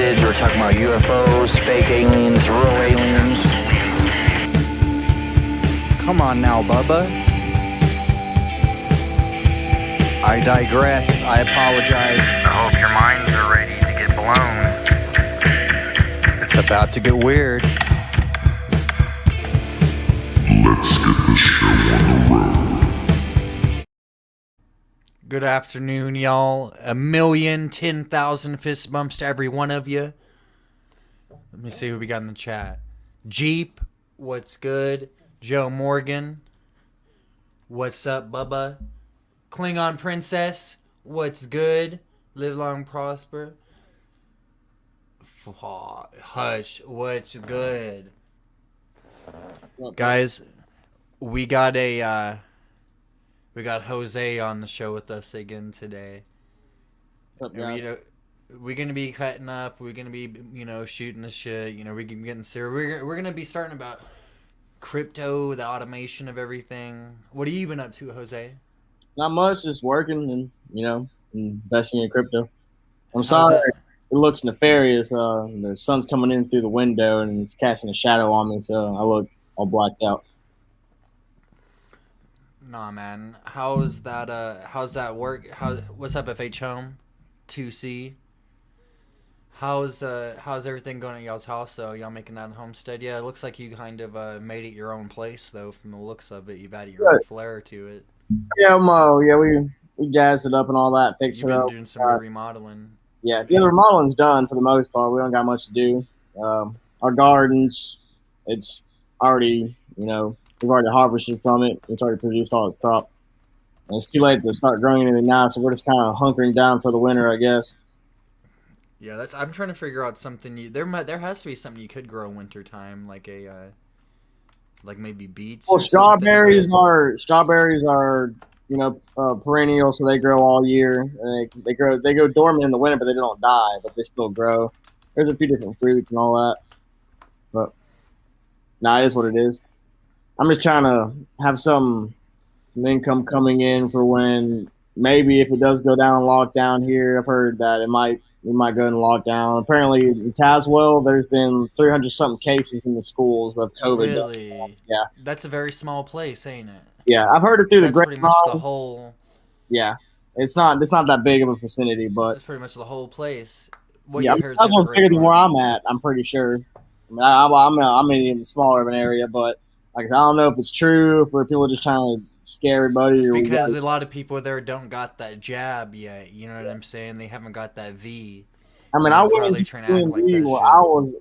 cryptids. We're talking about UFOs, fake aliens, real aliens. Come on now, Bubba. I digress. I apologize. I hope your minds are ready to get blown. It's about to get weird. Let's get the show on the road. Good afternoon, y'all. 1,010,000 fist bumps to every one of you. Let me see who we got in the chat. Jeep, what's good? Joe Morgan, what's up, Bubba? Klingon Princess, what's good? Live long, prosper. Hush, what's good? Guys, we got Jose on the show with us again today. What's up, guys? We're gonna be cutting up. We're gonna be, shooting the shit. We're getting serious. We're gonna be starting about crypto, the automation of everything. What have you been up to, Jose? Not much, just working and investing in crypto. I'm sorry, it looks nefarious. The sun's coming in through the window and it's casting a shadow on me, so I look all blacked out. Nah, man. How's that work? What's up, FH Home 2C? How's everything going at y'all's house? So y'all making that homestead? Yeah, it looks like you kind of made it your own place, though. From the looks of it, you've added your own flair to it. Yeah, we jazzed it up and all that, fixed You've it been up. doing some good remodeling. Yeah, the remodeling's done for the most part. We don't got much to do. Our gardens, it's already, we've already harvested from it. It's already produced all its crop. And it's too late to start growing anything now, so we're just kind of hunkering down for the winter, I guess. Yeah, I'm trying to figure out something. There has to be something you could grow in wintertime, like maybe beets. Well, or strawberries are perennial, so they grow all year. And they go dormant in the winter, but they don't die, but they still grow. There's a few different fruits and all that, but it is what it is. I'm just trying to have some income coming in for when maybe if it does go down lockdown here. I've heard that we might go in lockdown. Apparently in Tazewell, there's been 300 something cases in the schools of COVID. Really? Yeah. That's a very small place, ain't it? Yeah, I've heard it through that's the grapevine. Pretty much the whole. Yeah, it's not that big of a vicinity, but that's pretty much the whole place. Tazewell's bigger than where I'm at. I'm pretty sure. I mean, I'm in a smaller of an area, but like I said, I don't know if it's true, if people are just trying to scare everybody. It's because a lot of people there don't got that jab yet. You know what I'm saying? They haven't got that V. I mean, I went to DMV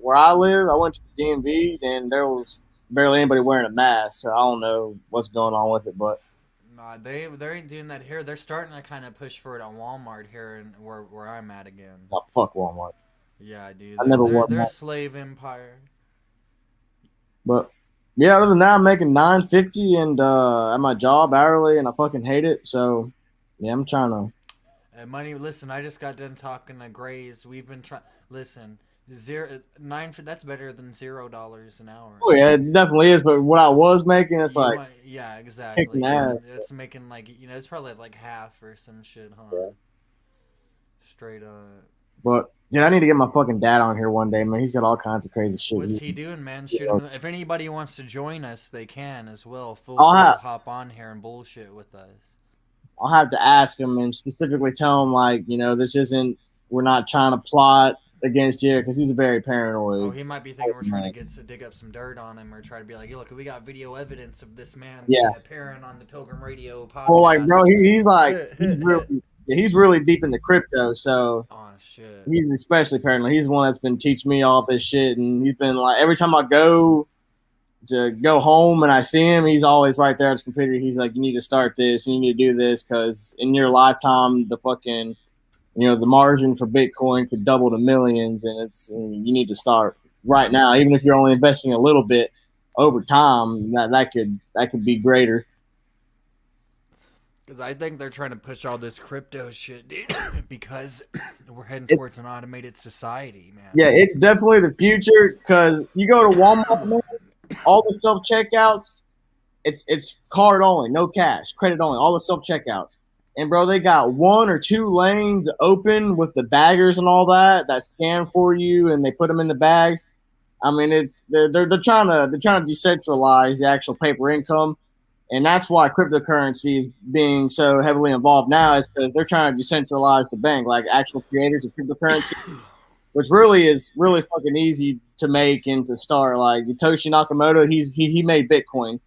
where I live. I went to the DMV, and there was barely anybody wearing a mask. So I don't know what's going on with it, but nah, they ain't doing that here. They're starting to kind of push for it on Walmart here, and where I'm at again. Oh, fuck Walmart. Yeah, dude. They're a slave empire. But yeah, other than that, I'm making $9.50 and at my job hourly, and I fucking hate it. So yeah, I'm trying to. Money. Listen, I just got done talking to Grays. We've been trying. Listen, 9. That's better than $0 an hour. Oh yeah, it definitely is. But what I was making, it's yeah, exactly. It's making it's probably like half or some shit, huh? Yeah. Straight up. But dude, I need to get my fucking dad on here one day, man. He's got all kinds of crazy shit. What's he doing, man? Shoot him. If anybody wants to join us, they can as well. Hop on here and bullshit with us. I'll have to ask him and specifically tell him, we're not trying to plot against you, because he's very paranoid. Oh, he might be thinking we're trying to dig up some dirt on him, or try to be like, look, we got video evidence of this man appearing on the Pilgrim Radio podcast. Well, bro, he's really deep into crypto, so shit. He's especially paranoid. He's the one that's been teaching me all this shit, and he's been like, every time I go home and I see him, he's always right there at his computer. He's like, you need to start this, you need to do this, because in your lifetime, the fucking, the margin for Bitcoin could double to millions, and you need to start right now, even if you're only investing a little bit over time. That could be greater. Because I think they're trying to push all this crypto shit, dude, because we're heading towards an automated society, man. Yeah, it's definitely the future, because you go to Walmart, man, all the self-checkouts, it's card only, no cash, credit only, all the self-checkouts. And bro, they got 1 or 2 lanes open with the baggers and all that scan for you, and they put them in the bags. I mean, they're trying to decentralize the actual paper income, and that's why cryptocurrency is being so heavily involved now. Is because they're trying to decentralize the bank, like actual creators of cryptocurrency, which really is really fucking easy to make and to start. Like Satoshi Nakamoto, he made Bitcoin,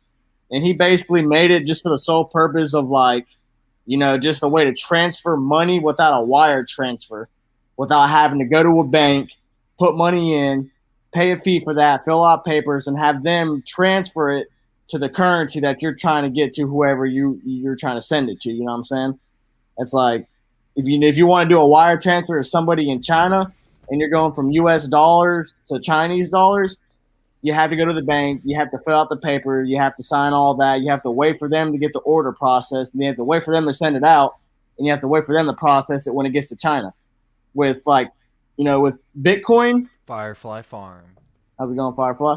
and he basically made it just for the sole purpose of like, just a way to transfer money without a wire transfer, without having to go to a bank, put money in, pay a fee for that, fill out papers, and have them transfer it to the currency that you're trying to get to whoever you're trying to send it to. You know what I'm saying? It's like if you want to do a wire transfer to somebody in China and you're going from US dollars to Chinese dollars, you have to go to the bank, you have to fill out the paper, you have to sign all that, you have to wait for them to get the order processed, and you have to wait for them to send it out, and you have to wait for them to process it when it gets to China. With with Bitcoin, Firefly Farm. How's it going, Firefly?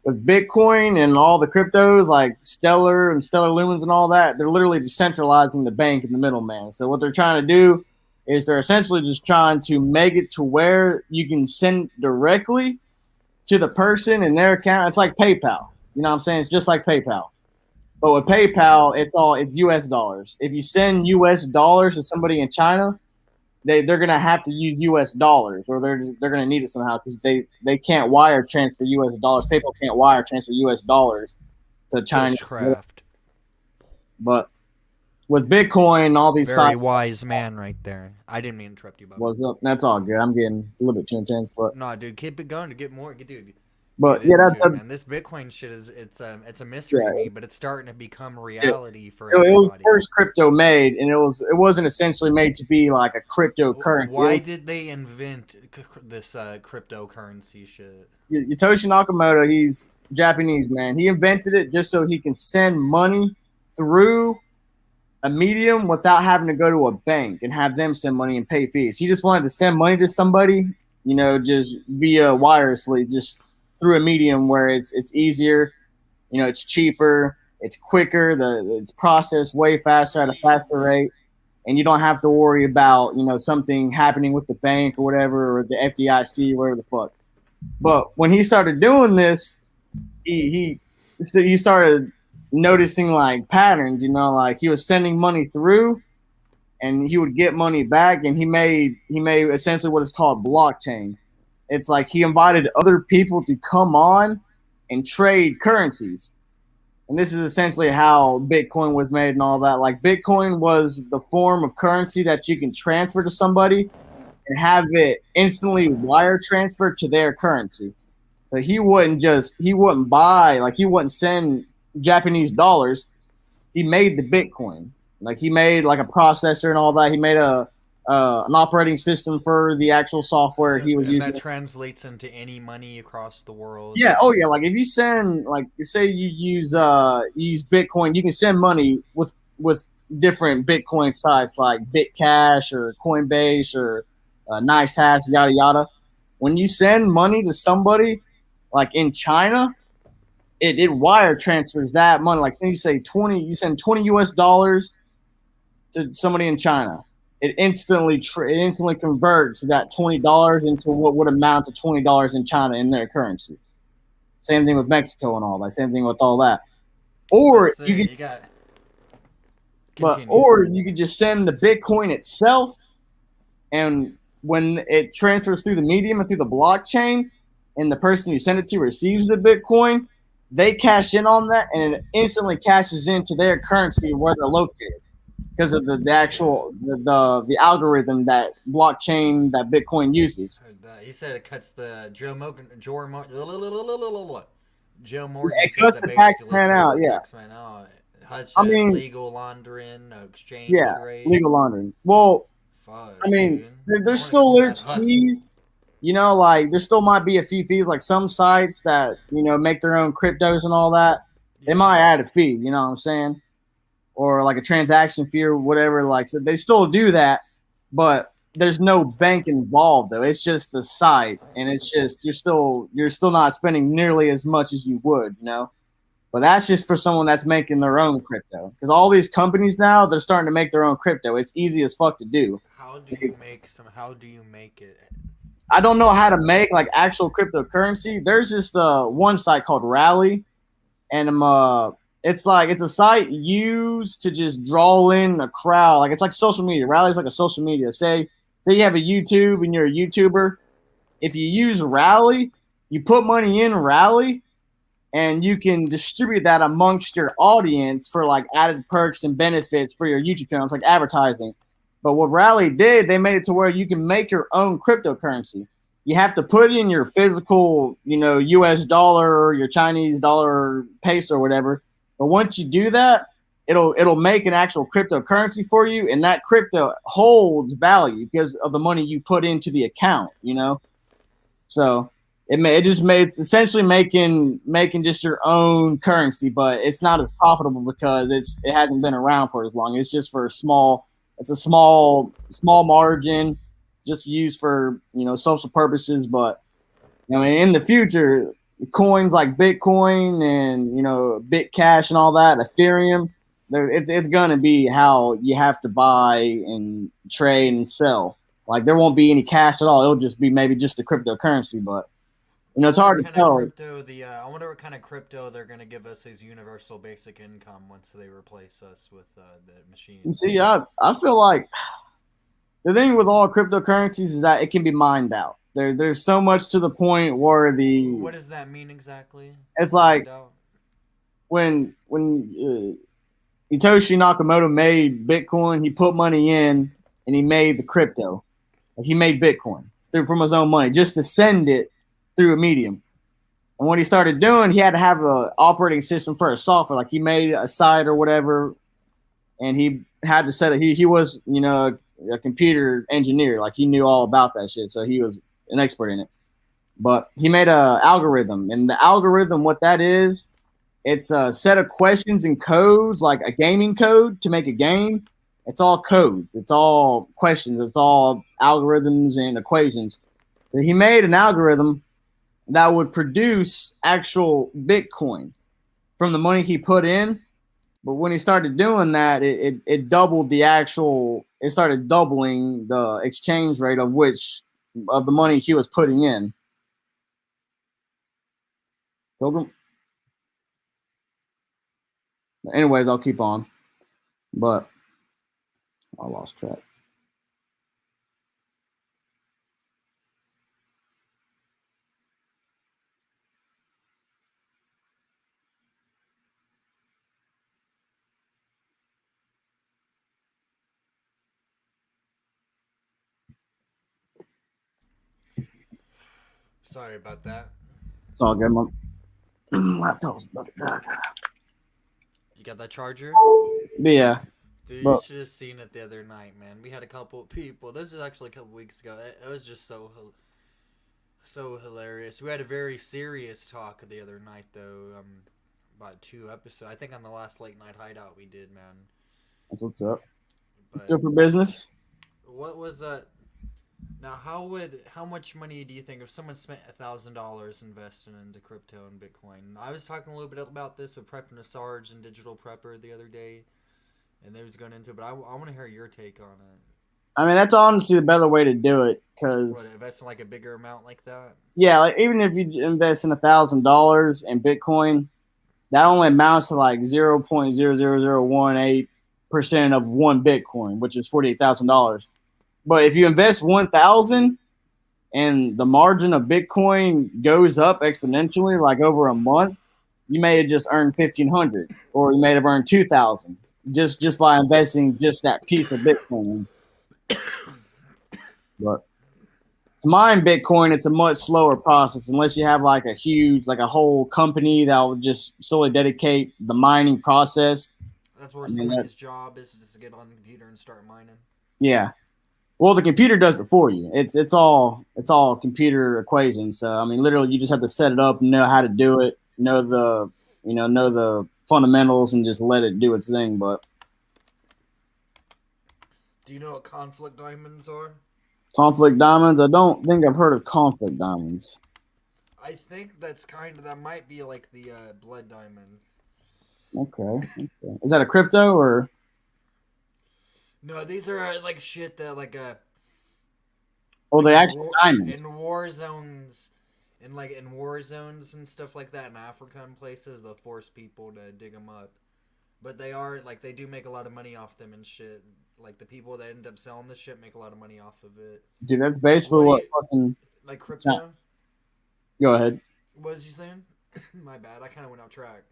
With Bitcoin and all the cryptos like Stellar and Stellar Lumens and all that, they're literally decentralizing the bank and the middleman. So what they're trying to do is they're essentially just trying to make it to where you can send directly to the person in their account. It's like PayPal. You know what I'm saying? It's just like PayPal. But with PayPal, it's US dollars. If you send US dollars to somebody in China, they're gonna have to use US dollars, or they're gonna need it somehow because they can't wire transfer US dollars. PayPal can't wire transfer US dollars to China. Craft. But with Bitcoin and all these Very wise man right there. I didn't mean to interrupt you, Bob. What's up? That's all good. I'm getting a little bit too intense, but no, dude, keep it going to get more, dude. But yeah, that's man. This Bitcoin shit it's a mystery to me, but it's starting to become reality for everybody. It was the first crypto made, and it wasn't essentially made to be like a cryptocurrency. Why did they invent this cryptocurrency shit? Satoshi Nakamoto, he's Japanese, man. He invented it just so he can send money through a medium without having to go to a bank and have them send money and pay fees. He just wanted to send money to somebody, just via wirelessly, just through a medium where it's easier, it's cheaper, it's quicker, it's processed way faster at a faster rate, and you don't have to worry about something happening with the bank or whatever, or the FDIC, whatever the fuck. But when he started doing this, he started noticing like patterns, like he was sending money through and he would get money back, and he made essentially what is called blockchain. It's like he invited other people to come on and trade currencies. And this is essentially how Bitcoin was made and all that. Like Bitcoin was the form of currency that you can transfer to somebody and have it instantly wire transfer to their currency. So he wouldn't send Japanese dollars. He made the Bitcoin. Like he made like a processor and all that. He made an operating system for the actual software he was using. That translates into any money across the world. Yeah. Oh yeah. Like if you send, like say you use Bitcoin, you can send money with different Bitcoin sites like BitCash or Coinbase or NiceHash, yada yada. When you send money to somebody like in China, it wire transfers that money. Like say you send 20 US dollars to somebody in China. It instantly converts that $20 into what would amount to $20 in China in their currency. Same thing with Mexico and all that. Same thing with all that. Or you could just send the Bitcoin itself, and when it transfers through the medium and through the blockchain, and the person you send it to receives the Bitcoin, they cash in on that, and it instantly cashes into their currency where they're located, because of the actual the algorithm that blockchain that Bitcoin uses. He said it cuts the Joe Morgan. It cuts the tax man out. Yeah. Legal laundering, exchange rate. Legal laundering. Well, there still is fees. Like there still might be a few fees. Like some sites that make their own cryptos and all that, they might add a fee. You know what I'm saying? Or like a transaction fee or whatever. Like so they still do that, but there's no bank involved though. It's just the site, and it's just you're still not spending nearly as much as you would. But But that's just for someone that's making their own crypto. Because all these companies now, they're starting to make their own crypto. It's easy as fuck to do. How do you make it? I don't know how to make like actual cryptocurrency. There's this one site called Rally, and it's a site used to just draw in a crowd. Like it's like social media. Rally's like a social media. Say you have a YouTube and you're a YouTuber. If you use Rally, you put money in Rally, and you can distribute that amongst your audience for like added perks and benefits for your YouTube channel. It's like advertising. But what Rally did, they made it to where you can make your own cryptocurrency. You have to put in your physical, US dollar or your Chinese dollar or peso or whatever. But once you do that, it'll make an actual cryptocurrency for you, and that crypto holds value because of the money you put into the account, So it's essentially making just your own currency, but it's not as profitable because it hasn't been around for as long. It's just for a small margin, just used for social purposes. But in the future, coins like Bitcoin and Bitcash and all that, Ethereum, it's gonna be how you have to buy and trade and sell. Like there won't be any cash at all. It'll just be maybe just a cryptocurrency, but it's hard to tell. I wonder what kind of crypto they're going to give us as universal basic income once they replace us with the machines. See, I feel like the thing with all cryptocurrencies is that it can be mined out. There's so much to the point where What does that mean exactly? It's like when Hitoshi Nakamoto made Bitcoin, he put money in and he made the crypto. Like he made Bitcoin from his own money just to send it through a medium. And what he started doing, he had to have an operating system for his software. Like he made a site or whatever, and he had to set it. He was, a computer engineer. Like he knew all about that shit, so he was an expert in it. But he made a algorithm, and the algorithm, what that is, it's a set of questions and codes, like a gaming code to make a game. It's all codes. It's all questions. It's all algorithms and equations. So he made an algorithm that would produce actual Bitcoin from the money he put in. But when he started doing that, it doubled it started doubling the exchange rate of the money he was putting in. Pilgrim? Anyways, I'll keep on. But I lost track. Sorry about that. It's all good. My laptop's about to die. You got that charger? Yeah. Dude, you should have seen it the other night, man. We had a couple of people. This is actually a couple weeks ago. It was just so hilarious. We had a very serious talk the other night, though. About 2 episodes. I think on the last late night hideout we did, man. That's what's up. But good for business. What was that? Now, how much money do you think if someone spent $1,000 investing into crypto and Bitcoin? I was talking a little bit about this with Prepping a Sarge and Digital Prepper the other day, and they was going into it, but I want to hear your take on it. I mean, that's honestly the better way to do it, because invest in like a bigger amount like that. Yeah, like even if you invest in $1,000 in Bitcoin, that only amounts to like 0.00018% of one Bitcoin, which is $48,000. But if you invest 1,000 and the margin of Bitcoin goes up exponentially, like over a month, you may have just earned 1,500, or you may have earned 2,000 just by investing just that piece of Bitcoin. But to mine Bitcoin, it's a much slower process unless you have like a whole company that will just solely dedicate the mining process. That's where somebody's job is, just to get on the computer and start mining. Yeah. Well, the computer does it for you. It's all computer equations. So I mean, literally, you just have to set it up, know how to do it, know the fundamentals, and just let it do its thing. But do you know what conflict diamonds are? Conflict diamonds? I don't think I've heard of conflict diamonds. I think that might be like the blood diamonds. Okay. Is that a crypto or? No, these are like shit that Oh, like the actual diamonds. in war zones, in war zones and stuff like that in Africa and places, they'll force people to dig them up. But they are like they do make a lot of money off them and shit. Like the people that end up selling the shit make a lot of money off of it. Dude, that's basically What what do you fucking. like crypto? Go ahead. What was you saying? My bad. I kind of went off track.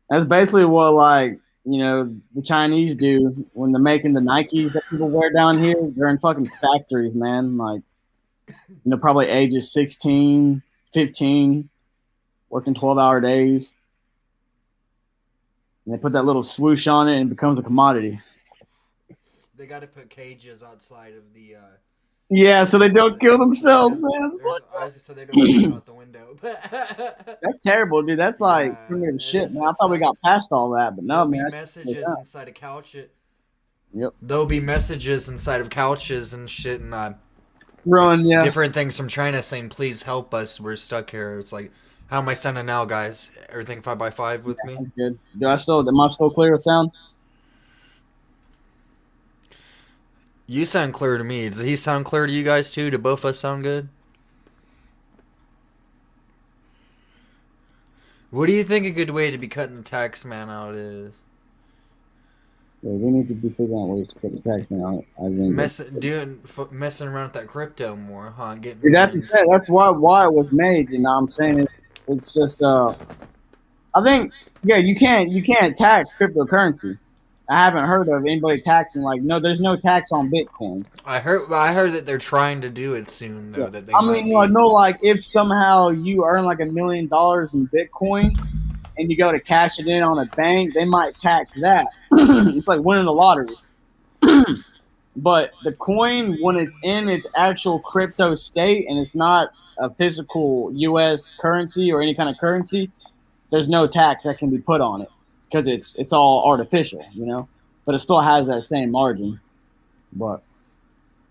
That's basically what the Chinese do when they're making the Nikes that people wear down here. They're in fucking factories, man. Like, probably ages 16, 15, working 12-hour days. And they put that little swoosh on it and it becomes a commodity. They got to put cages outside of the. Yeah, so they don't kill themselves, man. So they don't jump out the window. That's terrible, dude. That's like primitive shit, man. I thought we got past all that, but no, man. Messages inside of couches. Yep. There'll be messages inside of couches and shit, and yeah. different things from China saying, "Please help us. We're stuck here." It's like, how am I sounding now, guys? Everything 5x5 with me. That's good. Am I still clear with sound? You sound clear to me. Does he sound clear to you guys too? Do both of us sound good? What do you think a good way to be cutting the tax man out is? Yeah, we need to be figuring out ways to cut the tax man out. I think messing around with that crypto more, huh? Dude, that's why it was made. You know what I'm saying? It's just I think you can't tax cryptocurrency. I haven't heard of anybody taxing there's no tax on Bitcoin. I heard that they're trying to do it soon though. Yeah. That they if somehow you earn like $1 million in Bitcoin and you go to cash it in on a bank, they might tax that. It's like winning the lottery. But the coin, when it's in its actual crypto state and it's not a physical U.S. currency or any kind of currency, there's no tax that can be put on it because it's all artificial, but it still has that same margin. But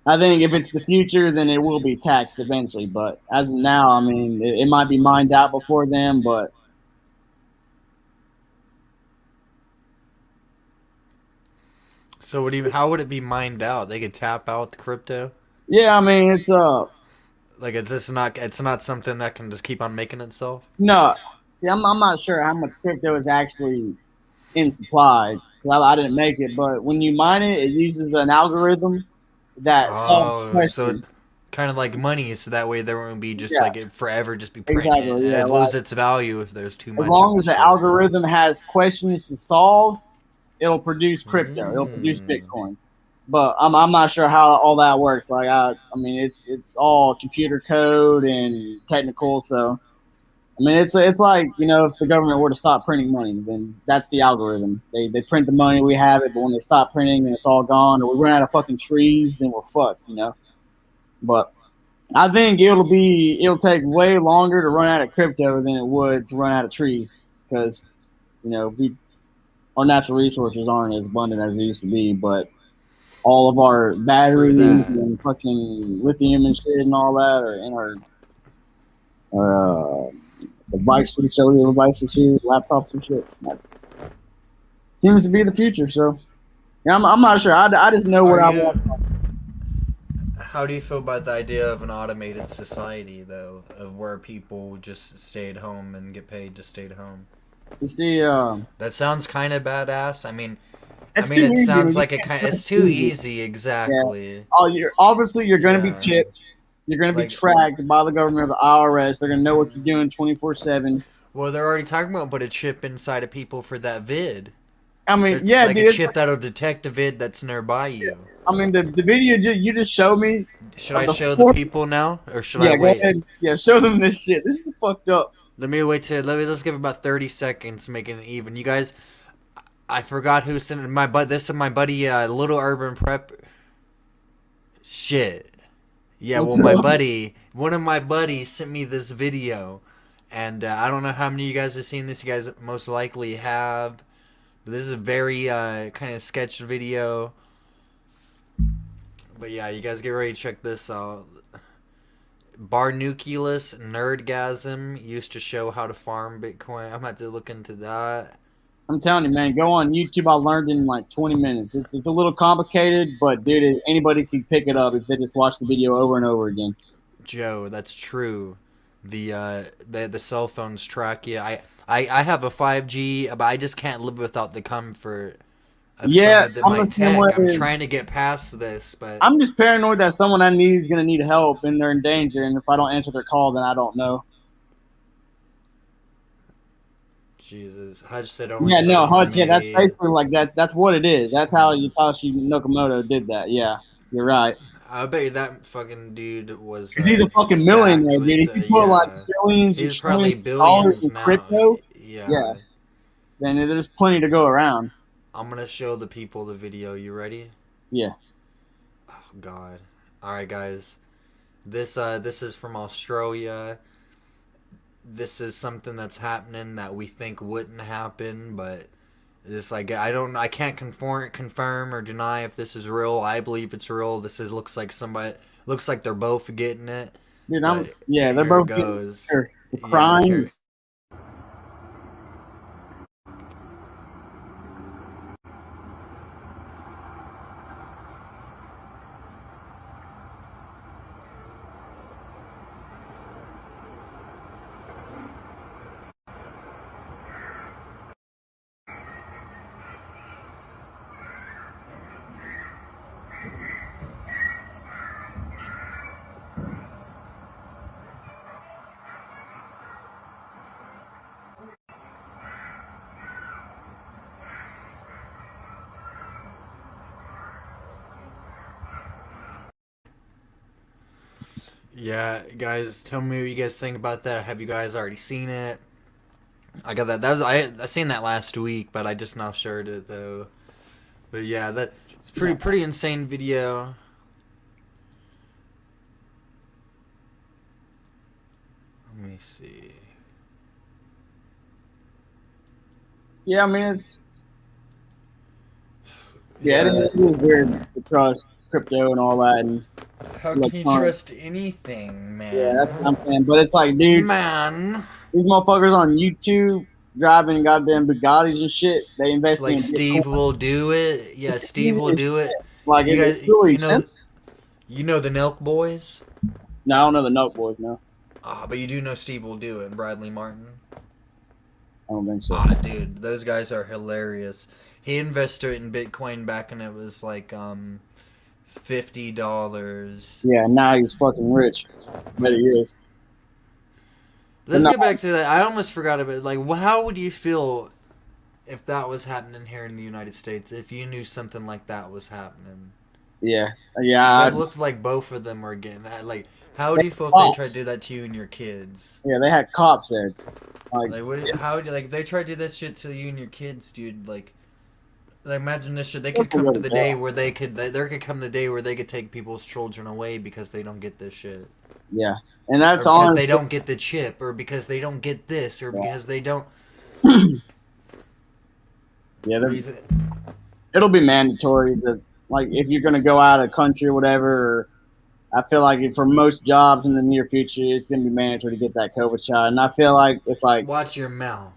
I think if it's the future, then it will be taxed eventually. But as of now, I mean, it might be mined out before then, but. So how would it be mined out? They could tap out the crypto? Yeah, I mean, it's like it's not something that can just keep on making itself? No. See, I'm not sure how much crypto is actually in supply. I didn't make it, but when you mine it, it uses an algorithm that solves questions. So kind of like money, so that way there won't be just it forever just be printing. Exactly, it loses its value if there's too much. As long as the algorithm has questions to solve, it'll produce crypto. It'll produce Bitcoin. But I'm not sure how all that works. Like I mean, it's all computer code and technical. So I mean, it's like if the government were to stop printing money, then that's the algorithm. They print the money, we have it, but when they stop printing and it's all gone, or we run out of fucking trees, then we're fucked. But I think it'll take way longer to run out of crypto than it would to run out of trees because our natural resources aren't as abundant as they used to be, but all of our batteries and fucking lithium and shit and all that are in our device for the cellular devices here, laptops and shit. That seems to be the future. So, yeah, I'm not sure. I just know where I want. How do you feel about the idea of an automated society, though, of where people just stay at home and get paid to stay at home? You see, that sounds kind of badass. I mean, it sounds like it's too easy. Exactly. Yeah. Oh, you're going to be chipped. You're going to be tracked by the government or the IRS. They're going to know what you're doing 24/7. Well, they're already talking about put a chip inside of people for that vid. I mean, dude, a chip that'll detect the vid that's nearby you. I mean, the video you just showed me. Should I show the people now, or should I wait? Go ahead. Yeah, show them this shit. This is fucked up. Let's give it about 30 seconds to make it even. You guys, I forgot who sent it. This is my buddy, Little Urban Prep. Shit. Yeah, one of my buddies sent me this video, and I don't know how many of you guys have seen this. You guys most likely have. But this is a very kind of sketch video. But yeah, you guys get ready to check this out. Barnuculus Nerdgasm used to show how to farm Bitcoin. I'm about to look into that. I'm telling you, man, go on YouTube. I learned in like 20 minutes. It's a little complicated, but dude, anybody can pick it up if they just watch the video over and over again. Joe, that's true. The cell phones track you. I have a 5G, but I just can't live without the comfort of Yeah, some of I'm my the same tech. way. I'm trying to get past this, but I'm just paranoid that someone I need is going to need help and they're in danger, and if I don't answer their call, then I don't know. Jesus, Hutch said only Yeah, no, certain Hutch. Yeah, that's made. basically like that. That's what it is. That's how Yatoshi Nakamoto did that. Yeah, you're right. I bet you that fucking dude was Because he's a fucking stacked millionaire, with, dude. If you put like yeah. billions or He's probably trillions of dollars billions in now. crypto, Yeah. yeah, then there's plenty to go around. I'm gonna show the people the video. You ready? Yeah. Oh God. All right, guys. This is from Australia. This is something that's happening that we think wouldn't happen, but this I can't confirm or deny if this is real. I believe it's real. Looks like they're both getting it. Dude, But they're here both it goes. the Yeah, crying. here- Yeah, guys, tell me what you guys think about that. Have you guys already seen it? I got that. I seen that last week, but I just now shared it though. But yeah, it's pretty insane video. Let me see. Yeah, I mean it's it is weird to trust crypto and all that, and How can you trust anything, man? yeah, that's what I'm saying. But it's like, dude, Man. these motherfuckers on YouTube driving goddamn Bugattis and shit. They invest It's like in Steve Bitcoin. will do it. Yeah, Steve will do it. Like You it's guys, really you know the Nelk Boys. No, I don't know the Note Boys. No, But you do know Steve will do it and Bradley Martin. I don't think so. Dude, those guys are hilarious. He invested in Bitcoin back when it was like $50. Yeah, now he's fucking rich. But he is. Let's get back to that. I almost forgot about it. Like, how would you feel if that was happening here in the United States? If you knew something like that was happening? Yeah. It looked like both of them were getting that. Like, how do you feel if they tried to do that to you and your kids? Yeah, they had cops there. If they try to do that shit to you and your kids, dude? Like imagine this shit. They could come to the day where there could come the day where they could take people's children away because they don't get this shit. Yeah, and that's or because all. They don't get the chip, or because they don't get this, or because they don't. Yeah, it'll be mandatory that, like, if you're gonna go out of country or whatever. I feel like for most jobs in the near future, it's gonna be mandatory to get that COVID shot, and I feel like it's like watch your mouth.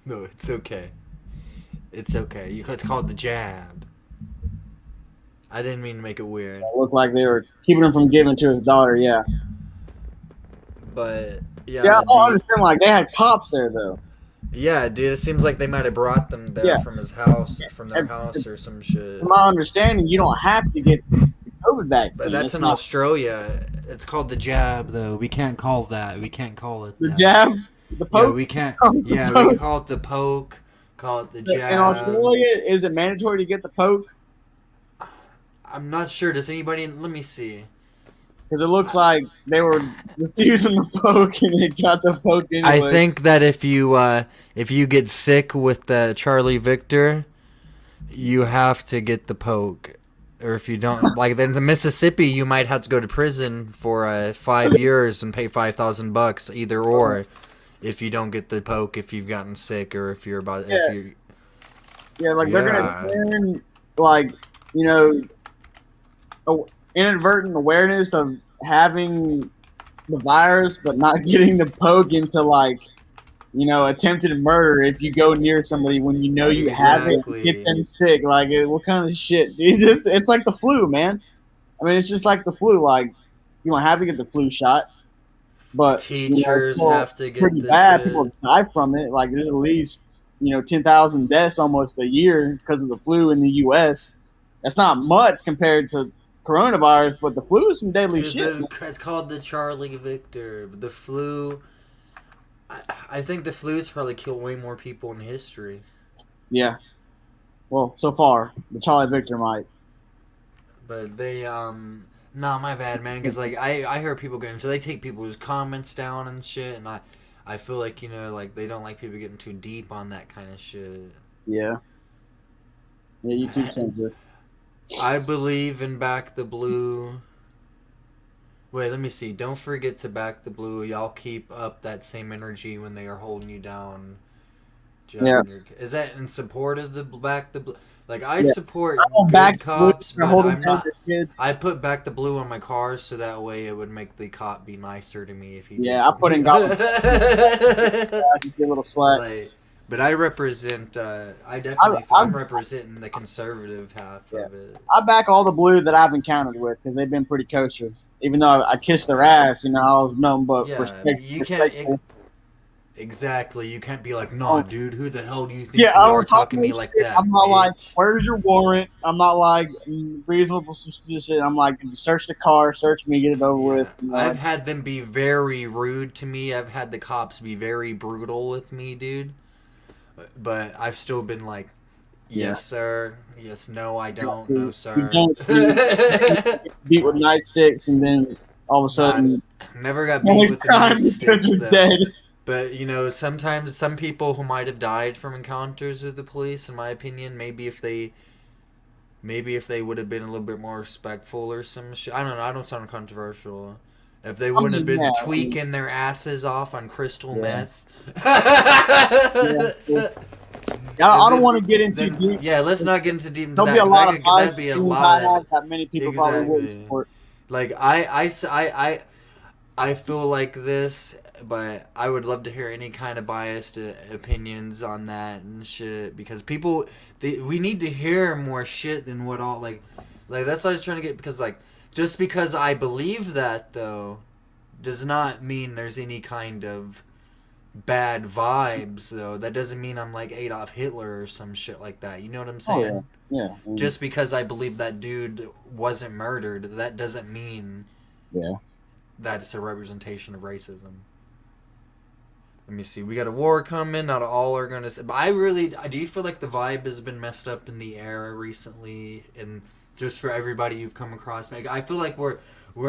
No, it's okay. It's okay. It's called the jab. I didn't mean to make it weird. It looked like they were keeping him from giving to his daughter. Yeah. But yeah. Yeah, I understand. Like they had cops there though. Yeah, dude. It seems like they might have brought them there from his house, from their house, or some shit. From my understanding, you don't have to get the COVID vaccine. But that's in Australia. It's called the jab, though. We can't call that. We can't call it the jab. The poke. Yeah, we can't. Yeah, we can call it the poke. Call it the jab. In Australia, is it mandatory to get the poke? I'm not sure. Does anybody? Let me see. Because it looks like they were refusing the poke and they got the poke anyway. I think that if you get sick with the Charlie Victor, you have to get the poke. Or if you don't, like then in Mississippi, you might have to go to prison for 5 years and pay $5,000, either or. If you don't get the poke, if you've gotten sick, or if you're about, they're gonna turn inadvertent awareness of having the virus, but not getting the poke into attempted murder if you go near somebody when you know you have it, Exactly. get them sick. Like, what kind of shit? It's like the flu, man. I mean, it's just like the flu. Like, you don't have to get the flu shot, but it's Teachers still have to get pretty the bad. shit. People die from it. Like, there's at least 10,000 deaths almost a year because of the flu in the U.S. That's not much compared to coronavirus, but the flu is some deadly shit. It's called the Charlie Victor. The flu. I think the flu's probably killed way more people in history. Yeah. Well, so far, the Charlie Victor might. But they no, my bad, man. Because like I hear people getting, so they take people's comments down and shit, and I feel like like they don't like people getting too deep on that kind of shit. Yeah. Yeah, YouTube censor. I believe in Back the Blue. Wait, let me see. Don't forget to back the blue. Y'all keep up that same energy when they are holding you down. Yeah. Is that in support of the back the blue? Like I Yeah. support don't good back cops, blue, but I'm down not. their kids. I put back the blue on my car so that way it would make the cop be nicer to me if he. Yeah, I put in goblin. Just get a little slack. Like, but I represent. I definitely. I'm representing the conservative half of it. I back all the blue that I've encountered with because they've been pretty kosher. Even though I kissed their ass, I was nothing but respectful. Exactly. You can't be like, nah, dude. Who the hell do you think Yeah, you I are don't talk talking to me like that? I'm not bitch? like, where's your warrant? I'm not like reasonable suspicion. I'm like, search the car, search me, get it over with. I've had them be very rude to me. I've had the cops be very brutal with me, dude. But I've still been like, yes, sir. Yes, no, I don't. No, sir. Beat with nightsticks, and then all of a sudden, never got beat with the nightsticks, though. Dead. But sometimes some people who might have died from encounters with the police, in my opinion, maybe if they would have been a little bit more respectful or some shit. I don't know. I don't sound controversial. If they wouldn't have been tweaking their asses off on crystal meth. I don't want to get into deep. Yeah, let's not get into deep. There'll be a lot of that'd be a lot that many people probably wouldn't support. Like I feel like this, but I would love to hear any kind of biased opinions on that and shit because we need to hear more shit than what all like that's what I was trying to get because like just because I believe that though does not mean there's any kind of bad vibes though. That doesn't mean I'm like Adolf Hitler or some shit like that. You know what I'm saying? Oh, yeah. Just because I believe that dude wasn't murdered, that doesn't mean that it's a representation of racism. Let me see. We got a war coming. Not all are gonna. But do you feel like the vibe has been messed up in the air recently, and just for everybody you've come across? Like, I feel like we're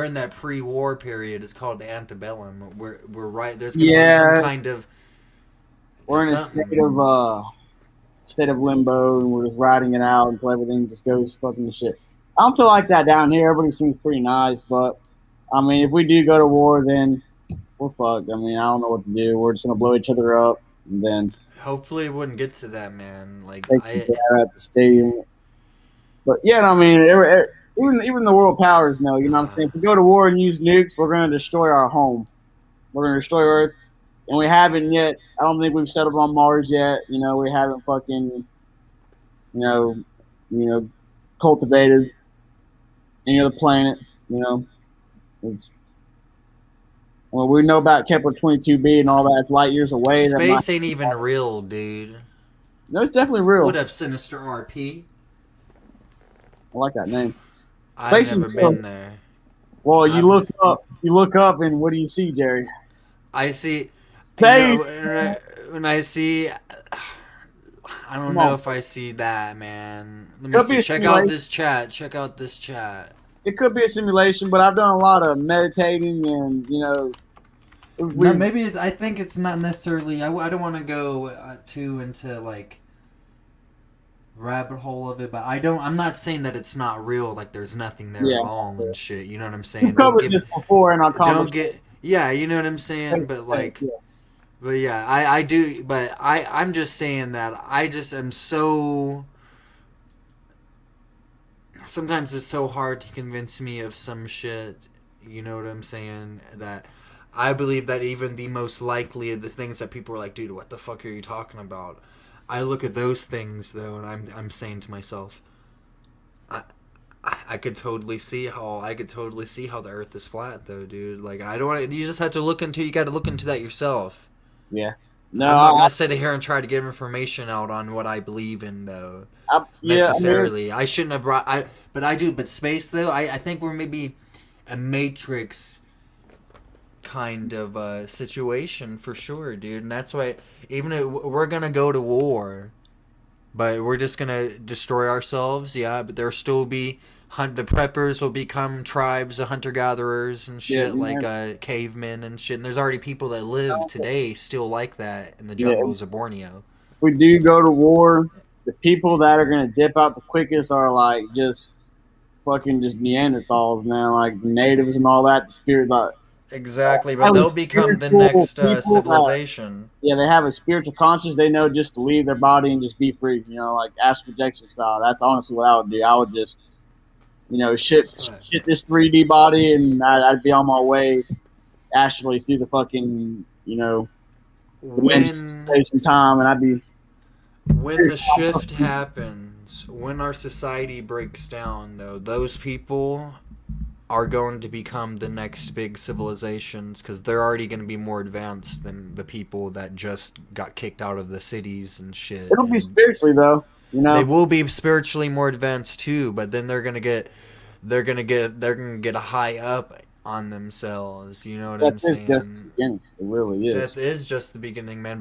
in that pre-war period. It's called the antebellum. We're right. There's gonna be some kind of. We're in a state of limbo, and we're just riding it out until everything just goes fucking to shit. I don't feel like that down here. Everybody seems pretty nice, but I mean, if we do go to war, then we're fucked. I mean, I don't know what to do. We're just gonna blow each other up, and then hopefully it wouldn't get to that, man. Like at the stadium. But yeah, I mean, even the world powers know. You know what I'm saying? If we go to war and use nukes, we're gonna destroy our home. We're gonna destroy Earth, and we haven't yet. I don't think we've settled on Mars yet. We haven't fucking, cultivated any other planet. Well, we know about Kepler 22b and all that. It's light years away. Space ain't even real, dude. No, it's definitely real. What up, Sinister RP? I like that name. I've never been there. Well, you look up, and what do you see, Jerry? I see. Space. When I see, I don't know if I see that, man. Let me see. Check out this chat. It could be a simulation, but I've done a lot of meditating and, maybe I think it's not necessarily. I don't want to go too into like rabbit hole of it, but I'm not saying that it's not real. Like there's nothing there at all and shit. You know what I'm saying? We've covered this before in our conversation. You know what I'm saying. But like, but yeah, I do. But I'm just saying that I just am so. Sometimes it's so hard to convince me of some shit, you know what I'm saying, that I believe that even the most likely of the things that people are like, dude, what the fuck are you talking about? I look at those things though, and I'm saying to myself, I could totally see how the Earth is flat though, dude. Like I don't want. You just have to look into. You got to look into that yourself. Yeah. No, I'm not gonna sit here and try to get information out on what I believe in though. Necessarily, I shouldn't have brought. But I do. But space though, I think we're maybe a Matrix kind of situation for sure, dude. And that's why even if we're gonna go to war, but we're just gonna destroy ourselves. Yeah, but there'll still be the preppers will become tribes of hunter gatherers and shit, like cavemen and shit. And there's already people that live today still like that in the jungles of Borneo. If we do go to war, the people that are gonna dip out the quickest are like just fucking just Neanderthals, man, like natives and all that. The spirit, like exactly, but they'll become the next civilization. They have a spiritual conscience. They know just to leave their body and just be free. You know, like astral projection style. That's honestly what I would do. I would just, shit this 3D body, and I'd be on my way astrally through the fucking, space and time, and I'd be. When the shift happens, when our society breaks down, though, those people are going to become the next big civilizations because they're already going to be more advanced than the people that just got kicked out of the cities and shit. It'll be spiritually though, They will be spiritually more advanced too, but then they're gonna get a high up on themselves. You know what I'm saying? That's just the beginning. It really is. Death is just the beginning, man.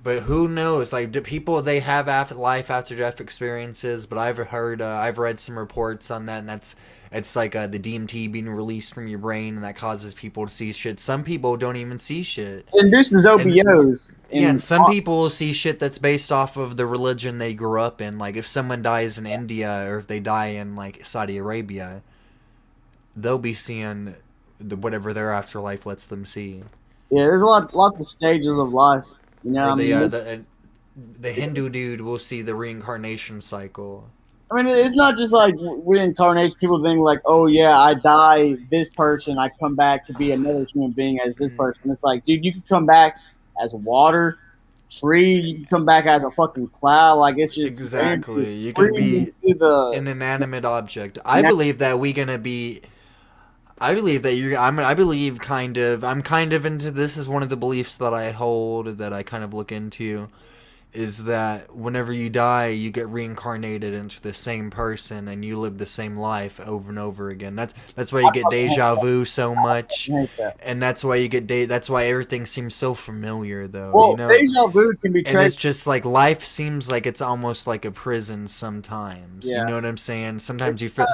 But who knows? Like, do people they have life after death experiences? But I've read some reports on that, and it's like the DMT being released from your brain, and that causes people to see shit. Some people don't even see shit. It induces OPOs. And some people see shit that's based off of the religion they grew up in. Like, if someone dies in India or if they die in like Saudi Arabia, they'll be seeing whatever their afterlife lets them see. Yeah, there's lots of stages of life. The Hindu dude will see the reincarnation cycle. I mean, it's not just like reincarnation. People think like, oh yeah, I die this person, I come back to be another human being as this person. It's like, dude, you can come back as water, tree. You can come back as a fucking cloud. Like it's just exactly. You can be an inanimate object. I believe that we're gonna be. I believe that I'm kind of into this. Is one of the beliefs that I hold, that I kind of look into, is that whenever you die, you get reincarnated into the same person and you live the same life over and over again. That's why you get deja vu so much, and that's why you get that's why everything seems so familiar, though. Well, deja vu can be and it's just like life seems like it's almost like a prison sometimes. Yeah. You know what I'm saying? Sometimes you feel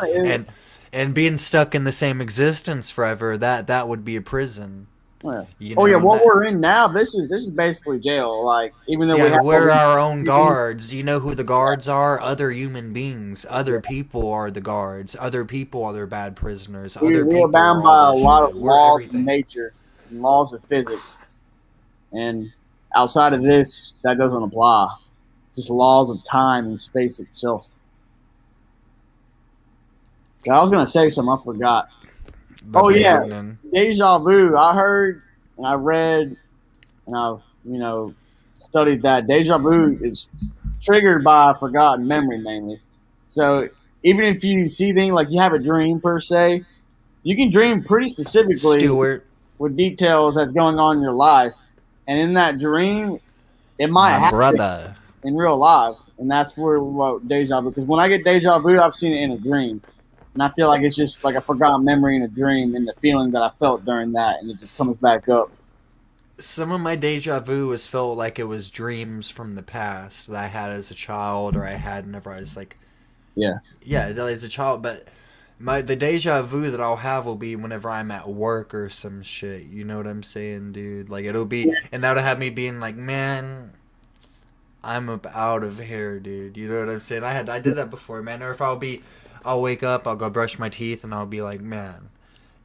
and being stuck in the same existence forever, that would be a prison. Yeah. What we're in now, this is basically jail. Like, even though we're our own guards. You know who the guards are? Other human beings. Other people are the guards. Other people are their bad prisoners. We're bound by a lot of laws of nature and laws of physics. And outside of this, that doesn't apply. It's just laws of time and space itself. I was going to say something, I forgot. Deja vu. I heard and I read and I've, studied that. Deja vu is triggered by a forgotten memory mainly. So even if you see things like you have a dream per se, you can dream pretty specifically with details that's going on in your life. And in that dream, it might happen in real life. And that's where deja vu. Because when I get deja vu, I've seen it in a dream. And I feel like it's just like a forgotten memory in a dream and the feeling that I felt during that, and it just comes back up. Some of my deja vu has felt like it was dreams from the past that I had as a child, or I had whenever I was like... Yeah, as a child, but the deja vu that I'll have will be whenever I'm at work or some shit. You know what I'm saying, dude? Like, it'll be... And that'll have me being like, man... I'm out of here, dude. You know what I'm saying? I did that before, man. Or if I'll wake up, I'll go brush my teeth, and I'll be like, man.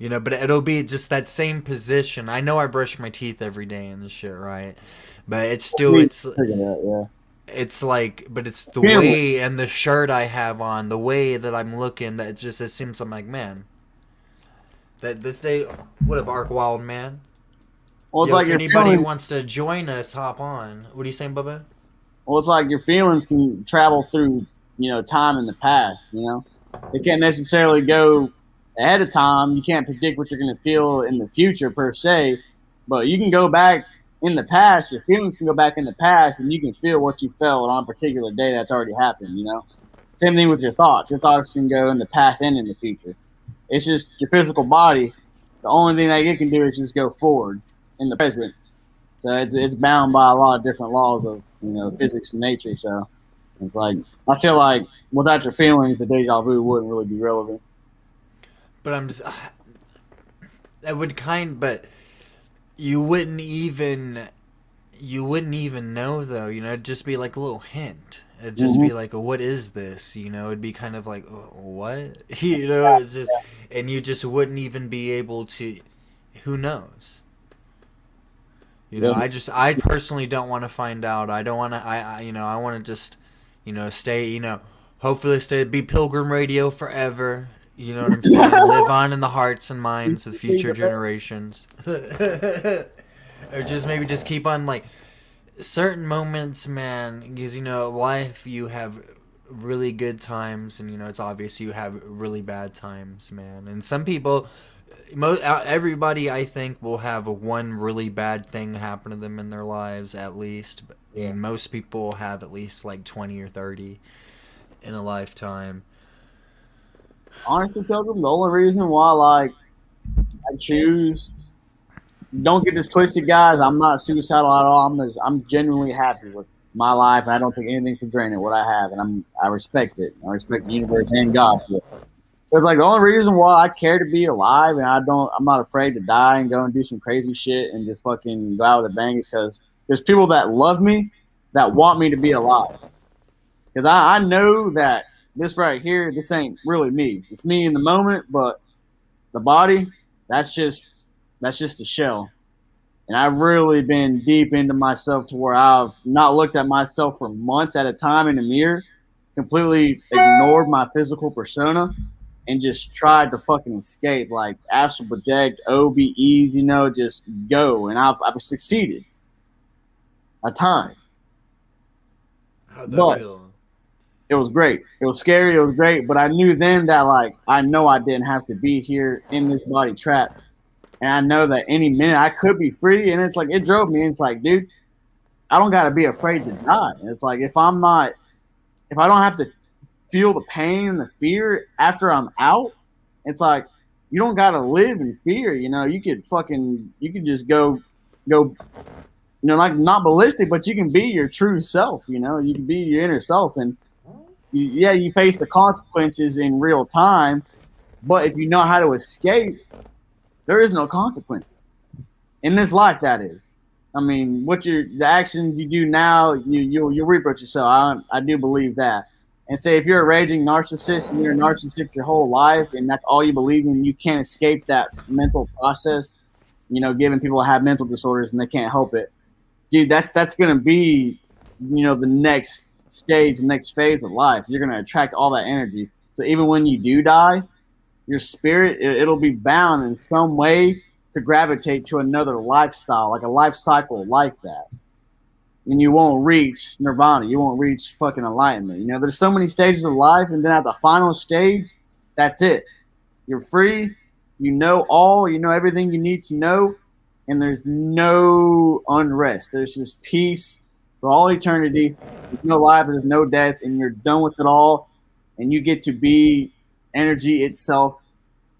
But it'll be just that same position. I know I brush my teeth every day and shit, right? But it's still, it's like, but it's the way and the shirt I have on, the way that I'm looking, that it seems I'm like, man. That this day, what up, Arc Wild Man? Well, it's Yo, like if your anybody feelings, wants to join us, hop on. What are you saying, Bubba? well, it's like your feelings can travel through, time in the past. They can't necessarily go ahead of time. You can't predict what you're going to feel in the future per se, but you can go back in the past. Your feelings can go back in the past, and you can feel what you felt on a particular day that's already happened. Same thing with your thoughts. Your thoughts can go in the past and in the future. It's just your physical body. The only thing that it can do is just go forward in the present. So it's bound by a lot of different laws of physics and nature. So it's like I feel like without your feelings, the deja vu wouldn't really be relevant. But I'm just, that would but you wouldn't even know though. It'd just be like a little hint. It'd just be like, what is this? It'd be kind of like, what? It's just, and you just wouldn't even be able to. Who knows? I personally don't want to find out. I don't want to. I want to just, stay. Hopefully be Pilgrim Radio forever. You know what I'm saying? Live on in the hearts and minds of future generations. Or just maybe just keep on like certain moments, man. Because life, you have really good times, and it's obvious you have really bad times, man. And some people. Everybody, I think, will have one really bad thing happen to them in their lives, at least. And most people have at least like 20 or 30 in a lifetime. Honestly, Pilgrim, the only reason why I choose, don't get this twisted, guys. I'm not suicidal at all. I'm genuinely happy with my life, and I don't take anything for granted what I have, and I respect it. I respect the universe and God for it. It's like the only reason why I care to be alive and I'm not afraid to die and go and do some crazy shit and just fucking go out with a bang is because there's people that love me that want me to be alive. Because I know that this right here, this ain't really me. It's me in the moment, but the body, that's just a shell. And I've really been deep into myself to where I've not looked at myself for months at a time in the mirror, completely ignored my physical persona, and just tried to fucking escape, like astral project, OBEs, just go. And I've succeeded a time. How'd that But feel? it was great. It was scary. It was great. But I knew then that, I know I didn't have to be here in this body trap. And I know that any minute I could be free. And it's like, it drove me. And it's like, dude, I don't got to be afraid to die. And it's like, if I don't have to feel the pain and the fear after I'm out, it's like you don't gotta live in fear. You could just go, like not ballistic, but you can be your true self. You can be your inner self, and you face the consequences in real time. But if you know how to escape, there is no consequences in this life. That is, I mean, the actions you do now, you'll reap what you sow. I do believe that. And say if you're a raging narcissist and you're a narcissist your whole life and that's all you believe in, you can't escape that mental process, given people have mental disorders and they can't help it. Dude, that's going to be, the next stage, the next phase of life. You're going to attract all that energy. So even when you do die, your spirit, it'll be bound in some way to gravitate to another lifestyle, like a life cycle like that. And you won't reach nirvana. You won't reach fucking enlightenment. There's so many stages of life, and then at the final stage, that's it. You're free. You know everything you need to know, and there's no unrest. There's just peace for all eternity. There's no life, there's no death, and you're done with it all, and you get to be energy itself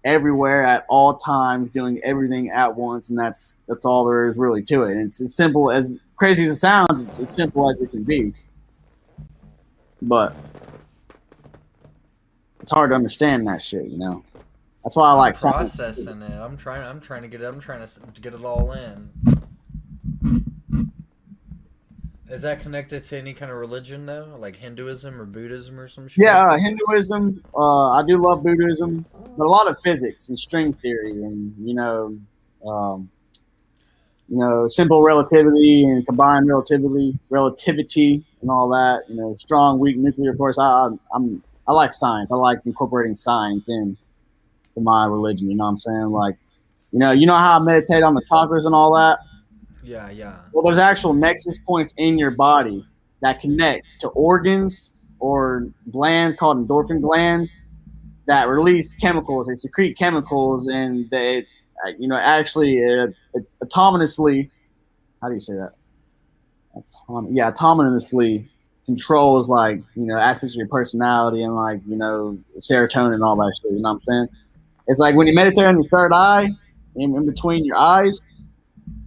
everywhere at all times, doing everything at once, and that's all there is really to it. And it's as simple as crazy as it sounds, it's as simple as it can be. But it's hard to understand that shit, That's why I like processing it. I'm trying to get it all in. Is that connected to any kind of religion though, like Hinduism or Buddhism or some shit? Yeah, Hinduism. I do love Buddhism, but a lot of physics and string theory, and simple relativity and combined relativity, and all that. Strong, weak nuclear force. I like science. I like incorporating science into to my religion. You know what I'm saying? Like, you know how I meditate on the chakras and all that. Yeah, yeah. Well, there's actual nexus points in your body that connect to organs or glands called endorphin glands that release chemicals. They secrete chemicals, and they, actually autonomously. How do you say that? Autonomously controls like aspects of your personality and like serotonin and all that shit. You know what I'm saying? It's like when you meditate on your third eye, in between your eyes,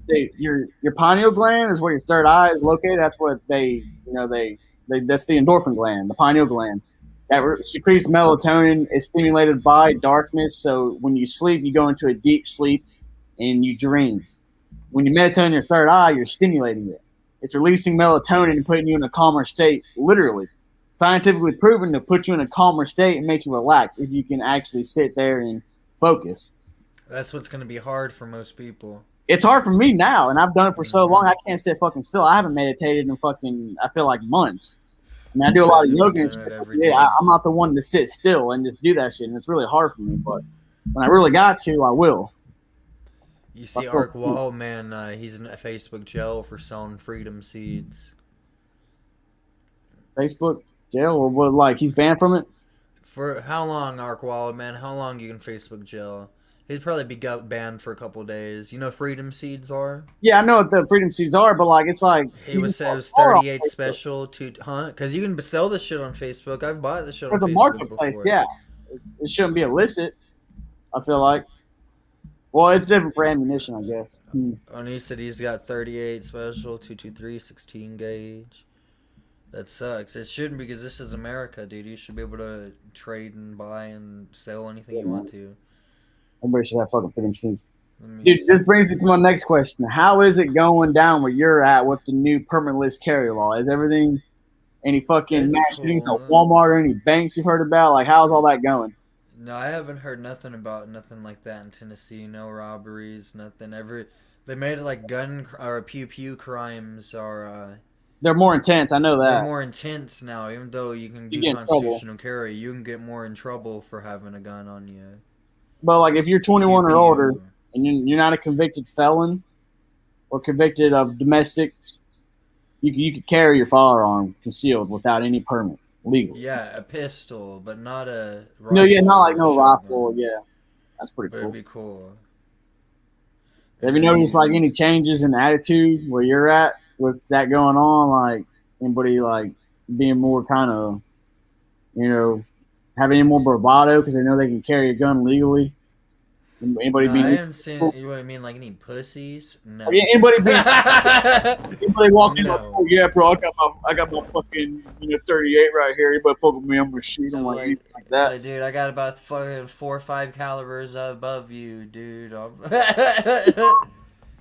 your pineal gland is where your third eye is located. That's what they that's the endorphin gland, the pineal gland that secretes melatonin. Is stimulated by darkness. So when you sleep, you go into a deep sleep and you dream. When you meditate on your third eye, you're stimulating it. It's releasing melatonin and putting you in a calmer state, literally. Scientifically proven to put you in a calmer state and make you relax if you can actually sit there and focus. That's what's going to be hard for most people. It's hard for me now, and I've done it for so long, I can't sit fucking still. I haven't meditated in I feel like months. I mean, I do a lot of yoga and shit. Yeah, I'm not the one to sit still and just do that shit, and it's really hard for me. But when I really got to, I will. You see Ark Wall, man, he's in a Facebook jail for selling freedom seeds. Facebook jail? Or what, like, he's banned from it? For how long, Ark Wall, man? How long you in Facebook jail? He'd probably be banned for a couple days. You know what freedom seeds are? Yeah, I know what the freedom seeds are, but like it's like he was 38 special to because you can sell this shit on Facebook. I've bought this shit on Facebook. There's a marketplace, before. Yeah. It shouldn't be illicit. I feel like. Well, it's different for ammunition, I guess. And he said he's got 38 special, 223, 16 gauge. That sucks. It shouldn't, because this is America, dude. You should be able to trade and buy and sell anything you want to. Everybody should have fucking freedom seeds. Dude, this brings me to my next question. How is it going down where you're at with the new permitless carry law? Is everything, any fucking mass shootings at Walmart or any banks you've heard about? Like, how's all that going? No, I haven't heard nothing about nothing like that in Tennessee. No robberies, nothing. They made it like gun or pew crimes are. They're more intense. I know that. They're more intense now. Even though you can do constitutional carry, you can get more in trouble for having a gun on you. But like, if you're 21 or older and you're not a convicted felon or convicted of domestic, you could carry your firearm concealed without any permit, legal. Yeah, a pistol, but not a rifle. No, yeah, not like no rifle. Yeah, that's pretty cool. It'd be cool. Have you noticed like any changes in attitude where you're at with that going on? Like anybody like being more kind of, having any more bravado because they know they can carry a gun legally? Anybody being? I haven't seen. You know what I mean? Like any pussies? No. Anybody being? Anybody walking up? Oh yeah, bro. I got my fucking 38 right here. Anybody fuck with me? I'm gonna shoot them like that. Dude, I got about fucking 4 or 5 calibers above you, dude. Like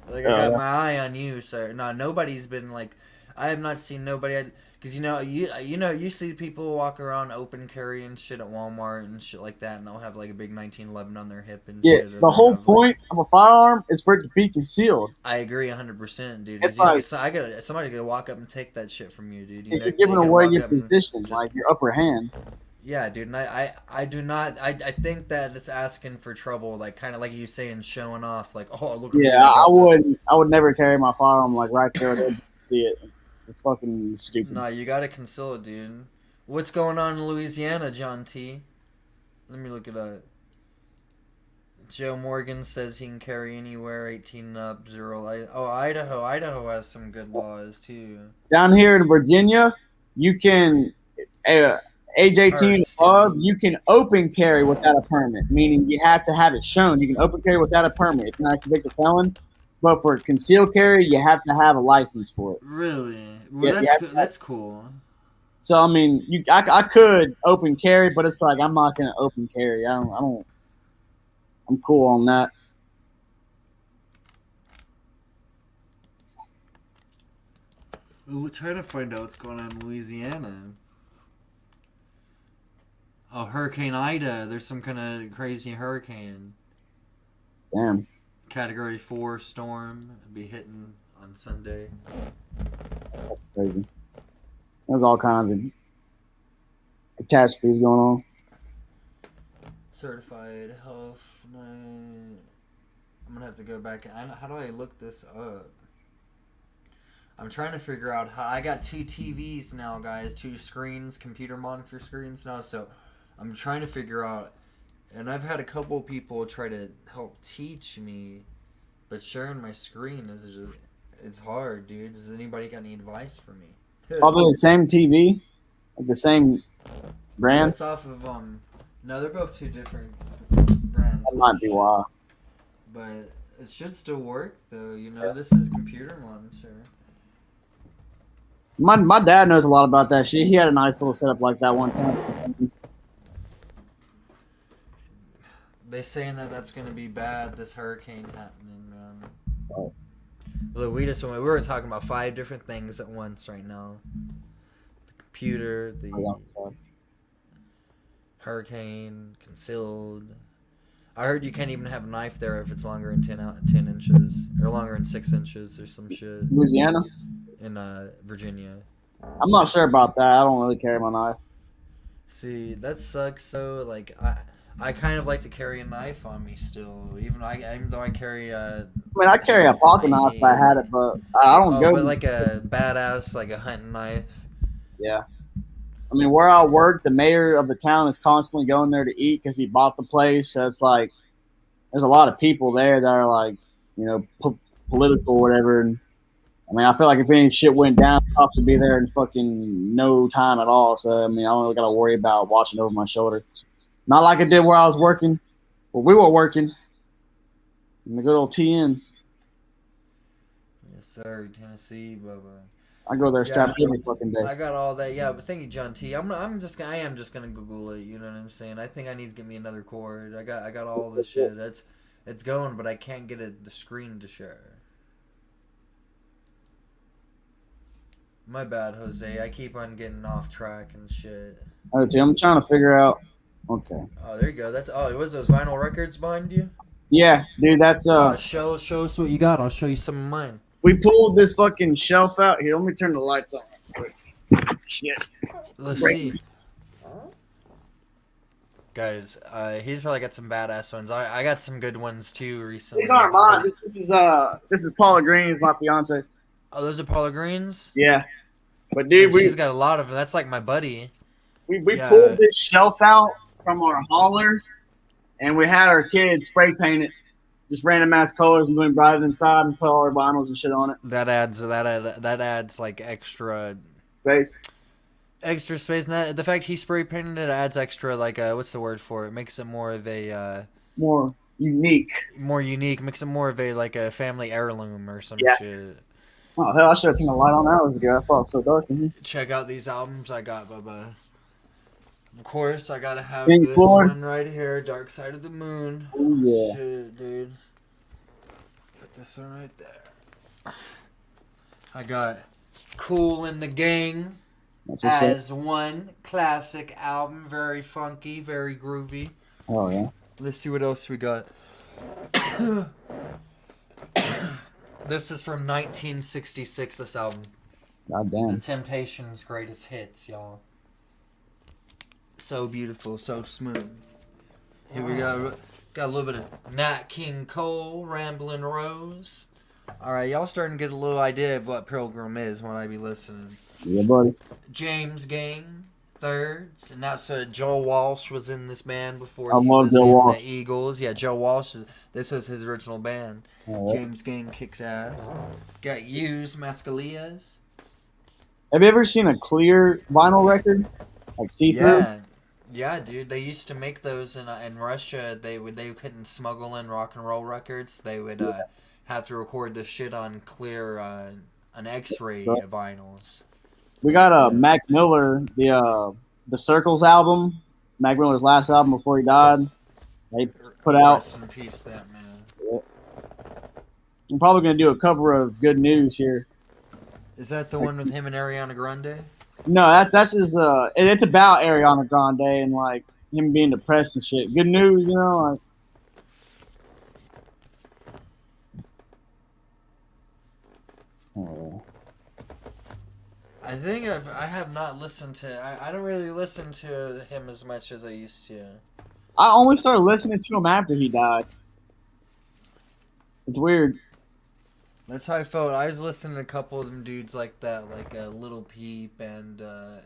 I got my eye on you, sir. No, nobody's been like. I have not seen nobody. Because you see people walk around open carry and shit at Walmart and shit like that, and they'll have like a big 1911 on their hip and shit. Yeah, the whole point of a firearm is for it to be concealed. I agree 100%, dude. It's like, somebody could walk up and take that shit from you, dude. You're giving away your position, like your upper hand. Yeah, dude, and I do not. I think that it's asking for trouble, like kind of like you saying, showing off, like, oh look. Yeah, I would never carry my firearm like right there. They'd see it. It's fucking stupid. Nah, you gotta conceal it, dude. What's going on in Louisiana, John T? Let me look it up. Joe Morgan says he can carry anywhere, 18 up, 0. Idaho. Idaho has some good laws, too. Down here in Virginia, you can, age 18 and above, you can open carry without a permit, meaning you have to have it shown. You can open carry without a permit. If you're not a convicted felon. But for concealed carry, you have to have a license for it. Really? Well, yeah, that's cool. So I mean, I could open carry, but it's like I'm not gonna open carry. I don't. I'm cool on that. We're trying to find out what's going on in Louisiana. Oh, Hurricane Ida. There's some kind of crazy hurricane. Damn. Category 4 storm. It'll be hitting on Sunday. That's crazy. There's all kinds of catastrophes going on. Certified health. I'm gonna have to go back. How do I look this up? I'm trying to figure out how. I got 2 TVs now, guys. 2 screens, computer monitor screens now. So I'm trying to figure out. And I've had a couple people try to help teach me, but sharing my screen is just. It's hard, dude. Does anybody got any advice for me? Probably the same TV, like the same brand. That's off of No, they're both 2 different brands. That might be why. But it should still work, though. You know, this is computer monitor. My dad knows a lot about that shit. He had a nice little setup like that one time. They saying that that's gonna be bad. This hurricane happening, man. Oh. Look, we were talking about 5 different things at once right now. The computer, the hurricane, concealed. I heard you can't even have a knife there if it's longer than 10 inches or longer than 6 inches or some shit. Louisiana? In Virginia. I'm not sure about that. I don't really carry my knife. See, that sucks. So like I kind of like to carry a knife on me still, even though I carry I mean, I carry a pocket knife if I had it, but I don't go. But like a badass, like a hunting knife. Yeah. I mean, where I work, the mayor of the town is constantly going there to eat because he bought the place. So it's like there's a lot of people there that are like, you know, political or whatever. And I mean, I feel like if any shit went down, cops would be there in fucking no time at all. So I mean, I don't really got to worry about watching over my shoulder. Not like I did where I was working. Well, we were working in the good old TN. Yes, sir, Tennessee, Bubba. I go there strapped every fucking day. I got all that, yeah. But thank you, John T. I am just gonna Google it. You know what I'm saying? I think I need to get me another cord. I got all this shit. It's going, but I can't get the screen to share. My bad, Jose. I keep on getting off track and shit. All right, I'm trying to figure out. Okay. Oh, there you go. It was those vinyl records behind you? Yeah, dude, that's show us what you got. I'll show you some of mine. We pulled this fucking shelf out here. Let me turn the lights on real quick. Shit. Let's see. Guys, he's probably got some badass ones. I got some good ones too recently. These aren't mine. This is Paula Green's, my fiance's. Oh, those are Paula Green's? Yeah. But dude, she's got a lot of them. That's like my buddy. We pulled this shelf out from our hauler, and we had our kids spray paint it, just random ass colors, and then brought it inside and put all our vinyls and shit on it. That adds like extra space. Extra space, and the fact he spray painted it adds extra, like what's the word for it? Makes it more of a more unique. Makes it more of a like a family heirloom or some shit. Oh hell! I should have turned the light on hours ago. I thought it was so dark in here. Check out these albums I got, Bubba. Of course, I gotta have Pink this Floyd. one right here, Dark Side of the Moon. Oh yeah. Shit, dude. Put this one right there. I got Cool in the Gang as one classic album. Very funky, very groovy. Oh yeah. Let's see what else we got. This is from 1966, this album. God damn. The Temptations' greatest hits, y'all. So beautiful, so smooth. Here we go. Got a little bit of Nat King Cole, Ramblin' Rose. Alright, y'all starting to get a little idea of what Pilgrim is when I be listening. Yeah, buddy. James Gang, Thirds, and that's Joel Walsh was in this band before I he love was Joe in Walsh. the Eagles. Yeah, Joe Walsh, this was his original band. Right. James Gang kicks ass. Got Used Mascalias. Have you ever seen a clear vinyl record? Like see-through? Yeah, dude. They used to make those in Russia. They couldn't smuggle in rock and roll records. They would have to record the shit on clear an X-ray vinyls. We got Mac Miller, the Circles album, Mac Miller's last album before he died. They put out. Rest in peace, that man. I'm probably gonna do a cover of Good News here. Is that the one with him and Ariana Grande? No, that's his. It's about Ariana Grande and like him being depressed and shit. Good News, you know, like. Oh. I think I have not listened to. I don't really listen to him as much as I used to. I only started listening to him after he died. It's weird. That's how I felt. I was listening to a couple of them dudes like that, like Little Peep and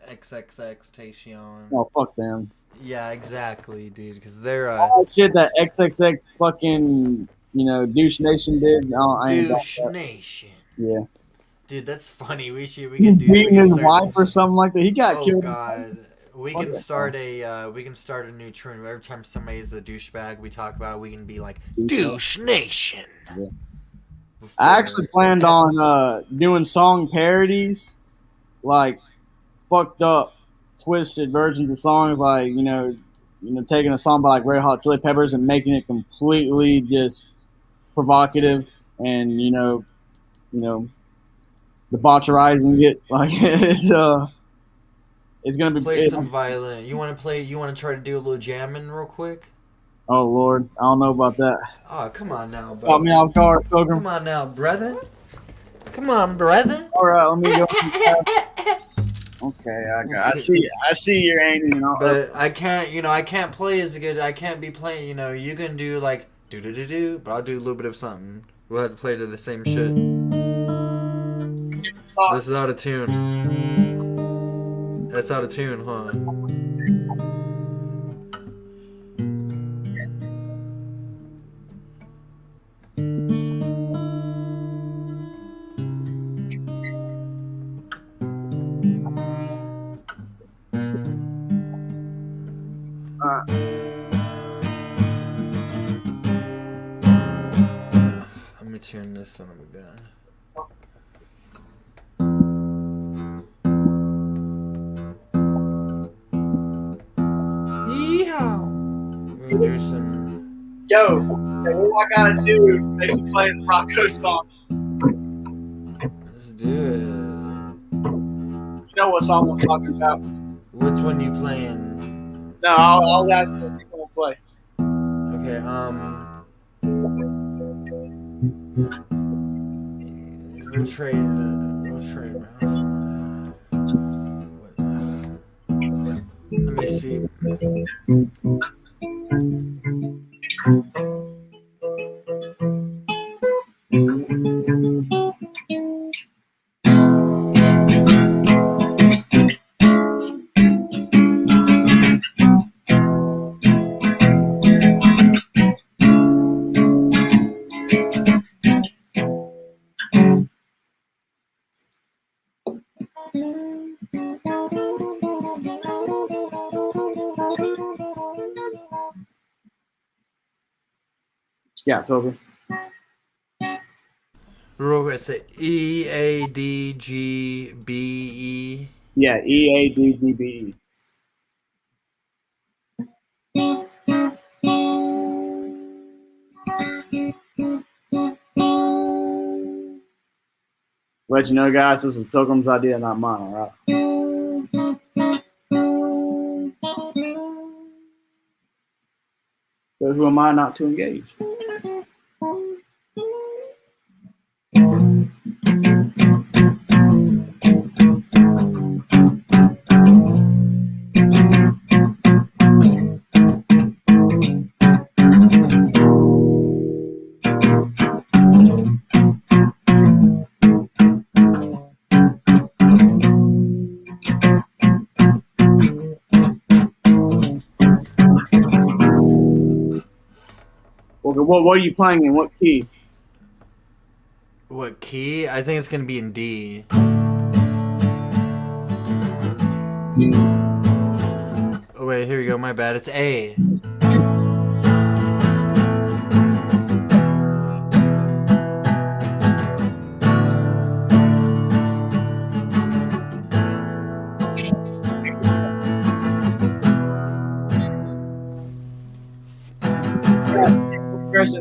XXX Tayshion. Oh, fuck them. Yeah, exactly, dude. Because they're All that shit that XXX fucking, Douche Nation did. I ain't got Douche that. Nation. Yeah. Dude, that's funny. We He could do. beating his wife or something like that. He got Oh killed. God. We can start a new trend. Every time somebody's a douchebag, we talk about. We can be like Douche Nation. Yeah. I actually planned on doing song parodies, like fucked up, twisted versions of songs, like taking a song by like Red Hot Chili Peppers and making it completely just provocative and debaucherizing it. Like it's gonna be. Play some violin. You want to play? You want to try to do a little jamming real quick? Oh Lord, I don't know about that. Oh, come on now, bro. Caught me off guard, Pilgrim. Come on now, brother. Come on, brother. All right, let me go. Okay, I see you're aiming. But I can't, I can't play as good. I can't be playing, you can do like do, but I'll do a little bit of something. We'll have to play to the same shit. This is out of tune. That's out of tune, huh? Let me turn this son of a gun. Yeehaw! We'll do some. Yo, what do I gotta do to make you play the Rocco song? Let's do it. You know what song I'm talking about? Which one you playing? No, I'll ask you if you want to play. Okay, we'll trade Let me see. Yeah, Pilgrim. It's a EADGBE. Yeah, EADGBE. Let you know, guys, this is Pilgrim's idea, not mine, all right? But who am I not to engage? What are you playing in? What key? What key? I think it's gonna be in D. Oh wait, here we go. My bad. It's A.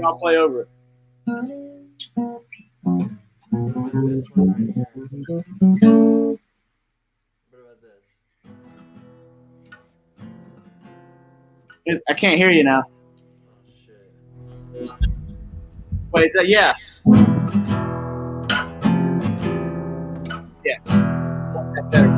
I'll play over it. I can't hear you now. Wait, is that yeah? Yeah. That's better.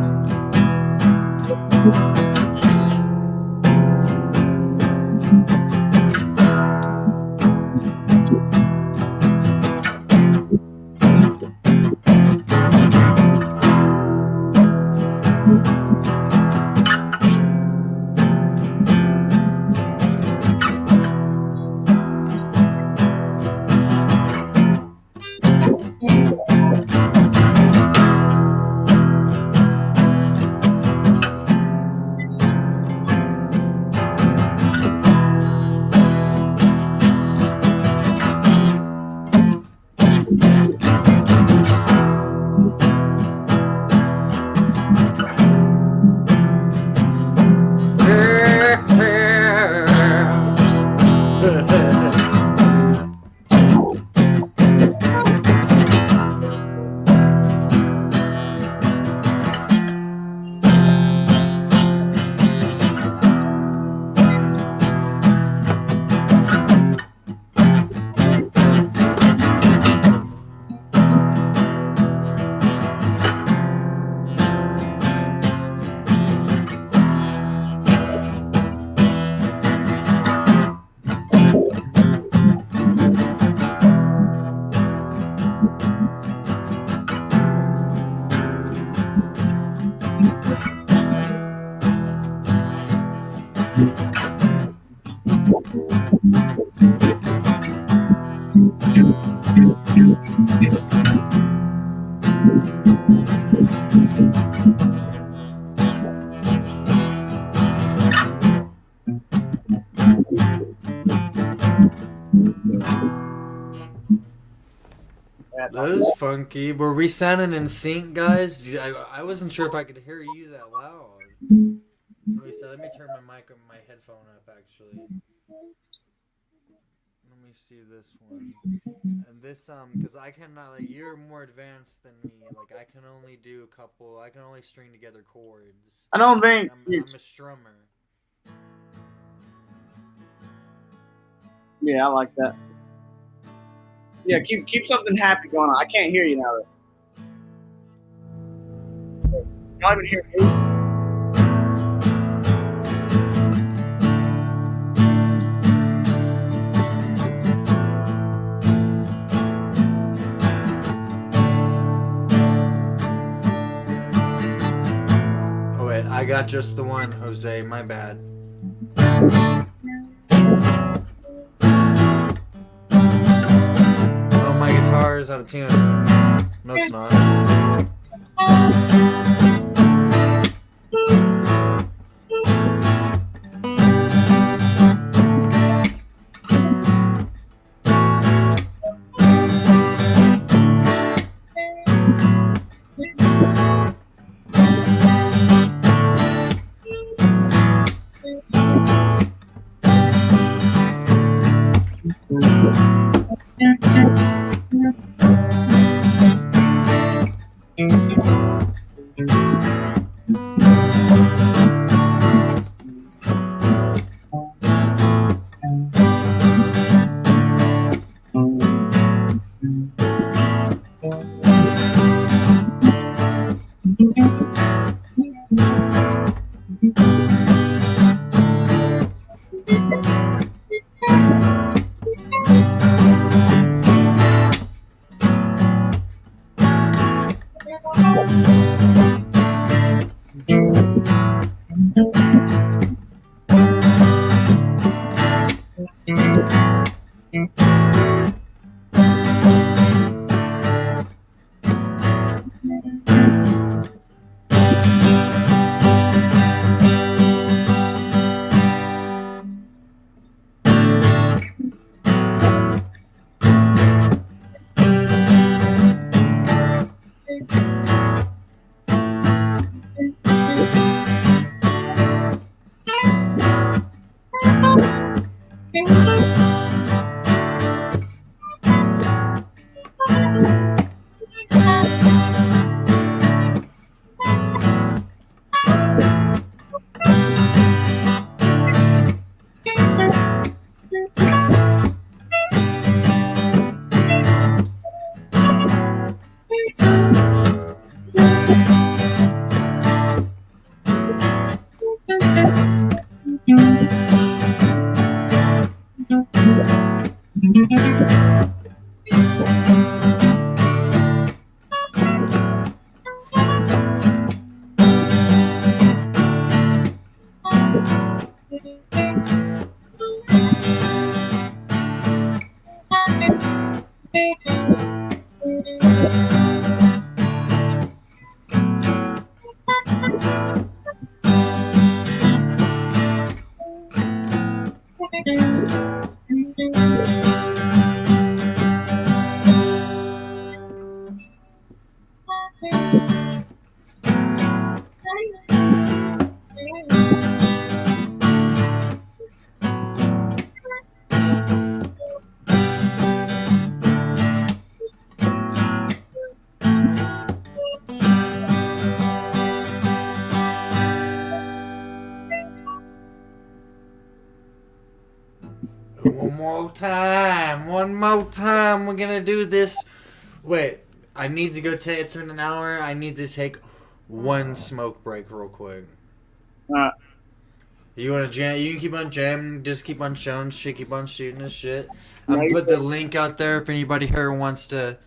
That was funky. Were we sounding in sync, guys? Dude, I wasn't sure if I could hear you that loud. Let me turn my mic on my headphone up, actually. Let me see this one. And this, because I cannot, like, you're more advanced than me. Like, I can only do a couple, I can only string together chords. I don't think I'm a strummer. Yeah, I like that. Yeah, keep something happy going on. I can't hear you now though. You're not even hearing me. Oh wait, I got just the one, Jose. My bad. My guitar is out of tune. No, it's not. One more time, we're gonna do this. Wait, I need to go take, it's been an hour, I need to take one smoke break real quick. You wanna jam, you can keep on jamming, just keep on showing shit, keep on shooting this shit. I'm gonna put the link out there if anybody here wants to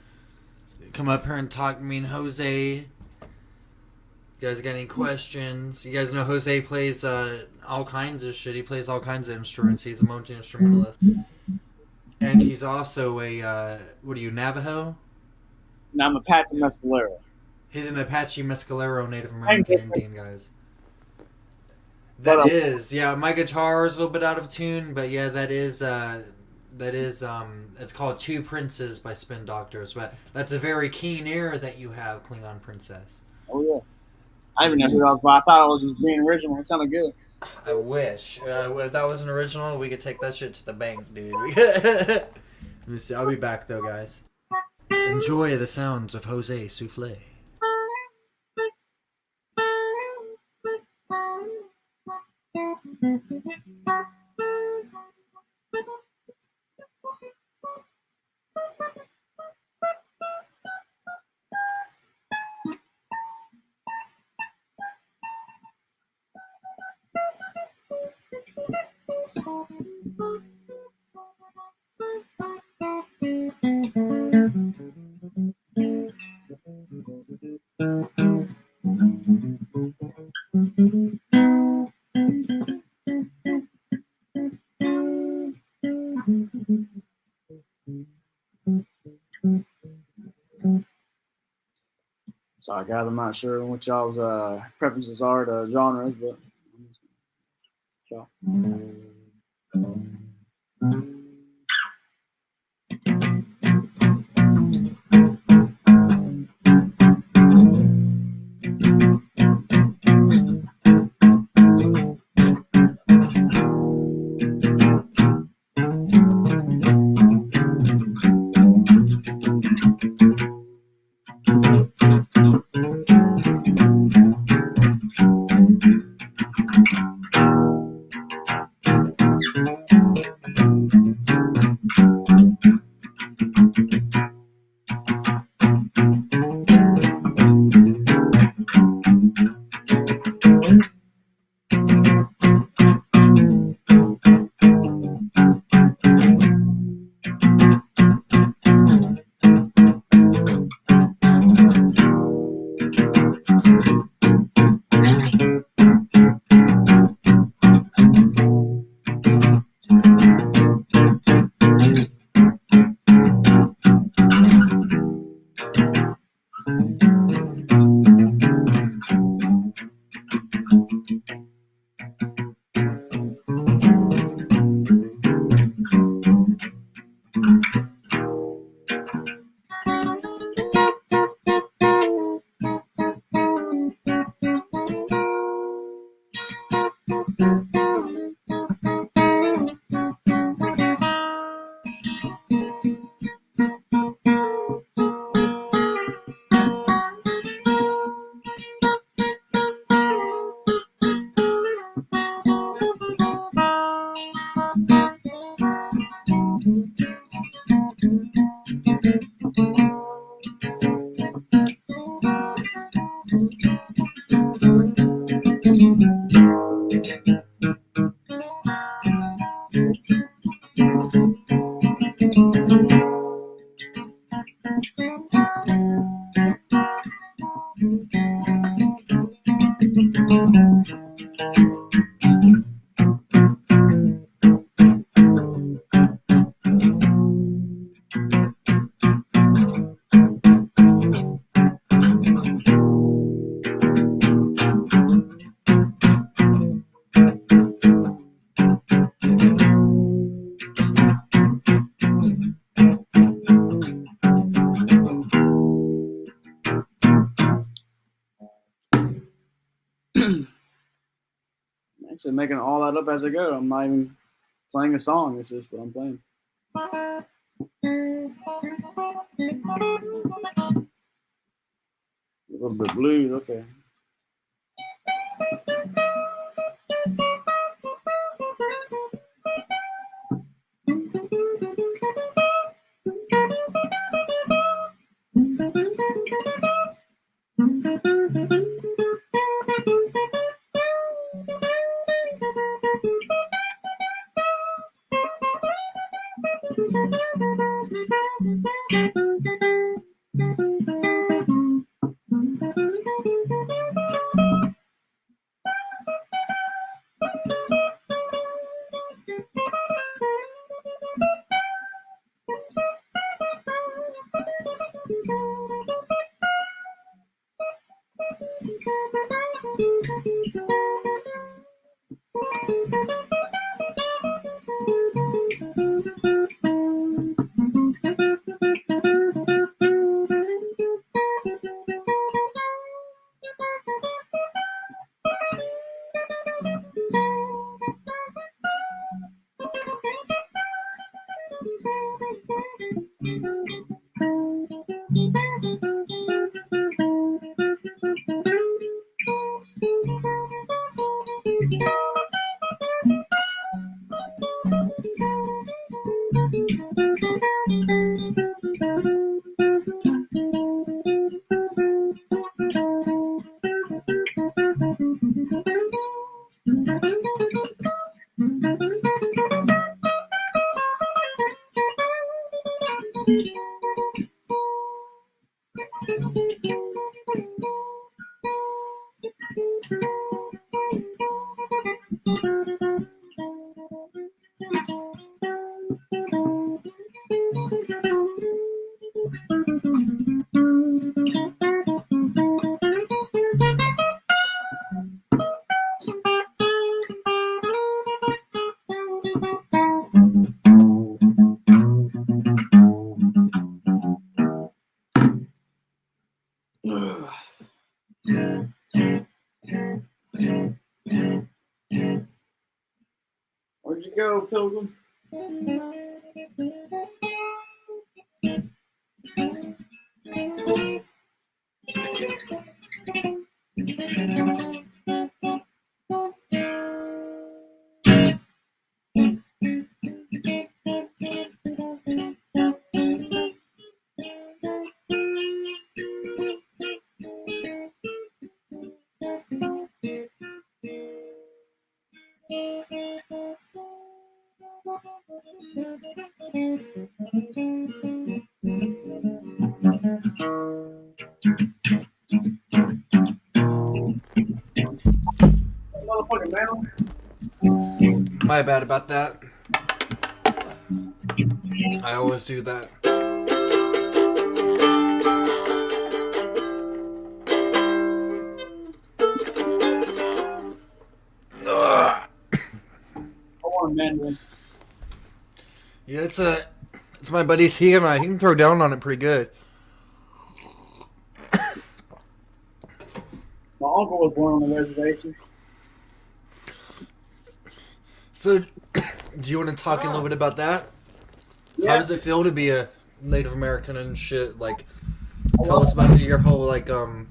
come up here and talk to me and Jose. You guys got any questions? You guys know Jose plays all kinds of shit. He plays all kinds of instruments. He's a multi-instrumentalist. And he's also a, what are you, Navajo? No, I'm a Apache Mescalero. He's an Apache Mescalero Native American Indian, guys. But, Yeah. My guitar is a little bit out of tune, but yeah, that is it's called Two Princes by Spin Doctors. But that's a very keen ear that you have, Klingon Princess. Oh yeah. I didn't even know who that was, but I thought it was just being original. It sounded good. I wish. If that was an original, we could take that shit to the bank, dude. Let me see. I'll be back though, guys. Enjoy the sounds of Jose Souffle. Sorry, guys. I'm not sure what y'all's preferences are to genres, but y'all. Actually, making all that up as I go. I'm not even playing a song. It's just what I'm playing. A little bit blues, okay. Where'd you go, Pilgrim? Motherfucking man. My bad about that. I always do that. I want a mandolin. Yeah, it's my buddy's. He can throw down on it pretty good. My uncle was born on the reservation. So, do you want to talk a little bit about that? Yeah. How does it feel to be a Native American and shit? Like, tell us about your whole like your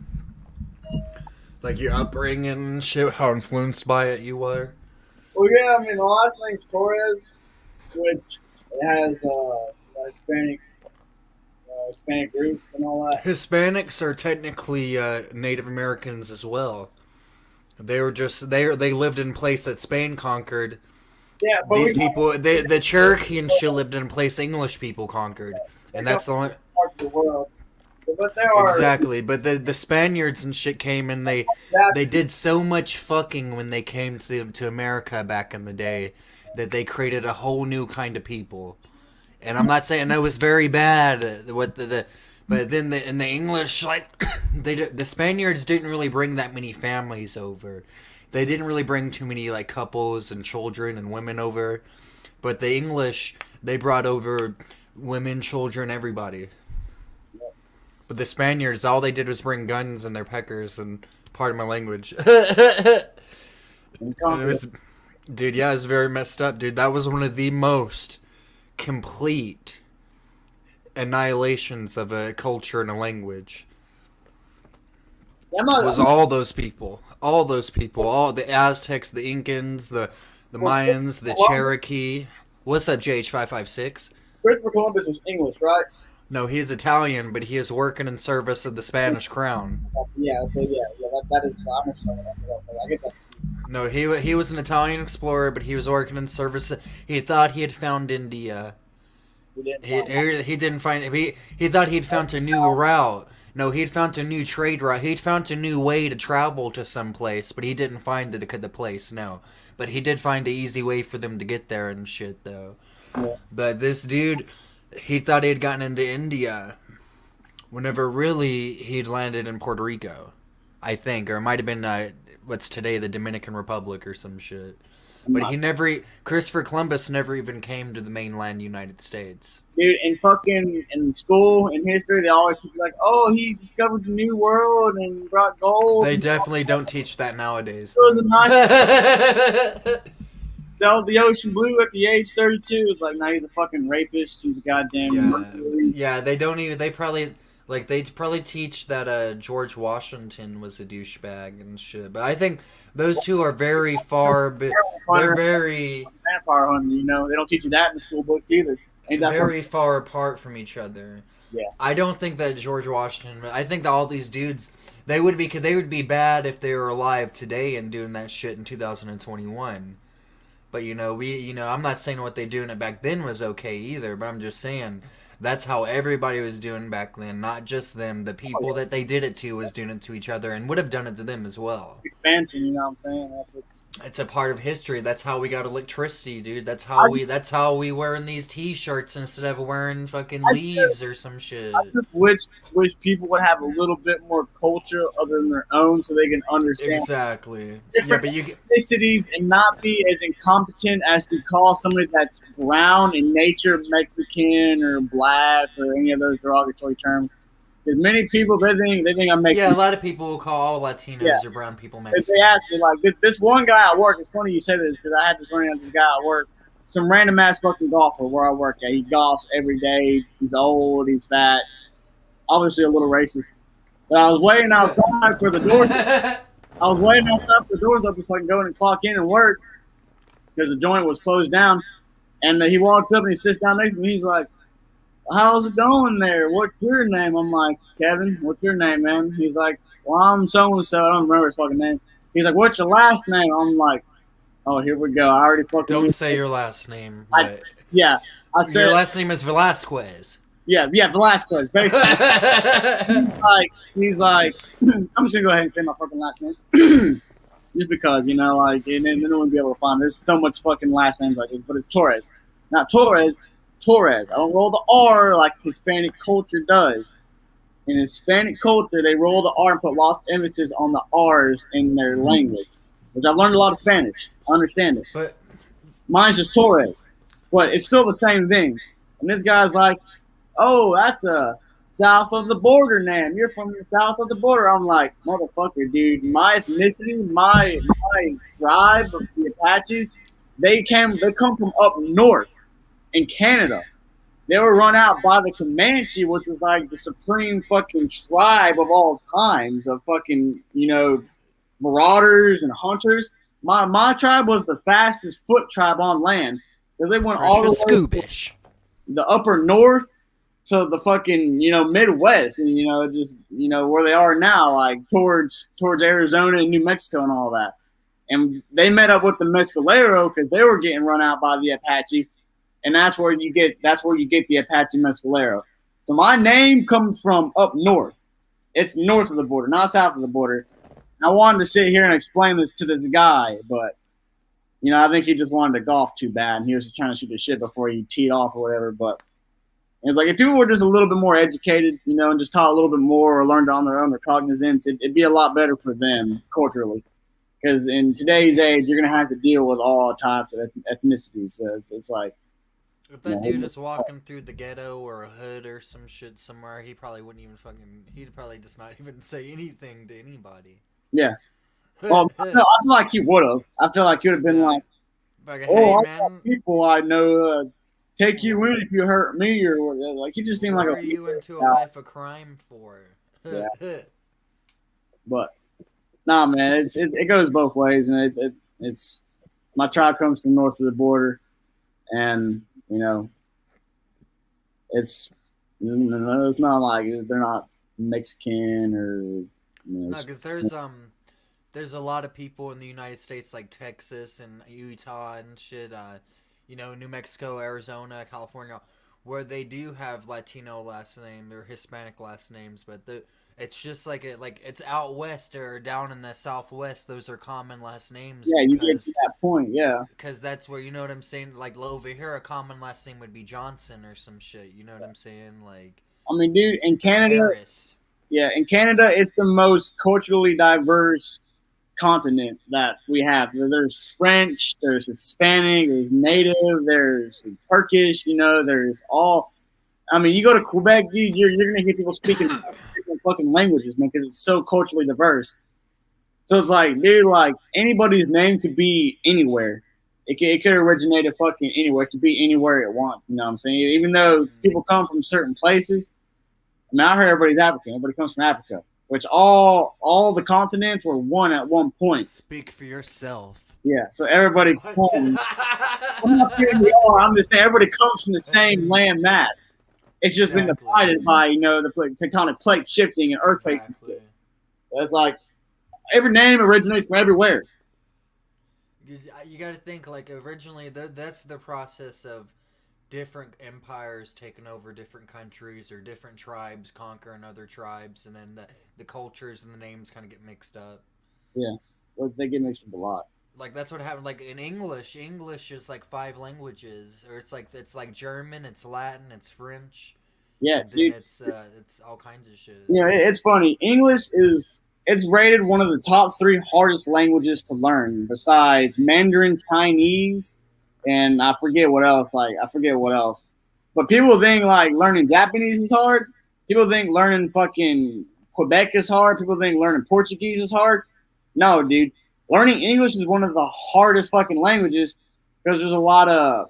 upbringing and shit. How influenced by it you were. Well, yeah, I mean, the last name's Torres, which it has Hispanic roots and all that. Hispanics are technically Native Americans as well. They were just they lived in a place that Spain conquered. Yeah, but These people, the Cherokee and shit lived in a place English people conquered, and that's the only parts of the world. But there are exactly. But the Spaniards and shit came and they did so much fucking when they came to America back in the day that they created a whole new kind of people. And I'm not saying that was very bad. What but then in the English, like the Spaniards didn't really bring that many families over. They didn't really bring too many like couples and children and women over. But the English, they brought over women, children, everybody. But the Spaniards, all they did was bring guns and their peckers and pardon my language. It was, dude, yeah, it was very messed up, dude. That was one of the most complete annihilations of a culture and a language. Was all those people, all the Aztecs, the Incans, the Mayans, the Cherokee. What's up, JH556? Christopher Columbus was English, right? No, he's Italian, but he is working in service of the Spanish crown. Yeah, so that is. I'm I get that. No, he was an Italian explorer, but he was working in service. He thought he had found India. He didn't find it. He thought he'd found a new route. No, he'd found a new trade route. He'd found a new way to travel to some place, but he didn't find the place, no. But he did find an easy way for them to get there and shit, though. Yeah. But this dude, he thought he had gotten into India, whenever really he'd landed in Puerto Rico. I think, or it might have been what's today the Dominican Republic or some shit. But he never, Christopher Columbus never even came to the mainland United States. Dude, in school, in history, they always teach you like, oh, he discovered the new world and brought gold. They definitely don't teach that nowadays. So the nice sailed the ocean blue at the age 32. It's like, now he's a fucking rapist. He's a goddamn yeah, they don't even. They probably teach that George Washington was a douchebag and shit. But I think those two are very far. They're very vampire hunting. You know, they don't teach you that in the school books either. Very far apart from each other. Yeah, I don't think that George Washington. I think that all these dudes they would be bad if they were alive today and doing that shit in 2021. But I'm not saying what they doing it back then was okay either. But I'm just saying that's how everybody was doing back then. Not just them. The people that they did it to was doing it to each other and would have done it to them as well. Expansion, you know what I'm saying? It's a part of history. That's how we got electricity, dude. That's how we wearing these T-shirts instead of wearing fucking leaves or some shit. I just wish people would have a little bit more culture other than their own, so they can understand exactly different ethnicities and not be as incompetent as to call somebody that's brown in nature Mexican or black or any of those derogatory terms. Because many people they think I'm Mexican. Yeah, a lot of people will call all Latinos or brown people Mexican. They ask me like this one guy at work. It's funny you say this because I had this running on this guy at work. Some random ass fucking golfer where I work at. He golfs every day. He's old. He's fat. Obviously a little racist. But I was waiting outside for the doors. I was waiting outside for the doors open so I can go in and clock in and work because the joint was closed down. And he walks up and he sits down next to me. He's like, how's it going there? What's your name? I'm like, Kevin, what's your name, man? He's like, well, I'm so-and-so. I don't remember his fucking name. He's like, what's your last name? I'm like, oh, here we go. I already fucking... Don't say your last name. I said... Your last name is Velasquez. Yeah, Velasquez, basically. he's like, I'm just going to go ahead and say my fucking last name. Just because, and then no one will be able to find it. There's so much fucking last names like this, but it's Torres. Not Torres. Torres. I don't roll the R like Hispanic culture does. In Hispanic culture, they roll the R and put lost emphasis on the R's in their language. Which I've learned a lot of Spanish. I understand it. But mine's just Torres. But it's still the same thing. And this guy's like, oh, that's a south of the border name. You're from the south of the border. I'm like, motherfucker, dude. My ethnicity, my tribe of the Apaches, they come from up north. In Canada, they were run out by the Comanche, which was like the supreme fucking tribe of all times of fucking, marauders and hunters. My tribe was the fastest foot tribe on land because they went all the way from the upper north to the fucking, Midwest and, where they are now, like towards Arizona and New Mexico and all that. And they met up with the Mescalero because they were getting run out by the Apache. And that's where you get the Apache Mescalero. So my name comes from up north. It's north of the border, not south of the border. And I wanted to sit here and explain this to this guy, but I think he just wanted to golf too bad, and he was just trying to shoot the shit before he teed off or whatever. But it's like if people were just a little bit more educated, and just taught a little bit more or learned on their own, their cognizance, it'd be a lot better for them culturally. Because in today's age, you're gonna have to deal with all types of ethnicities. So it's like. If that dude is walking through the ghetto or a hood or some shit somewhere, he probably wouldn't even he'd probably just not even say anything to anybody. Yeah. Well, I feel like he would have. I feel like he would have been like, hey, I man. got people I know take you in if you hurt me or whatever. Like, he just seemed like what are you into a life of crime for? Yeah. But, nah, man, it goes both ways, and it's my tribe comes from north of the border, and it's not like they're not Mexican or. No, because there's a lot of people in the United States like Texas and Utah and shit, New Mexico, Arizona, California, where they do have Latino last names or Hispanic last names, but it's just like it's out west or down in the Southwest. Those are common last names. Yeah, you get to that point. Yeah, because that's where what I'm saying. Like over here, a common last name would be Johnson or some shit. You know what I'm saying? Like, I mean, dude, in Canada, Harris. Yeah, in Canada, it's the most culturally diverse continent that we have. There's French, there's Hispanic, there's Native, there's Turkish. There's all. I mean, you go to Quebec, dude, you're gonna hear people speaking different fucking languages, man, because it's so culturally diverse. So it's like, dude, like anybody's name could be anywhere. It could originate fucking anywhere. It could be anywhere it wants. You know what I'm saying? Even though people come from certain places, I mean, I heard everybody's African. Everybody comes from Africa, which all the continents were one at one point. Speak for yourself. Yeah, so everybody comes. I'm not saying we are. I'm just saying everybody comes from the same land mass. It's just been divided by the tectonic plates shifting and earthquakes. Exactly. And shit. It's like every name originates from everywhere. You got to think like originally that's the process of different empires taking over different countries or different tribes conquering other tribes, and then the cultures and the names kind of get mixed up. Yeah, well, they get mixed up a lot. Like that's what happened. Like in English is like 5 languages, or it's like German, it's Latin, it's French. Yeah, and then it's all kinds of shit. It's funny. English it's rated one of the top 3 hardest languages to learn, besides Mandarin, Chinese, and I forget what else. But people think like learning Japanese is hard. People think learning fucking Quebec is hard. People think learning Portuguese is hard. No, dude. Learning English is one of the hardest fucking languages because there's a lot of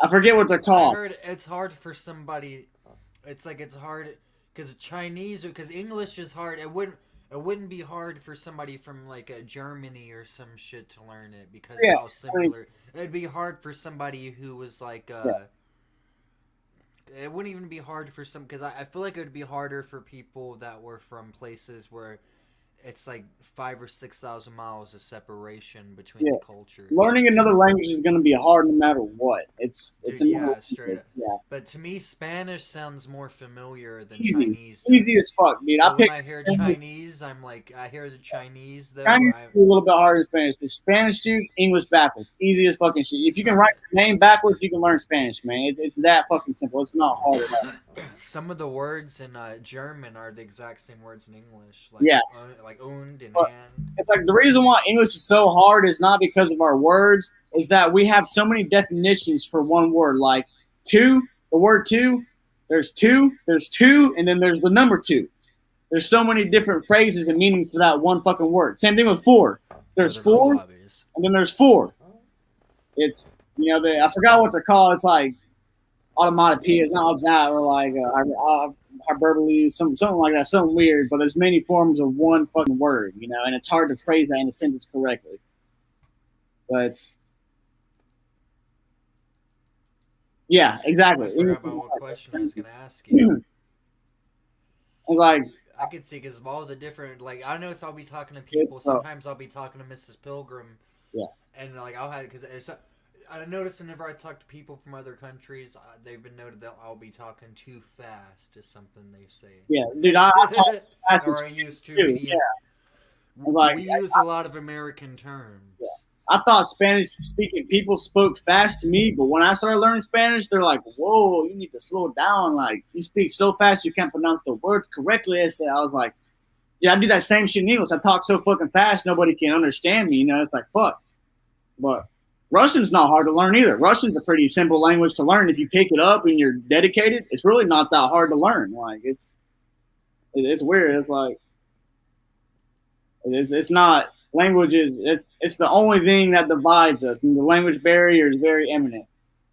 I forget what they're called. I heard it's hard for somebody. It's hard because English is hard. It wouldn't be hard for somebody from like Germany or some shit to learn it because of how similar. It'd be hard for somebody who was like. It wouldn't even be hard for some because I feel like it would be harder for people that were from places where it's like 5,000 or 6,000 miles of separation between the cultures. Learning another language is going to be hard no matter what. It's straight up. Yeah. But to me, Spanish sounds more familiar than Easy. Chinese. Easy as fuck, dude. When I hear Chinese, I'm like, I hear the Chinese though. Chinese is a little bit harder than Spanish. But Spanish, dude, English backwards. Easy as fucking shit. If you can write your name backwards, you can learn Spanish, man. It's that fucking simple. It's not hard at all. Some of the words in German are the exact same words in English. Like, like und and hand. It's like the reason why English is so hard is not because of our words. Is that we have so many definitions for one word. Like two, the word two. There's two, and then there's the number 2. There's so many different phrases and meanings to that one fucking word. Same thing with 4. There's 4, and then there's 4. It's I forgot what they're called. It's like automatopoeia, not that, or like hyperbole, something like that, something weird. But there's many forms of one fucking word, and it's hard to phrase that in a sentence correctly. So it's yeah, exactly. I forgot about what question I was gonna ask you. I was like, I could see because of all the different I notice I'll be talking to people. Sometimes I'll be talking to Mrs. Pilgrim. Yeah. And I'll have because I notice whenever I talk to people from other countries, they've been noted that I'll be talking too fast is something they say. Yeah, dude, I talk fast or I use too many. Yeah. We use a lot of American terms. Yeah. I thought Spanish-speaking people spoke fast to me, but when I started learning Spanish, they're like, "Whoa, you need to slow down! Like you speak so fast, you can't pronounce the words correctly." I was like, "Yeah, I do that same shit in English. I talk so fucking fast, nobody can understand me." It's like fuck. But Russian's not hard to learn either. Russian's a pretty simple language to learn if you pick it up and you're dedicated. It's really not that hard to learn. Like it's weird. It's like it's not. Language it's the only thing that divides us, and the language barrier is very imminent.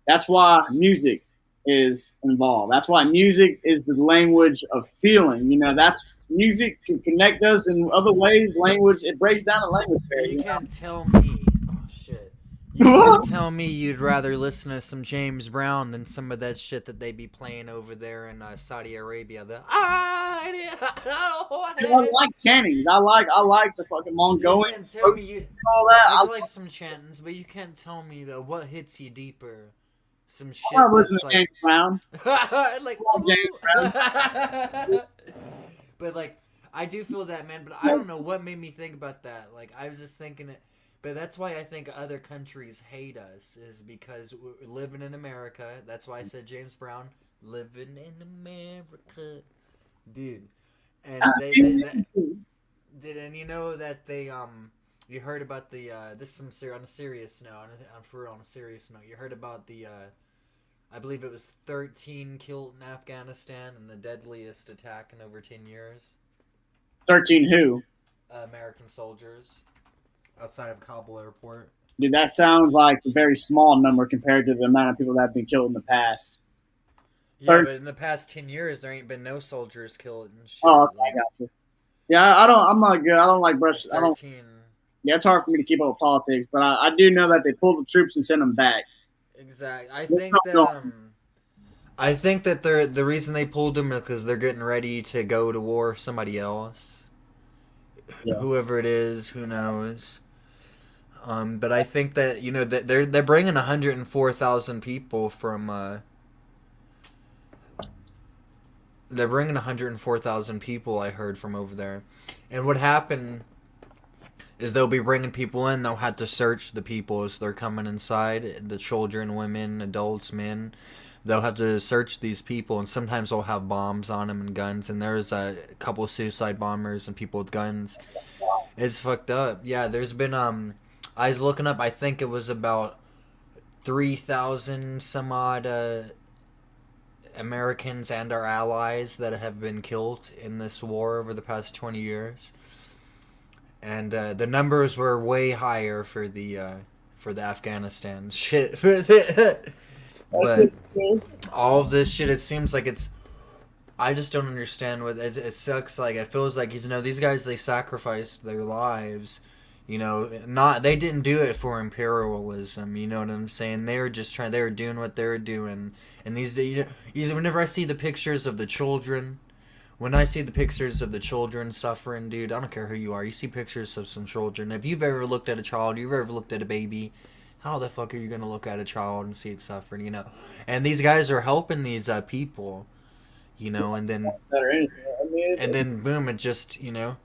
That's why music is involved. That's why music is the language of feeling. That's music can connect us in other ways. Language, it breaks down the language barrier. You can't tell me. Oh shit. You can't tell me you'd rather listen to some James Brown than some of that shit that they be playing over there in Saudi Arabia. I like chantings. I like the fucking Mongolian. You can't tell me all that. I like some chantings, but you can't tell me though what hits you deeper. Some shit. I listen to James Brown. James Brown. But I do feel that, man. But I don't know what made me think about that. I was just thinking it. But that's why I think other countries hate us, is because we're living in America. That's why I said James Brown, living in America. Dude, And and you know that they you heard about the this is on a serious note, on a serious note, you heard about the I believe it was 13 killed in Afghanistan and the deadliest attack in over 10 years. 13 who? American soldiers outside of Kabul airport. Dude, that sounds like a very small number compared to the amount of people that have been killed in the past. Yeah, but in the past 10 years, there ain't been no soldiers killed and shit. Oh, okay, I got you. Yeah, I'm not good. I don't like brush. 13. I don't. Yeah, it's hard for me to keep up with politics, but I do know that they pulled the troops and sent them back. Exactly. I think that the reason they pulled them is because they're getting ready to go to war with somebody else. Yeah. Whoever it is, who knows. But I think that that they're bringing 104,000 people from. They're bringing 104,000 people. I heard from over there, and what happened is they'll be bringing people in. They'll have to search the people as they're coming inside. The children, women, adults, men. They'll have to search these people, and sometimes they'll have bombs on them and guns. And there's a couple of suicide bombers and people with guns. It's fucked up. Yeah, there's been I was looking up. I think it was about 3,000 some odd Americans and our allies that have been killed in this war over the past 20 years. And the numbers were way higher for the Afghanistan shit. But all of this shit, it seems like it's. I just don't understand what it sucks. Like it feels like these guys, they sacrificed their lives. They didn't do it for imperialism. You know what I'm saying? They were just trying. They were doing what they were doing. And whenever I see the pictures of the children. When I see the pictures of the children suffering, dude, I don't care who you are. You see pictures of some children. If you've ever looked at a child, you've ever looked at a baby, how the fuck are you going to look at a child and see it suffering, And these guys are helping these people, and then... And then, boom, it just, But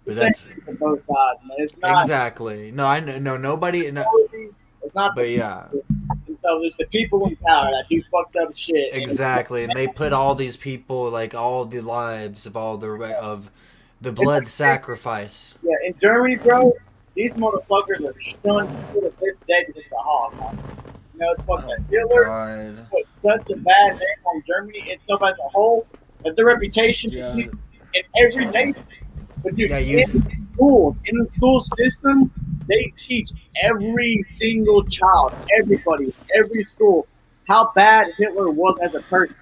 that's... both sides, man. It's not... Exactly. No, I know. No, nobody... No, it's not... But, yeah... So there's the people in power that do fucked up shit. Exactly, and they put all these people, like all the lives of of the blood sacrifice. Yeah, in Germany, bro, these motherfuckers are stunned still to this day just a hog. It's fucking Hitler put such a bad name on Germany itself as a whole that their reputation in every nation. But dude, in the school system, they teach every single child, everybody, every school, how bad Hitler was as a person.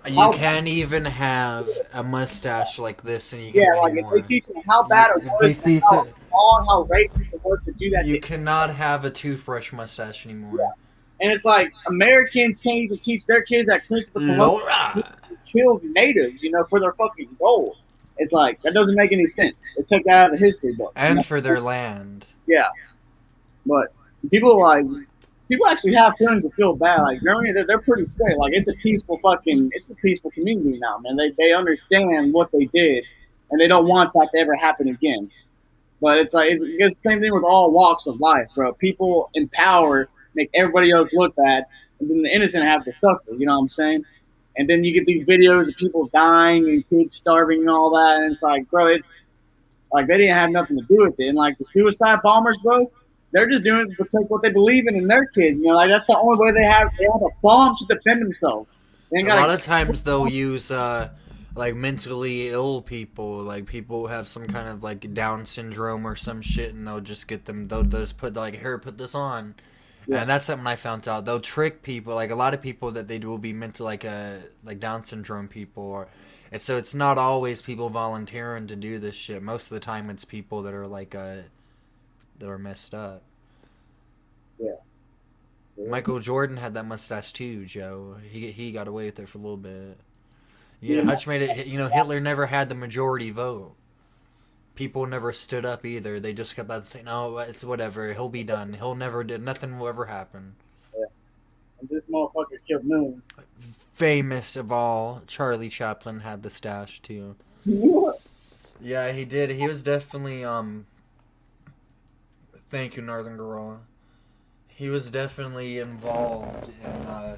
You can't even have a mustache like this, and you can if they teach them how bad it was, how racist it was to do that. You cannot have a toothbrush mustache anymore. Yeah. And it's like Americans can't even teach their kids that Christopher Columbus killed natives, for their fucking gold. It's like that doesn't make any sense. They took that out of the history book. And for their land. Yeah, but people actually have feelings of feel bad. Like Germany, they're pretty straight. Like it's a peaceful community now, man. They understand what they did, and they don't want that to ever happen again. But it's like it's the same thing with all walks of life, bro. People in power make everybody else look bad, and then the innocent have to suffer. You know what I'm saying? And then you get these videos of people dying and kids starving and all that, and it's like, bro, it's like they didn't have nothing to do with it. And like the suicide bombers, bro, they're just doing it to protect what they believe in their kids. Like that's the only way they have a bomb to defend themselves. A lot of times they'll use like mentally ill people, like people who have some kind of like Down syndrome or some shit, and they'll just get them. They'll just put like, here, put this on. Yeah. And that's something I found out. They'll trick people, like a lot of people that they do will be mental, like Down syndrome people, and so it's not always people volunteering to do this shit. Most of the time, it's people that are like that are messed up. Yeah. Michael Jordan had that mustache too, Joe. He got away with it for a little bit. Yeah, Hutch made it. Hitler never had the majority vote. People never stood up either. They just kept on saying, "No, it's whatever. He'll be done. He'll never do. Nothing will ever happen." Yeah. And this motherfucker killed millions. Famous of all, Charlie Chaplin had the stash too. Yeah, he did. He was definitely Thank you, Northern Girl. He was definitely involved in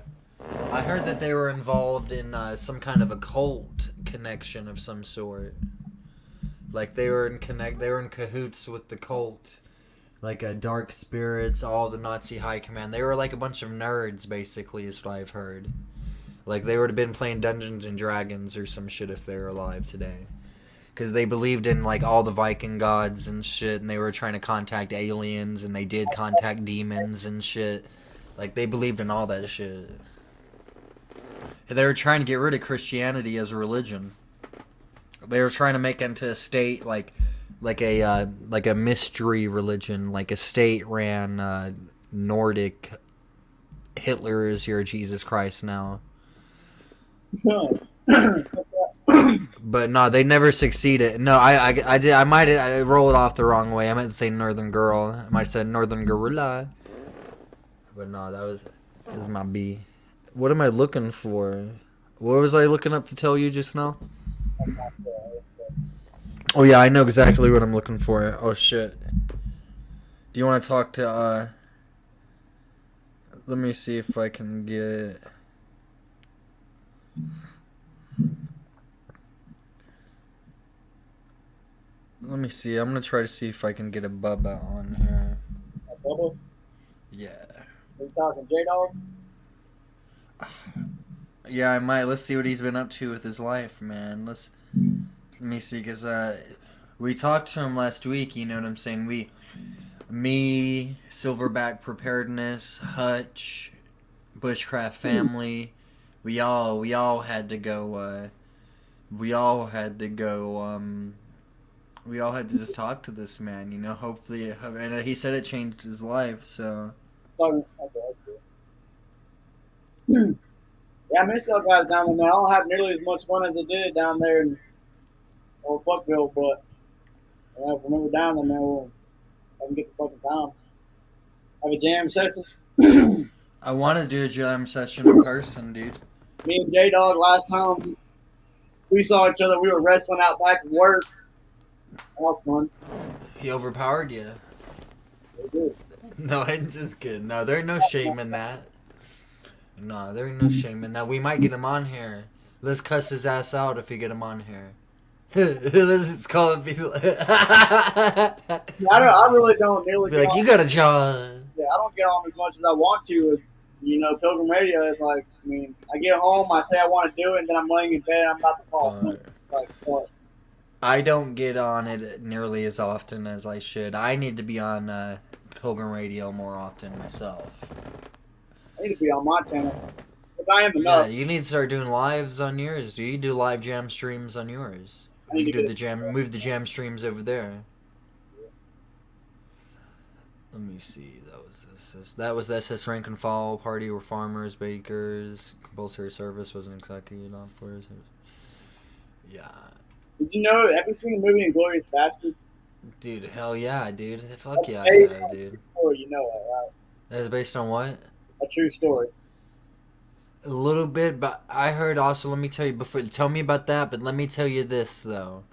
I heard that they were involved in some kind of a cult connection of some sort. Like they were in cahoots with the cult, like dark spirits, all the Nazi high command. They were like a bunch of nerds, basically, is what I've heard. Like they would have been playing Dungeons and Dragons or some shit if they were alive today. Because they believed in like all the Viking gods and shit, and they were trying to contact aliens, and they did contact demons and shit. Like they believed in all that shit. They were trying to get rid of Christianity as a religion. They were trying to make it into a state like a mystery religion, like a state-ran Nordic. Hitler is your Jesus Christ now. But no, they never succeeded. No, I did. I rolled off the wrong way. I meant to say Northern Girl. I might have said Northern Gorilla. But no, this is my B. What am I looking for? What was I looking up to tell you just now? Oh yeah, I know exactly what I'm looking for. Oh shit. Do you want to talk to let me see if I can get Let me see. I'm gonna try to see if I can get a Bubba on here. A Bubba? Yeah. Are you talking J-Dog? Yeah, I might. Let's see what he's been up to with his life, man. Let me see, because we talked to him last week, you know what I'm saying? Me, Silverback Preparedness, Hutch, Bushcraft Family, we all had to go, we all had to just talk to this man, you know, hopefully, and he said it changed his life, so. Okay. Yeah, I miss those guys down there, man. I don't have nearly as much fun as I did down there in old Fuckville, but if when we're down there, man, we'll have get the fucking time. Have a jam session. I want to do a jam session in person, dude. Me and J-Dog, last time we saw each other, we were wrestling out back at work. That was fun. He overpowered you. No, I'm just kidding. No, there ain't no shame in that. No, there ain't no shame in that. We might get him on here. Let's cuss his ass out if we get him on here. Let's just call it. I really don't nearly Be like, you got a jaw. Yeah, I don't get on as much as I want to with, Pilgrim Radio. It's like, I get home, I say I want to do it, and then I'm laying in bed, I'm about to fall asleep. Like, what? I don't get on it nearly as often as I should. I need to be on Pilgrim Radio more often myself. I need to be on my channel. Because I am enough. Yeah, you need to start doing lives on yours. Do you do live jam streams on yours? You can do move the jam streams over there. Let me see. That was the SS Rank and File party where farmers, bakers, compulsory service wasn't executed on for us. Yeah. Did you know? Have you seen the movie Inglourious Bastards? Dude, hell yeah, dude. Fuck That's yeah, dude. Story, you know that, right? That is based on what? A true story. A little bit, but I heard also, let me tell you, tell me about that, but let me tell you this, though,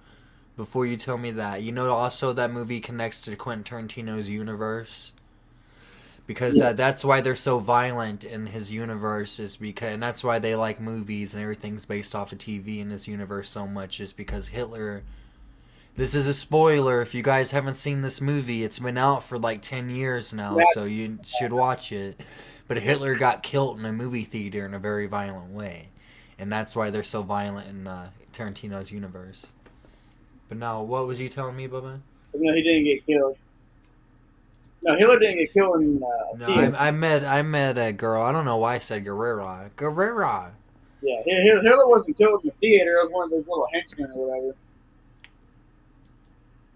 before you tell me that. You know also that movie connects to Quentin Tarantino's universe? Because that's why they're so violent in his universe, and that's why they like movies and everything's based off of TV in his universe so much, is because Hitler... This is a spoiler. If you guys haven't seen this movie, it's been out for like 10 years now, so you should watch it. But Hitler got killed in a movie theater in a very violent way. And that's why they're so violent in Tarantino's universe. But now, what was you telling me, Bubba? No, he didn't get killed. No, Hitler didn't get killed in No, I met a girl. I don't know why I said Guerrera. Guerrera! Yeah, Hitler wasn't killed in the theater. It was one of those little henchmen or whatever.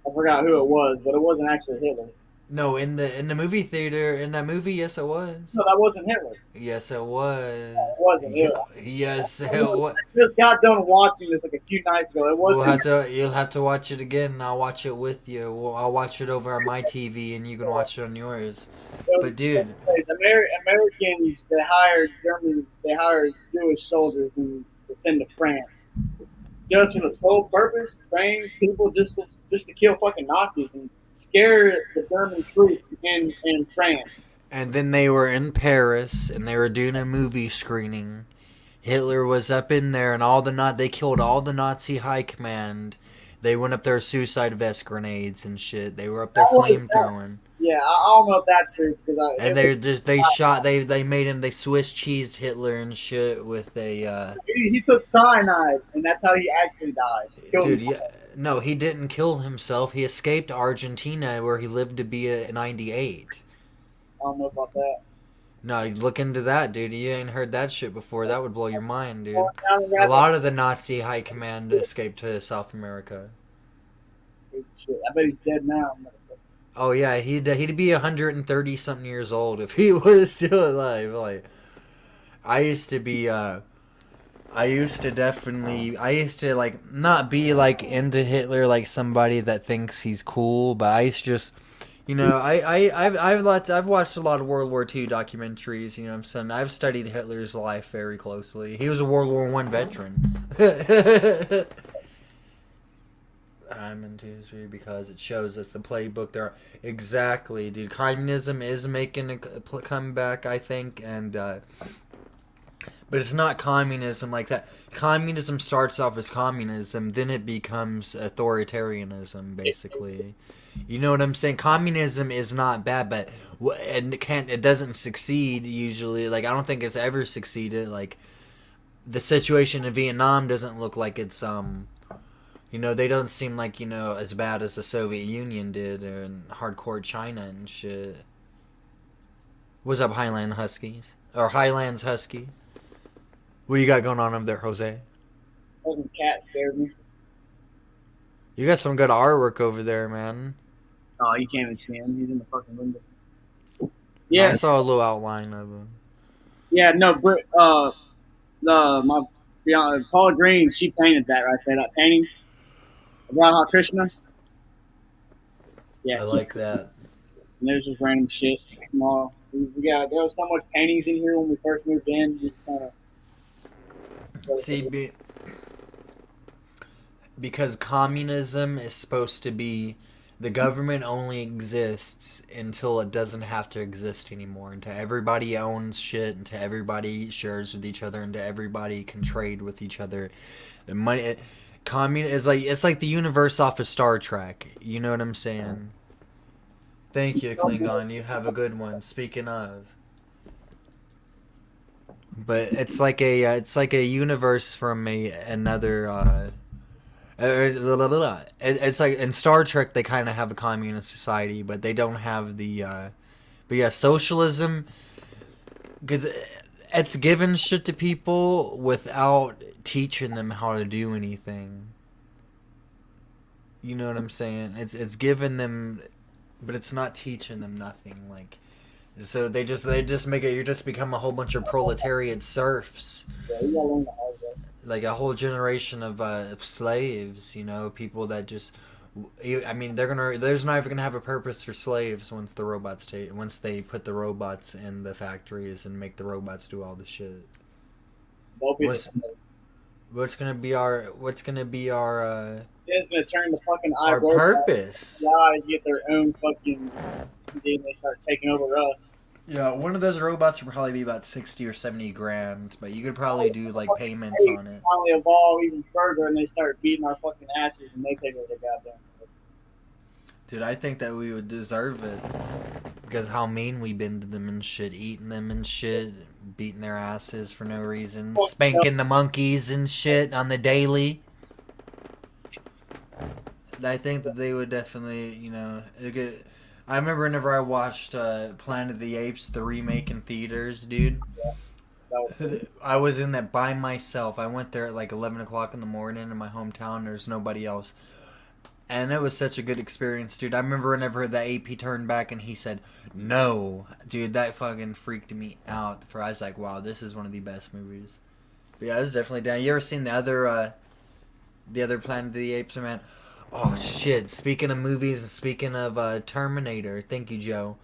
I forgot who it was, but it wasn't actually Hitler. No, in the movie theater, in that movie, yes it was. No, that wasn't Hitler. Yes it was. It wasn't Hitler. Yes it was. I just got done watching this like a few nights ago. It wasn't. You'll have to watch it again, and I'll watch it with you. I'll watch it over on my TV, and you can watch it on yours. But dude, Americans they hired Jewish soldiers to send to France, just for the sole purpose, train people just to kill fucking Nazis and scare the German troops in France. And then they were in Paris and they were doing a movie screening. Hitler was up in there and they killed all the Nazi high command. They went up there with suicide vest grenades and shit. They were up there flamethrowing. Yeah, I don't know if that's true because They made him, they Swiss cheesed Hitler and shit with a he took cyanide and that's how he actually died. dude, yeah, no, he didn't kill himself. He escaped Argentina where he lived to be 98. I don't know about that. No, look into that, dude. You ain't heard that shit before. That would blow your mind, dude. A lot of the Nazi high command escaped to South America. Shit, I bet he's dead now. Oh yeah, he'd be 130 something years old if he was still alive. Like, I used to like not be like into Hitler like somebody that thinks he's cool, but I used to just, you know, I've watched a lot of World War II documentaries. You know what I'm saying? I've studied Hitler's life very closely. He was a World War I veteran. I'm into history because it shows us the playbook there. Exactly, dude. Communism is making a comeback, I think, and but it's not communism like that. Communism starts off as communism, then it becomes authoritarianism, basically. You know what I'm saying? Communism is not bad, but it doesn't succeed usually. Like, I don't think it's ever succeeded. Like, the situation in Vietnam doesn't look like it's you know, they don't seem like, you know, as bad as the Soviet Union did or in hardcore China and shit. What's up, Highland Huskies? Or Highlands Husky? What do you got going on over there, Jose? Fucking cat scared me. You got some good artwork over there, man. Oh, you can't even see him. He's in the fucking window. Yeah. I saw a little outline of him. Yeah, no, my fiance, Paula Green, she painted that right there, that painting. Radha Krishna. Yeah, I like that. And there's just random shit. Small. There was so much paintings in here when we first moved in. Just kind of. See, because communism is supposed to be, the government only exists until it doesn't have to exist anymore, until everybody owns shit, until everybody shares with each other, until everybody can trade with each other. The money, it's like the universe off of Star Trek. You know what I'm saying? Thank you, Klingon. You have a good one. Speaking of. But it's like a universe from another. It's like in Star Trek they kind of have a communist society, but they don't have the. But yeah, socialism, because it's giving shit to people without teaching them how to do anything. You know what I'm saying? It's giving them, but it's not teaching them nothing. Like. So they just make it. You just become a whole bunch of proletariat serfs, like a whole generation of slaves. You know, people that just. I mean, there's not even gonna have a purpose for slaves once they put the robots in the factories and make the robots do all the shit. What's gonna be our It's gonna turn the fucking our purpose. Guys get their own fucking. They start taking over us. Yeah, one of those robots would probably be about 60 or 70 grand, but you could probably do like payments on it. Finally evolve even further, and they start beating our fucking asses, and they take over the goddamn. Dude, I think that we would deserve it because how mean we've been to them and shit, eating them and shit, beating their asses for no reason, spanking the monkeys and shit on the daily. I think that they would definitely, you know, I remember whenever I watched Planet of the Apes, the remake in theaters, dude. Yeah, I was in that by myself. I went there at like 11 o'clock in the morning in my hometown. There's nobody else. And it was such a good experience, dude. I remember whenever the AP turned back and he said, no. Dude, that fucking freaked me out. I was like, wow, this is one of the best movies. But yeah, I was definitely down. You ever seen the other Planet of the Apes, man? Oh, shit. Speaking of movies and speaking of Terminator, thank you, Joe.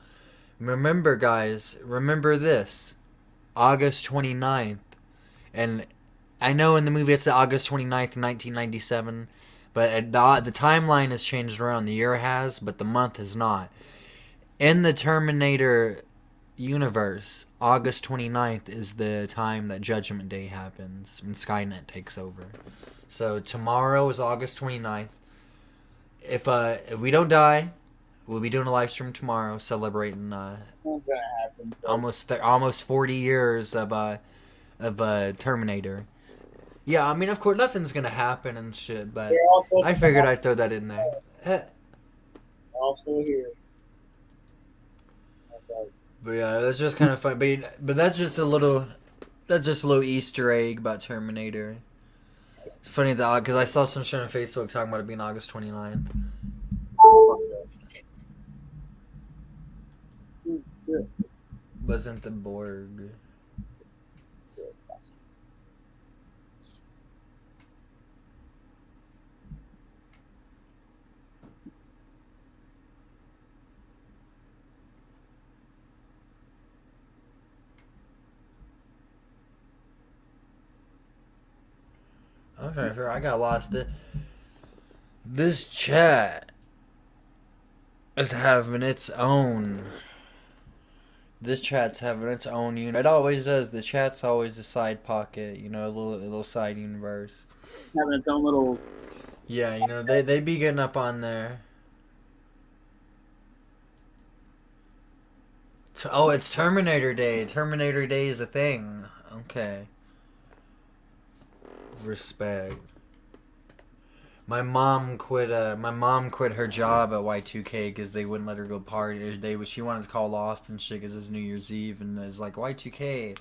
Remember, guys, remember this. August 29th. And I know in the movie it's August 29th, 1997. But the timeline has changed around. The year has, but the month has not. In the Terminator universe, August 29th is the time that Judgment Day happens and Skynet takes over. So tomorrow is August 29th. If we don't die, we'll be doing a live stream tomorrow celebrating What's gonna happen? almost 40 years of Terminator. Yeah, I mean, of course, nothing's gonna happen and shit, but They're all supposed I to figured die. I'd throw that in there. They're all still here. Okay. But yeah, that's just kind of fun. But that's just a little Easter egg about Terminator. It's funny that because I saw some shit on Facebook talking about it being August 29th. Shit. Wasn't the Borg? Okay, fair. I got lost. This chat is having its own. This chat's having its own unit. It always does. The chat's always a side pocket, you know, a little side universe. Having its own little. Yeah, you know, they be getting up on there. Oh, it's Terminator Day. Terminator Day is a thing. Okay. Respect. My mom quit her job at Y2K because they wouldn't let her go party. She wanted to call off and shit because it's New Year's Eve and it's like Y2K,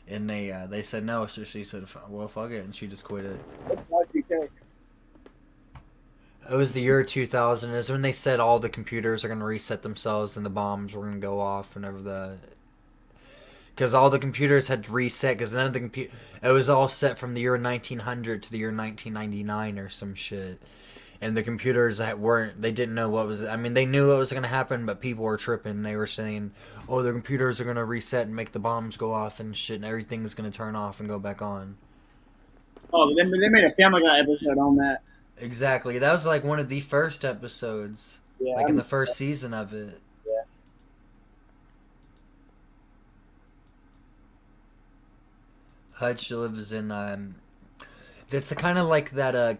and they said no. So she said, well, fuck it, and she just quit it. Y2K. It was the year 2000. Is when they said all the computers are gonna reset themselves and the bombs were gonna go off whenever because all the computers had to reset because none of the it was all set from the year 1900 to the year 1999 or some shit, and the computers that they didn't know what was. I mean, they knew what was gonna happen, but people were tripping. They were saying, "Oh, the computers are gonna reset and make the bombs go off and shit, and everything's gonna turn off and go back on." Oh, they made a Family Guy episode on that. Exactly. That was like one of the first episodes, Yeah, like in the first season of it. Yeah. Hutch lives in it's kind of like that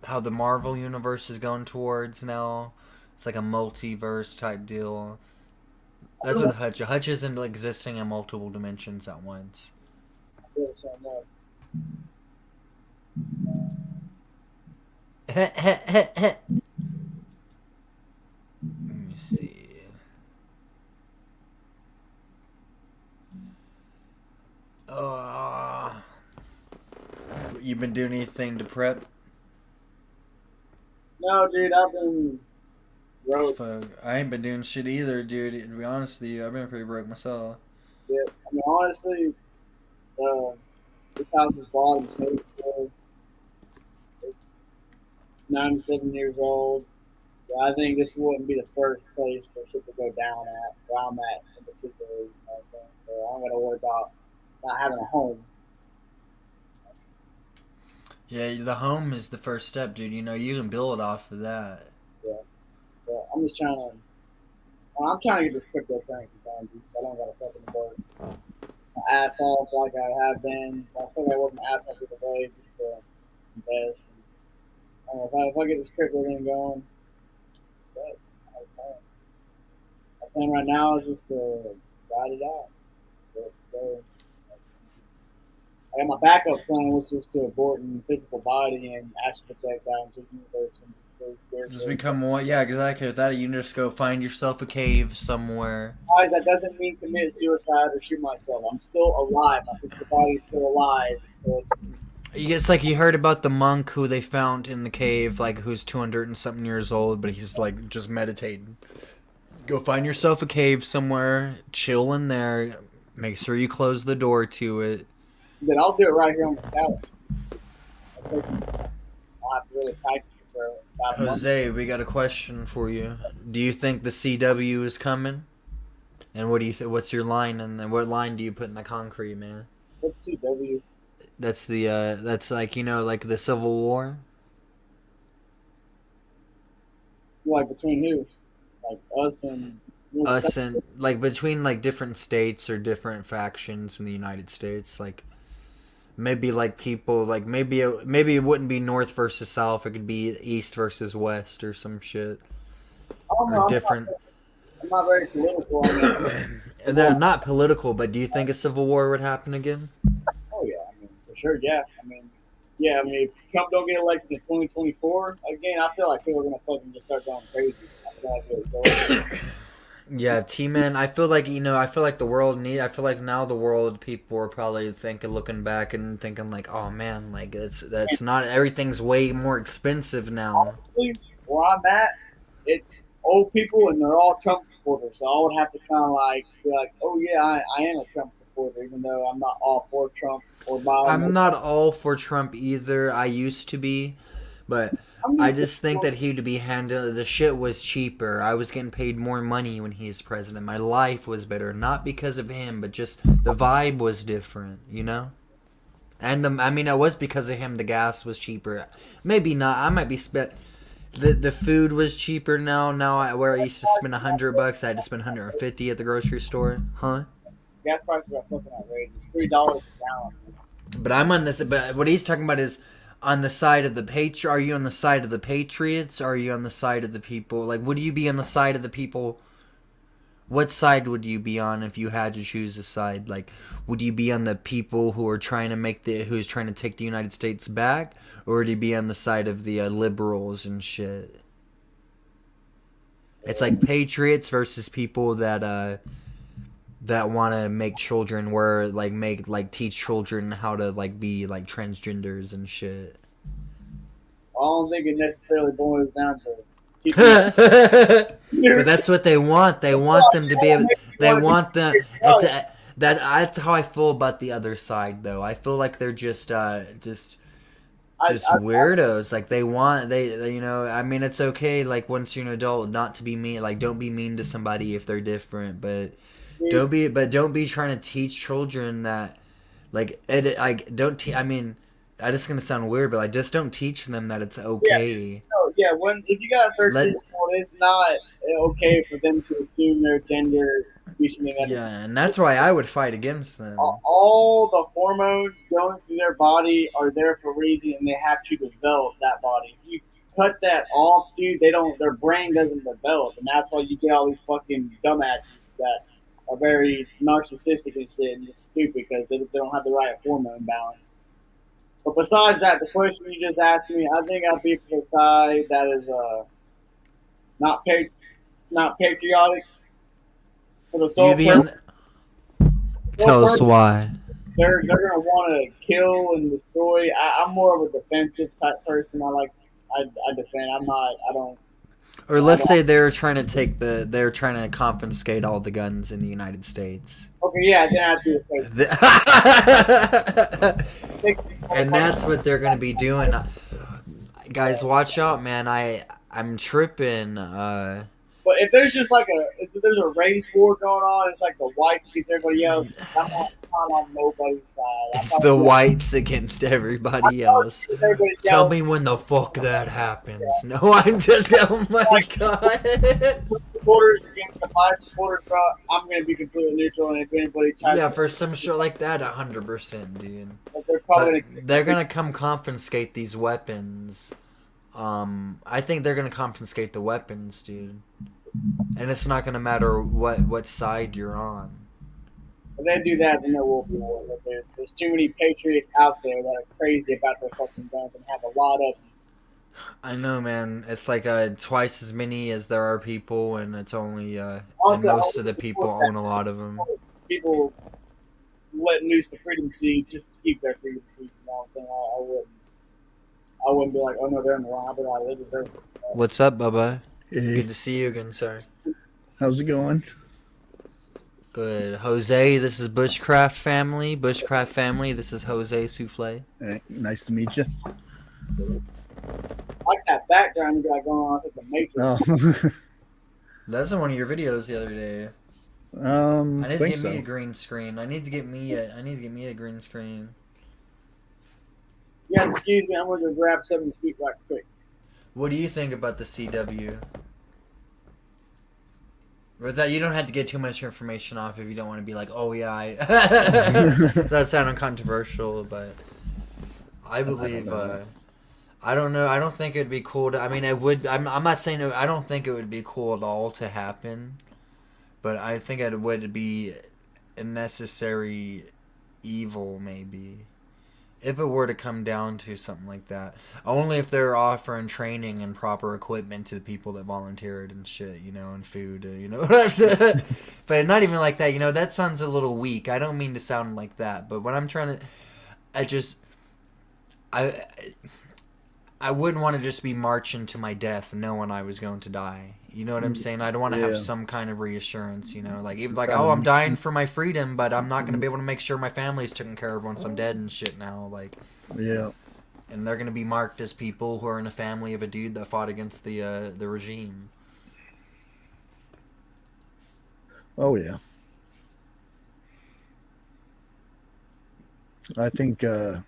how the Marvel universe is going towards now. It's like a multiverse type deal. That's what Hutch isn't existing in multiple dimensions at once. Let me see. You been doing anything to prep? No, dude, I've been broke. Fuck, I ain't been doing shit either, dude. To be honest with you, I've been pretty broke myself. Yeah, I mean, honestly, this house was bought and paid for. It's 97 years old. So I think this wouldn't be the first place for shit to go down at, where I'm at in particular. You know what I'm saying? So I'm going to worry about not having a home. Yeah, the home is the first step, dude. You know, you can build off of that. Yeah. So I'm just trying to. I'm trying to get this cryptocurrency done, dude. So I don't got to fucking work my ass off like I have been. I still got to work my ass off either way just to invest. And, if I get this crypto thing going, but my plan right now is just to ride it out. So, I got my backup plan, which is to abort in the physical body and astral project out into the universe. And Just become one, yeah, exactly. With that, you can just go find yourself a cave somewhere. guys, that doesn't mean commit suicide or shoot myself. I'm still alive. My physical body is still alive. So, It's like you heard about the monk who they found in the cave, like who's 200 and something years old, but he's like just meditating. Go find yourself a cave somewhere, chill in there. Make sure you close the door to it. then I'll do it right here on the couch. I'll have to really practice it for about a month. Jose, we got a question for you. Do you think the CW is coming? And what do you what's your line, and then what line do you put in the concrete, man? What's CW? That's the that's like, you know, like the Civil War. Like between who? Like us and us and like between like different states or different factions in the United States, like maybe like people like maybe it wouldn't be North versus South, it could be East versus West or some shit I don't or know. different. I'm not very political. They're not political, but do you think a civil war would happen again? Oh yeah, I mean for sure. Yeah, I mean, yeah. I mean, if Trump don't get elected in 2024 again, I feel like people are gonna fucking just start going crazy. I feel like it's going. Yeah, T-Man, I feel like, I feel like the world I feel like now the world people are probably looking back and thinking like, oh man, like that's not, everything's way more expensive now. Honestly, where I'm at, it's old people and they're all Trump supporters. So I would have to kind of like be like, oh yeah, I am a Trump supporter, even though I'm not all for Trump or Biden. I'm not all for Trump either. I used to be, but I just think that he'd be handled. The shit was cheaper. I was getting paid more money when he was president. My life was better, not because of him, but just the vibe was different, And it was because of him. The gas was cheaper. Maybe not. I might be the food was cheaper now. Where I used to spend $100, I had to spend $150 at the grocery store. Huh? Gas prices are fucking outrageous. $3 a gallon. But I'm on this. But what he's talking about is on the side of the Are you on the side of the patriots? Or are you on the side of the people? Like, would you be on the side of the people? What side would you be on if you had to choose a side? Like, would you be on the people who are trying to who's trying to take the United States back, or would you be on the side of the liberals and shit? It's like patriots versus people that want to make children teach children how to be like transgenders and shit. I don't think it necessarily boils down to. But that's what they want. They want them to be able. They want them. That's how I feel about the other side, though. I feel like they're just weirdos. Like they it's okay. Like once you're an adult, not to be mean. Like don't be mean to somebody if they're different, but don't be trying to teach children that. It's gonna sound weird, but just don't teach them that it's okay. Yeah, if you got a 13-year-old, it's not okay for them to assume their gender. Yeah, and that's why I would fight against them. All the hormones going through their body are there for a reason, and they have to develop that body. If you cut that off, dude, their brain doesn't develop, and that's why you get all these fucking dumbasses that are very narcissistic and shit and just stupid because they don't have the right hormone balance. But besides that, the question you just asked me, I think I'd be for the side that is not patriotic for the sole purpose. Tell us why. They're gonna want to kill and destroy. I'm more of a defensive type person. I defend. I don't. Or let's say they're trying to confiscate all the guns in the United States. Okay, yeah, then I'd be okay. And that's what they're gonna be doing. Guys, watch out, man. I'm tripping. But if there's just like if there's a race war going on, it's like the whites against everybody else. I'm not on nobody's side. It's the whites against everybody else. Tell me when the fuck that happens. Yeah. No, I'm just. Oh my god. Supporters against the white supporters, bro. I'm gonna be completely neutral, and if anybody tries for some shit like that, 100%, dude. But they're gonna come confiscate these weapons. I think they're gonna confiscate the weapons, dude. And it's not gonna matter what side you're on. If they do that, then there will be war. There's too many patriots out there that are crazy about their fucking guns and have a lot of them. I know, man. It's like twice as many as there are people, and it's only and most of the people own a lot of them. People let loose the freedom seed just to keep their freedom seed. You know what I'm saying? I wouldn't be like, oh no, they're in the line. I'd be like, they deserve it. What's up, Bubba? Hey. Good to see you again, sir. How's it going? Good. Jose, this is Bushcraft Family. Bushcraft Family, this is Jose Souffle. Hey, nice to meet you. I like that background you got going on. I think the Matrix. Oh. That's in one of your videos the other day. I need to think get so. me a green screen. I need to get me a green screen. Yeah, excuse me. I'm going to grab something to eat right quick. What do you think about the CW? Or that you don't have to get too much information off if you don't want to be like, oh yeah, that sounded controversial, but I believe. I don't know. I don't think it'd be cool to. I mean, it would. I'm not saying. I don't think it would be cool at all to happen, but I think it would be a necessary evil, maybe, if it were to come down to something like that. Only if they're offering training and proper equipment to the people that volunteered and shit, and food, what I'm saying? But not even like that, that sounds a little weak. I don't mean to sound like that, but what I'm trying to, I wouldn't want to just be marching to my death knowing I was going to die. You know what I'm saying? I'd want to have some kind of reassurance, oh, I'm dying for my freedom, but I'm not going to be able to make sure my family's taken care of once I'm dead and shit now. Yeah. And they're going to be marked as people who are in a family of a dude that fought against the regime. Oh, yeah. I think the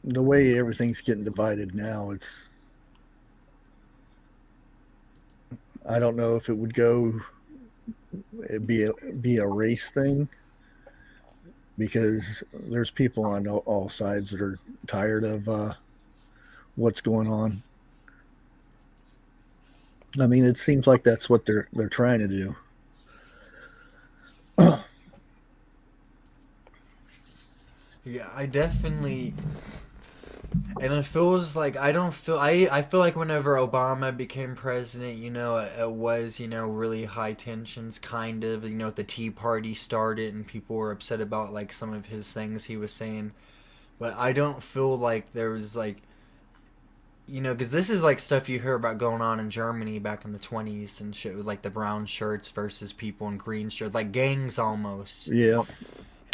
way everything's getting divided now, I don't know if it would it'd be a race thing, because there's people on all sides that are tired of what's going on. I mean, it seems like that's what they're trying to do. Yeah, I definitely. And it feels like I feel like whenever Obama became president, it was, really high tensions, kind of, the Tea Party started and people were upset about like some of his things he was saying. But I don't feel like there was like, because this is like stuff you hear about going on in Germany back in the 1920s and shit, with like the brown shirts versus people in green shirts, like gangs almost. Yeah.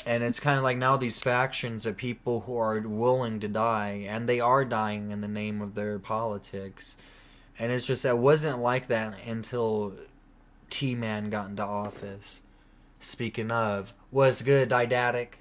And it's kind of like now these factions of people who are willing to die, and they are dying in the name of their politics. And it's just that it wasn't like that until T-Man got into office. Speaking of, was good, didactic.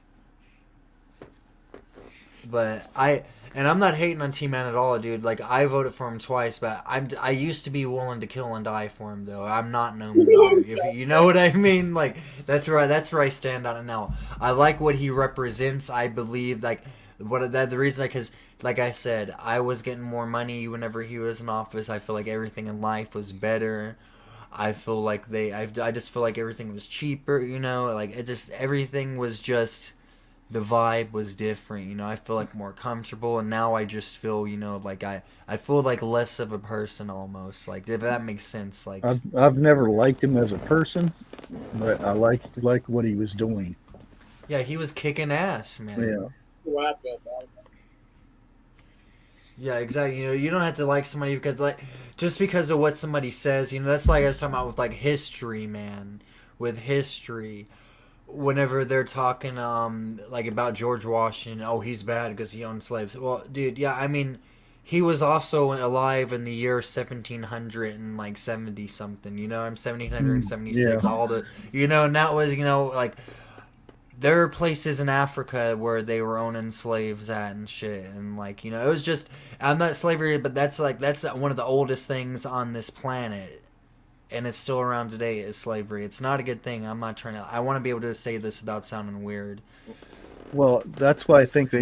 But I'm not hating on T-Man at all, dude. Like, I voted for him twice, but I used to be willing to kill and die for him, though. I'm not no more. If you know what I mean? Like, that's where I stand on it now. I like what he represents. I believe, like, the reason, because, like I said, I was getting more money whenever he was in office. I feel like everything in life was better. I feel like I just feel like everything was cheaper, like, everything was just... The vibe was different, I feel like more comfortable, and now I just feel, like I feel like less of a person almost, like, if that makes sense. Like, I've never liked him as a person, but I like what he was doing. Yeah, he was kicking ass, man. Yeah. Yeah, exactly. You don't have to like somebody just because of what somebody says. That's like I was talking about with like history, man. With history. Whenever they're talking like about George Washington, oh, he's bad because he owned slaves. Well, dude, yeah, I mean, he was also alive in the year 1700 and like 70 something. I'm 1776. Yeah. All the and that was like there are places in Africa where they were owning slaves at and shit, and like it was just I'm not slavery, but that's one of the oldest things on this planet. And it's still around today, is slavery. It's not a good thing. I'm not trying to... I want to be able to say this without sounding weird. Well, that's why I think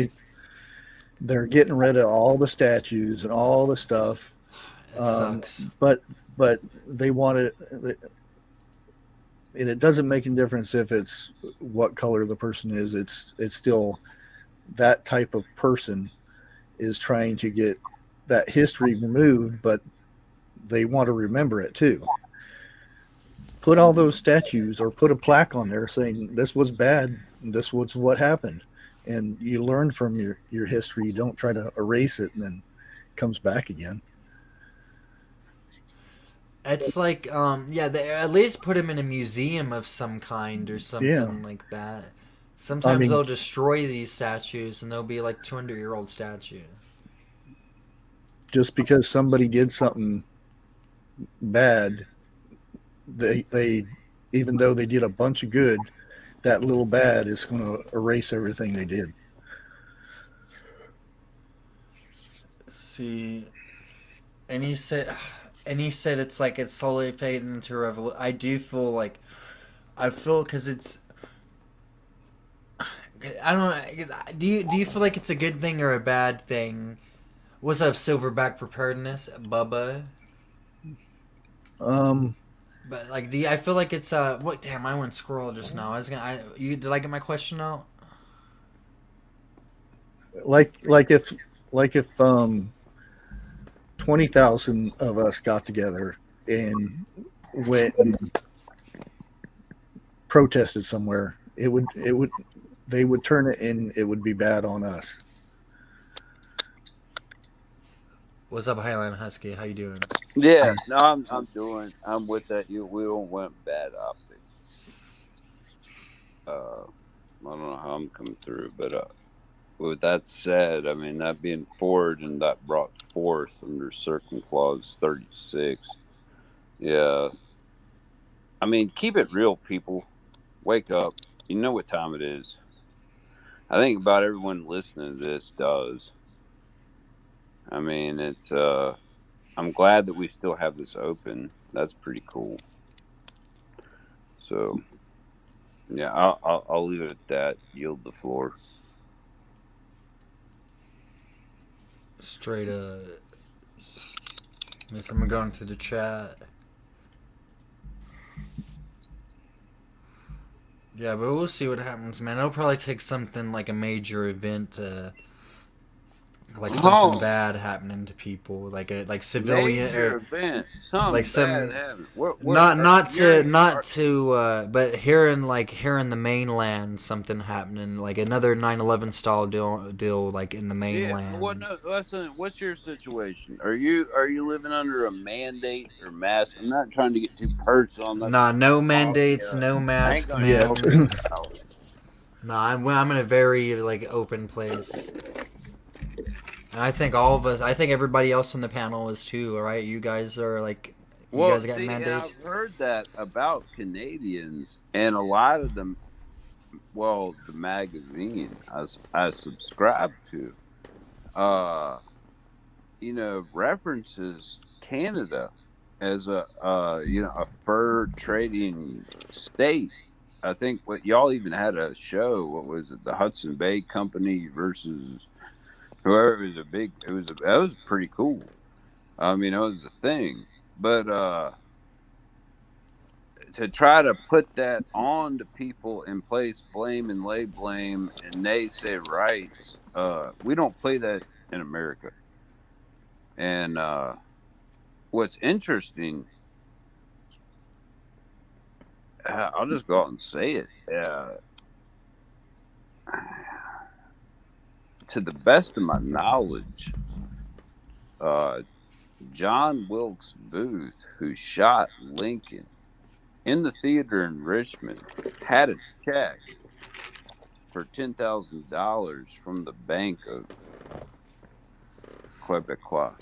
they're getting rid of all the statues and all the stuff. It sucks. But they want it... And it doesn't make a difference if it's what color the person is. It's still... That type of person is trying to get that history removed, but they want to remember it too. Put all those statues or put a plaque on there saying this was bad, this was what happened, and you learn from your history. You don't try to erase it and then it comes back again. It's like they at least put him in a museum of some kind or something like that. Sometimes they'll destroy these statues and they'll be like 200-year-old statue. Just because somebody did something bad, they even though they did a bunch of good, that little bad is going to erase everything they did. See, and he said, and he said it's like it's slowly fading into a revolution. I do feel like because it's. I don't know. Do you feel like it's a good thing or a bad thing? What's up, Silverback Preparedness, Bubba? But like, I feel like it's what? Damn, I went squirrel just now. Did I get my question out? like if 20,000 of us got together and went and protested somewhere, they would turn it and it would be bad on us. What's up, Highland Husky? How you doing? Yeah, no, I'm with that. We don't want bad optics. I don't know how I'm coming through, but with that said, I mean that being forward and that brought forth under certain clause 36. Yeah, I mean keep it real, people. Wake up. You know what time it is. I think about everyone listening to this does. I mean, it's I'm glad that we still have this open. That's pretty cool. So, yeah, I'll leave it at that. Yield the floor. Straight up. Guess I'm going through the chat. Yeah, but we'll see what happens, man. It'll probably take something like a major event to, like something bad happening to people, like civilian Major or event. Something like some bad happened. but here in the mainland, something happening, like another 9/11 style deal, like in the mainland. Yeah. Well, no. Listen. What's your situation? Are you living under a mandate or mask? I'm not trying to get too personal. No mandates, no mask, man. Nah, I'm in a very like open place. And I think all of us, I think everybody else on the panel is too, right? You guys are like, you guys got mandates? I've heard that about Canadians, and a lot of them, well, the magazine I subscribe to, references Canada as a fur trading state. I think what y'all even had a show. What was it? The Hudson Bay Company versus whoever. That was pretty cool. I mean, it was a thing, but to try to put that on to people and place blame and lay blame and naysay rights, we don't play that in America. And what's interesting, I'll just go out and say it. To the best of my knowledge, John Wilkes Booth, who shot Lincoln in the theater in Richmond, had a check for $10,000 from the Bank of Quebecois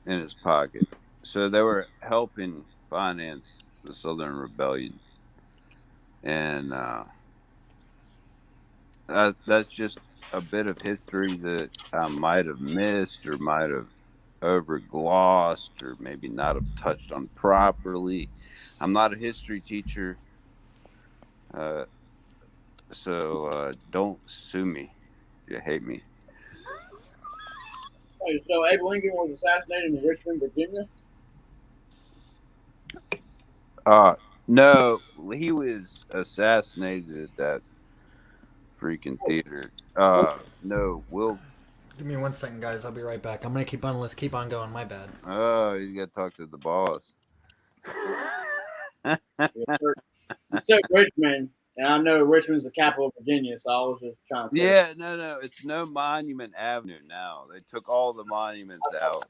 in his pocket. So they were helping finance the Southern Rebellion. And that's just a bit of history that I might have missed or might have overglossed or maybe not have touched on properly. I'm not a history teacher, so don't sue me if you hate me. Wait, so Abe Lincoln was assassinated in Richmond, Virginia? No, he was assassinated at that freaking theater. No, Will. Give me 1 second, guys. I'll be right back. Let's keep on going. My bad. Oh, you got to talk to the boss. You said Richmond, and I know Richmond's the capital of Virginia, so I was just trying to say. Yeah, no. It's no Monument Avenue now. They took all the monuments out.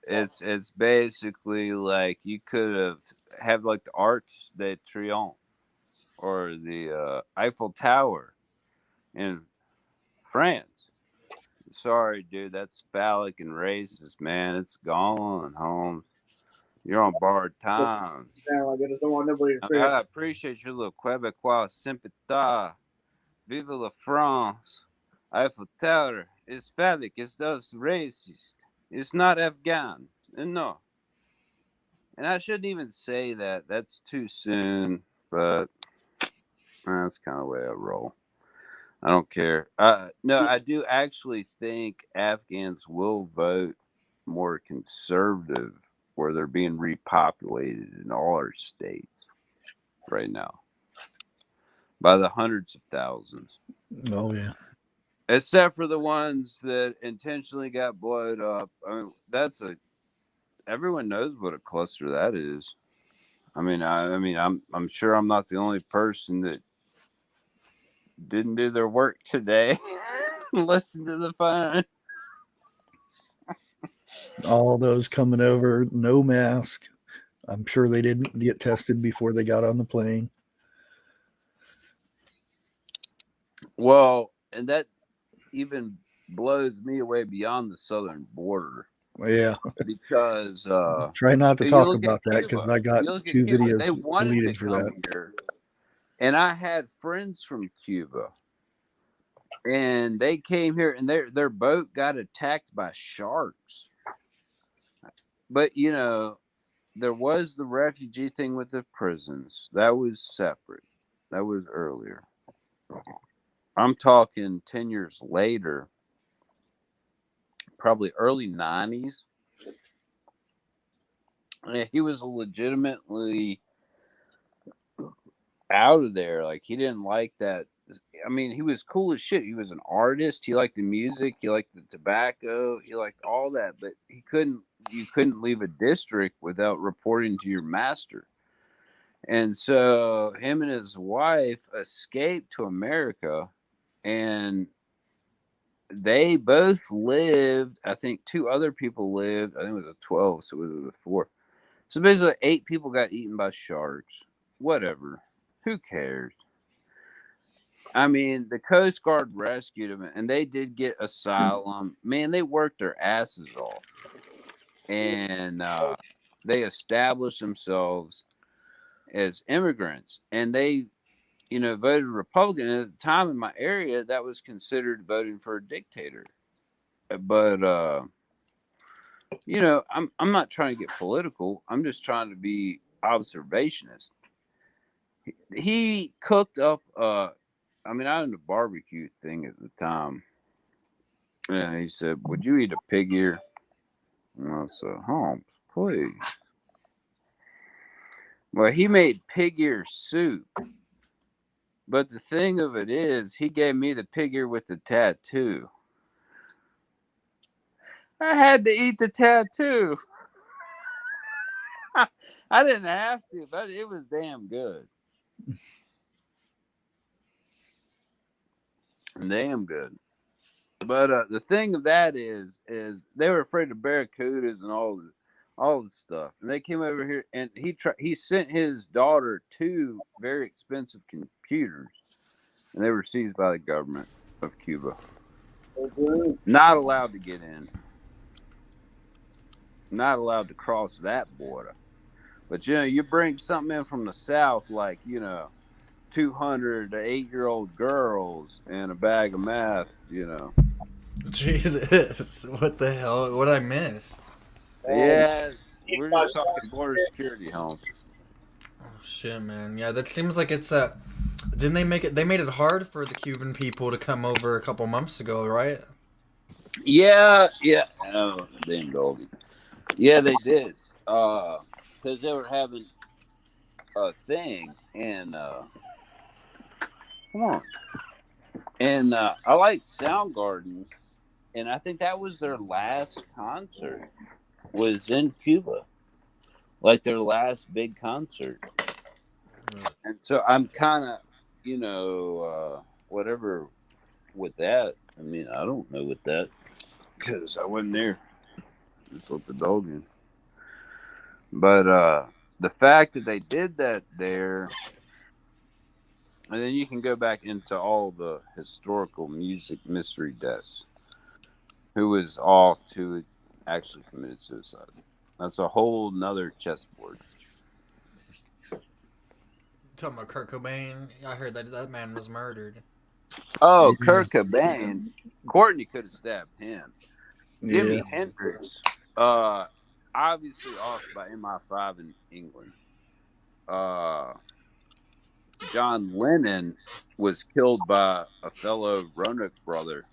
It's basically like you could have like the Arch de Triomphe or the Eiffel Tower in France. Sorry, dude, that's phallic and racist, man. It's gone, Holmes. You're on borrowed time. Like I just don't want nobody to I appreciate your little Quebecois sympathie. Vive la France. Eiffel Tower. It's phallic. It's those racist. It's not Afghan. And no. And I shouldn't even say that. That's too soon. But that's kind of the way I roll. I don't care. No, I do actually think Afghans will vote more conservative where they're being repopulated in all our states right now by the hundreds of thousands. Oh yeah. Except for the ones that intentionally got blown up. I mean, everyone knows what a cluster that is. I mean, I'm sure I'm not the only person that didn't do their work today. Listen to the phone. All those coming over, no mask. I'm sure they didn't get tested before they got on the plane. Well, and that even blows me away beyond the southern border. Yeah. Because Try not to you talk look at about that because Cuba. I got You look at 2 Cuba, videos they wanted deleted to for come that. here, and I had friends from Cuba, and they came here, and their boat got attacked by sharks. But there was the refugee thing with the prisons. That was separate. That was earlier. I'm talking 10 years later, probably early 90s. And he was legitimately out of there. Like, he didn't like that. I mean, he was cool as shit. He was an artist. He liked the music. He liked the tobacco. He liked all that. But you couldn't leave a district without reporting to your master. And so him and his wife escaped to America, and they both lived. I think 2 other people lived. I think it was a 12, so it was a 4. So basically 8 people got eaten by sharks. Whatever. Who cares? I mean, the Coast Guard rescued them, and they did get asylum. Man, they worked their asses off. And they established themselves as immigrants. And they, voted Republican. And at the time in my area, that was considered voting for a dictator. But, I'm not trying to get political. I'm just trying to be observationist. He cooked up, I owned a barbecue thing at the time. And he said, "Would you eat a pig ear?" And I said, "Holmes, please." Well, he made pig ear soup. But the thing of it is, he gave me the pig ear with the tattoo. I had to eat the tattoo. I didn't have to, but it was damn good. Damn good. But the thing of that is they were afraid of barracudas and all the stuff, and they came over here, and he sent his daughter 2 very expensive computers, and they were seized by the government of Cuba. Not allowed to get in. Not allowed to cross that border. But you bring something in from the south, like 200 to 8-year-old girls and a bag of meth, Jesus, what the hell? What I miss? Yeah, we're just talking border security, Holmes. Oh shit, man. Yeah, that seems like it's a. Didn't they make it? They made it hard for the Cuban people to come over a couple months ago, right? Yeah. Oh, damn doggy. Yeah, they did. Because they were having a thing, and come on. And I like Soundgarden, and I think that was their last concert. Was in Cuba, like their last big concert. And so I'm kind of, whatever with that. I mean, I don't know with that because I wasn't there. Just let the dog in. But the fact that they did that there, and then you can go back into all the historical music mystery deaths. Who was off to actually committed suicide. That's a whole nother chessboard. Talking about Kurt Cobain, I heard that man was murdered. Oh, Kurt Cobain. Courtney could have stabbed him. Jimi Yeah. Hendrix, obviously off by MI5 in England. John Lennon was killed by a fellow Roanoke brother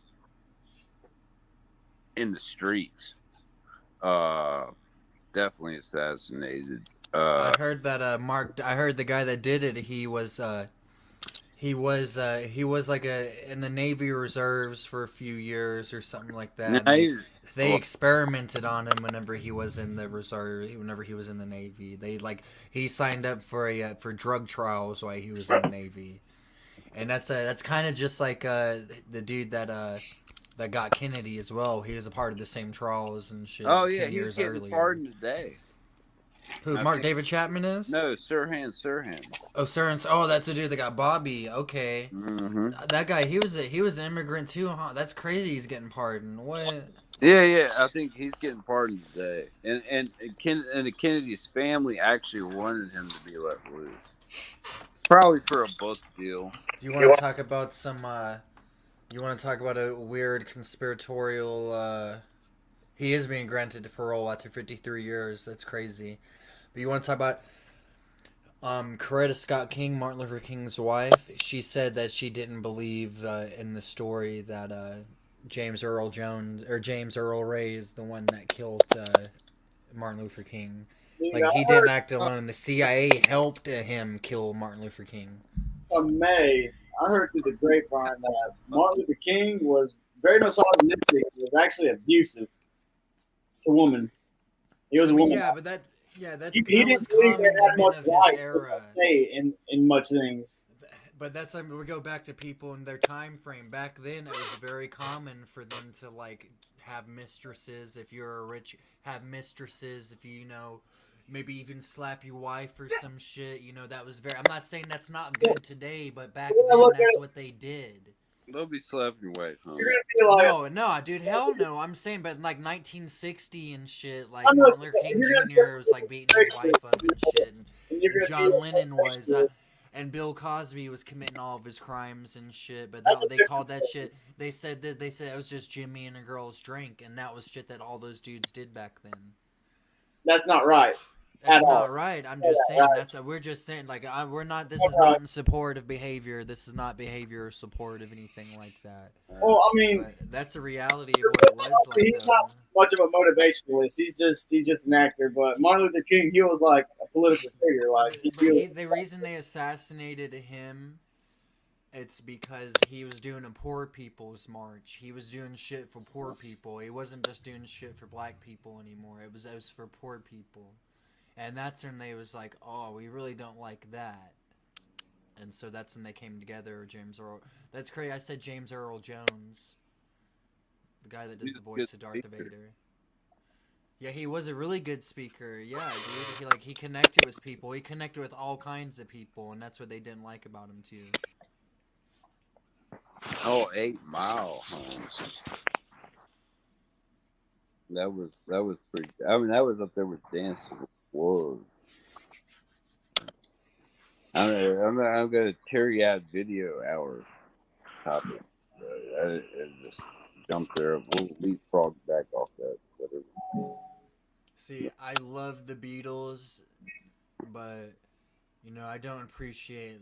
in the streets. Definitely assassinated. I heard that I heard the guy that did it. He was like in the Navy Reserves for a few years or something like that. Now And they experimented on him whenever he was in the reserve, whenever he was in the Navy. He signed up for drug trials while he was in the Navy, and that's kind of just like the dude that got Kennedy as well. He was a part of the same trials and shit. oh yeah, 10 he's years getting earlier. pardoned today. Who I Mark think- David Chapman is? No, Sirhan. Oh, Sirens. Oh, that's the dude that got Bobby. Okay. Mm-hmm. That guy, he was an immigrant too, huh? That's crazy. He's getting pardoned. What? Yeah. I think he's getting pardoned today, and the Kennedy's family actually wanted him to be let loose, probably for a book deal. Do you want to talk about some? You want to talk about a weird conspiratorial? He is being granted parole after 53 years. That's crazy. But you want to talk about? Coretta Scott King, Martin Luther King's wife, she said that she didn't believe in the story that James Earl Ray is the one that killed Martin Luther King. Like, he didn't act alone. The CIA helped him kill Martin Luther King. From May, I heard through the grapevine that Martin Luther King was very misogynistic. He was actually abusive to women. He was a woman. Yeah, but that's He that didn't was believe common they to had men much of life his era. to say in much things. But that's we go back to people in their time frame. Back then, it was very common for them to like have mistresses. If you're rich, have mistresses. If you maybe even slap your wife or some shit. That was very. I'm not saying that's not good today, but back then that's what they did. They'll be slapping your wife, huh? You're gonna be like, No, dude, hell no. I'm saying, but in like 1960 and shit, like I'm not- Martin Luther King you're gonna Jr. was like beating his wife up and shit, and you're gonna John be Lennon was, and Bill Cosby was committing all of his crimes and shit. But they called that shit. They said it was just Jimmy and a girl's drink, and that was shit that all those dudes did back then. That's not right. That's At all. not right. I'm just saying. We're just saying. Like, we're not. This is not in support of behavior. This is not behavior or support of anything like that. Well, I mean, But that's a reality of what it was like. he's not much of a motivationalist. He's just an actor. But Martin Luther King, he was like a political figure. Like The reason they assassinated him, it's because he was doing a poor people's march. He was doing shit for poor people. He wasn't just doing shit for black people anymore. It was for poor people. And that's when they was like, oh, we really don't like that. And so that's when they came together, James Earl. That's crazy. I said James Earl Jones. The guy that does the voice of Darth Vader. Yeah, he was a really good speaker. Yeah, dude. He connected with people. He connected with all kinds of people, and that's what they didn't like about him too. Oh, 8 Mile, Holmes. That was pretty. I mean, that was up there with Dancing. Whoa. I'm gonna tear you out video hour topic. I just jumped there. We'll leapfrog back off that. Whatever. See, I love the Beatles, but I don't appreciate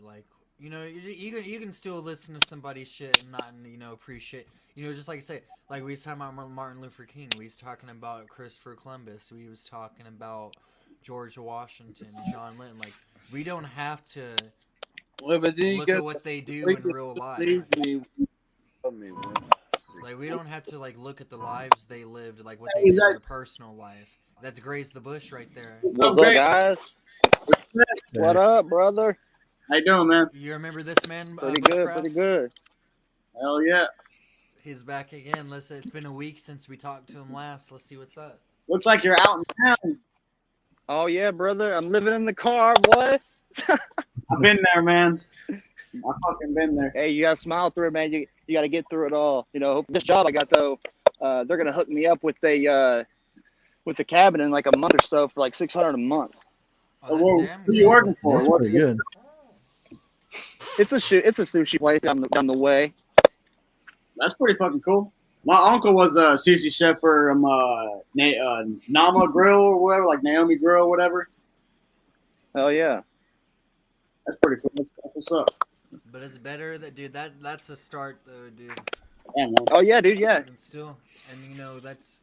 you can still listen to somebody's shit and not appreciate just like I say, like we was talking about Martin Luther King, we was talking about Christopher Columbus, we was talking about George Washington, John Lennon. Like, we don't have to But then look at what they do in real life. Like, we don't have to look at the lives they lived, like what they did in their personal life. That's Graze the Bush right there. What's up, guys? What up, brother? How you doing, man? You remember this man? Pretty good, Bushcraft? pretty good. Hell yeah. He's back again. It's been a week since we talked to him last. Let's see what's up. Looks like you're out in town. Oh yeah, brother. I'm living in the car, boy. I've been there, man. I fucking been there. Hey, you gotta smile through it, man. You gotta get through it all. This job I got though, they're gonna hook me up with a cabin in like a month or so for like $600 a month. Oh, Whoa, that's damn who you good. working for? That's What? pretty good. It's a sushi place down the way. That's pretty fucking cool. My uncle was a sushi chef for Nama Grill or whatever, like Naomi Grill or whatever. Oh yeah. That's pretty cool. That's what's up. But it's better that, dude. That's a start, though, dude. Yeah, man. Oh yeah, dude. Yeah. And still, and you know, that's